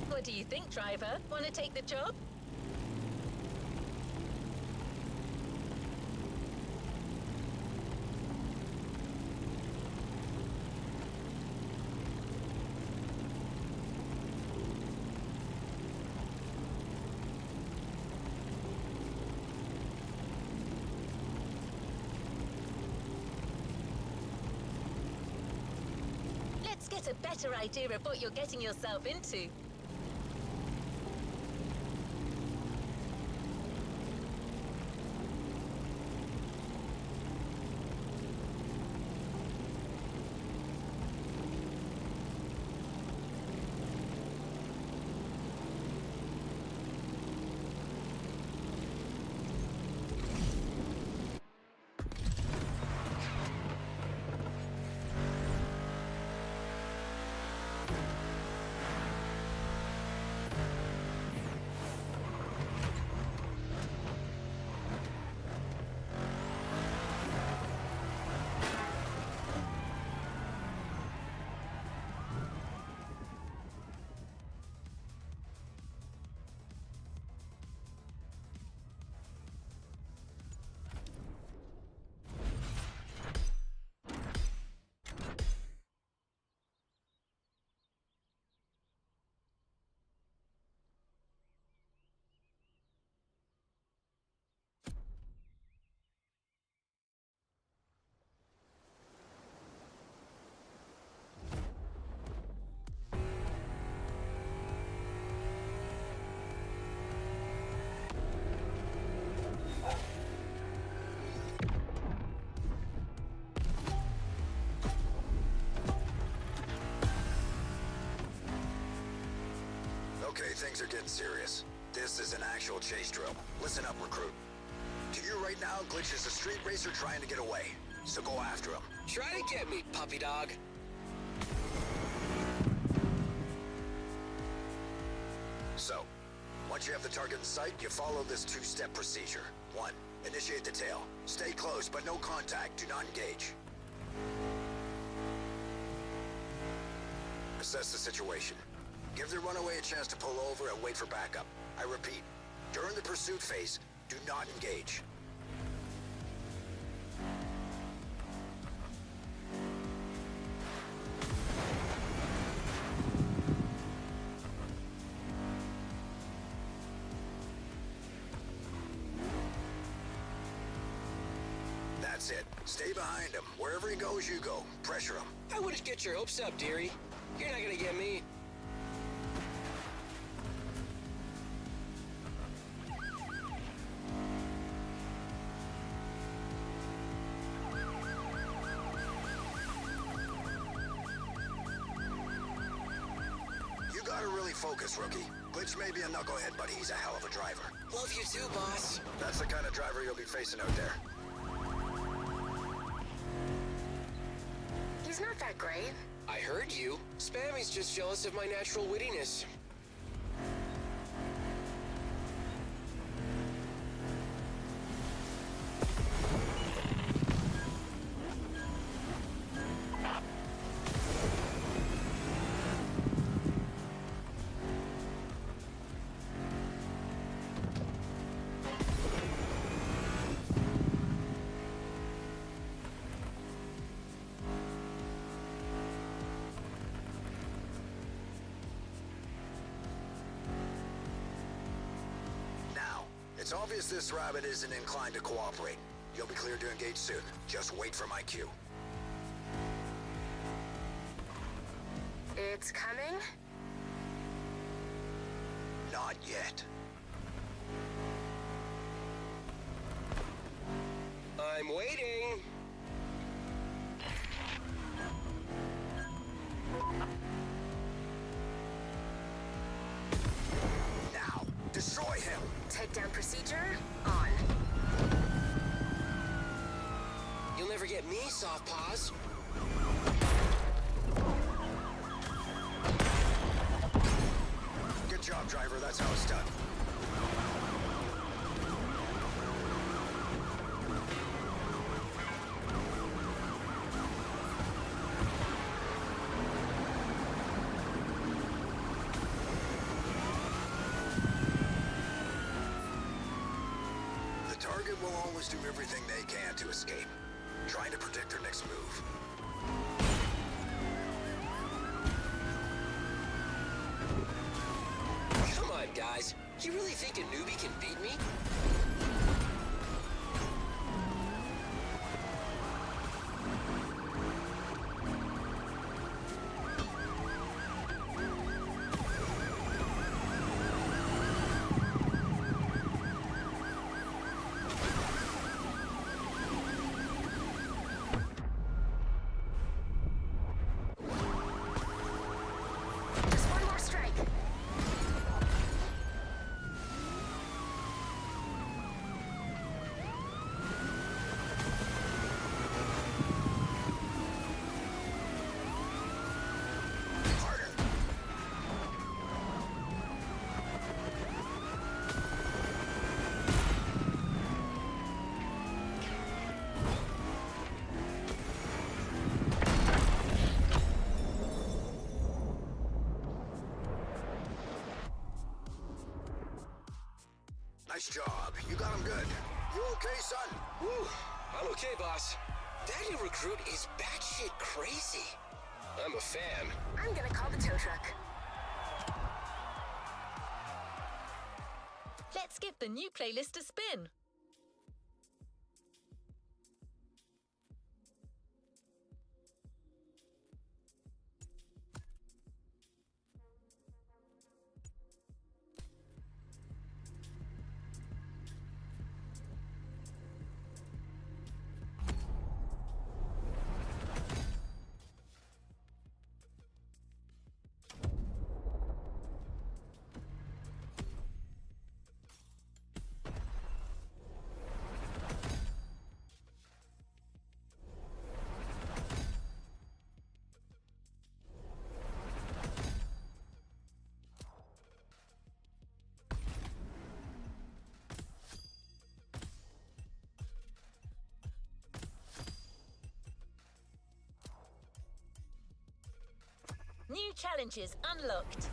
What do you think, driver? Want to take the job? Let's get a better idea of what you're getting yourself into. Okay, things are getting serious. This is an actual chase drill. Listen up, recruit. To you right now, Glitch is a street racer trying to get away. So go after him. Try to get me, puppy dog. So, once you have the target in sight, you follow this two-step procedure. 1. Initiate the tail. Stay close, but no contact. Do not engage. Assess the situation. Give the runaway a chance to pull over and wait for backup. I repeat, during the pursuit phase, do not engage. That's it. Stay behind him. Wherever he goes, you go. Pressure him. I wouldn't get your hopes up, dearie. You're not gonna get me. You gotta really focus, rookie. Glitch may be a knucklehead, but he's a hell of a driver. Love you too, boss. That's the kind of driver you'll be facing out there. He's not that great. I heard you. Spammy's just jealous of my natural wittiness. obvious this rabbit isn't inclined to cooperate. You'll be cleared to engage soon. Just wait for my cue. It's coming? Not yet. I'm waiting. Now, destroy him. Takedown procedure on. You'll never get me, soft paws. Good job, driver. That's how it's done. The target will always do everything they can to escape, trying to predict their next move. Come on, guys. You really think a newbie can beat me? Just one more strike. Harder. Nice job. You got him good. You okay, son? Woo! I'm okay, boss. That new recruit is batshit crazy. I'm a fan. I'm gonna call the tow truck. Let's give the new playlist a spin. New challenges unlocked.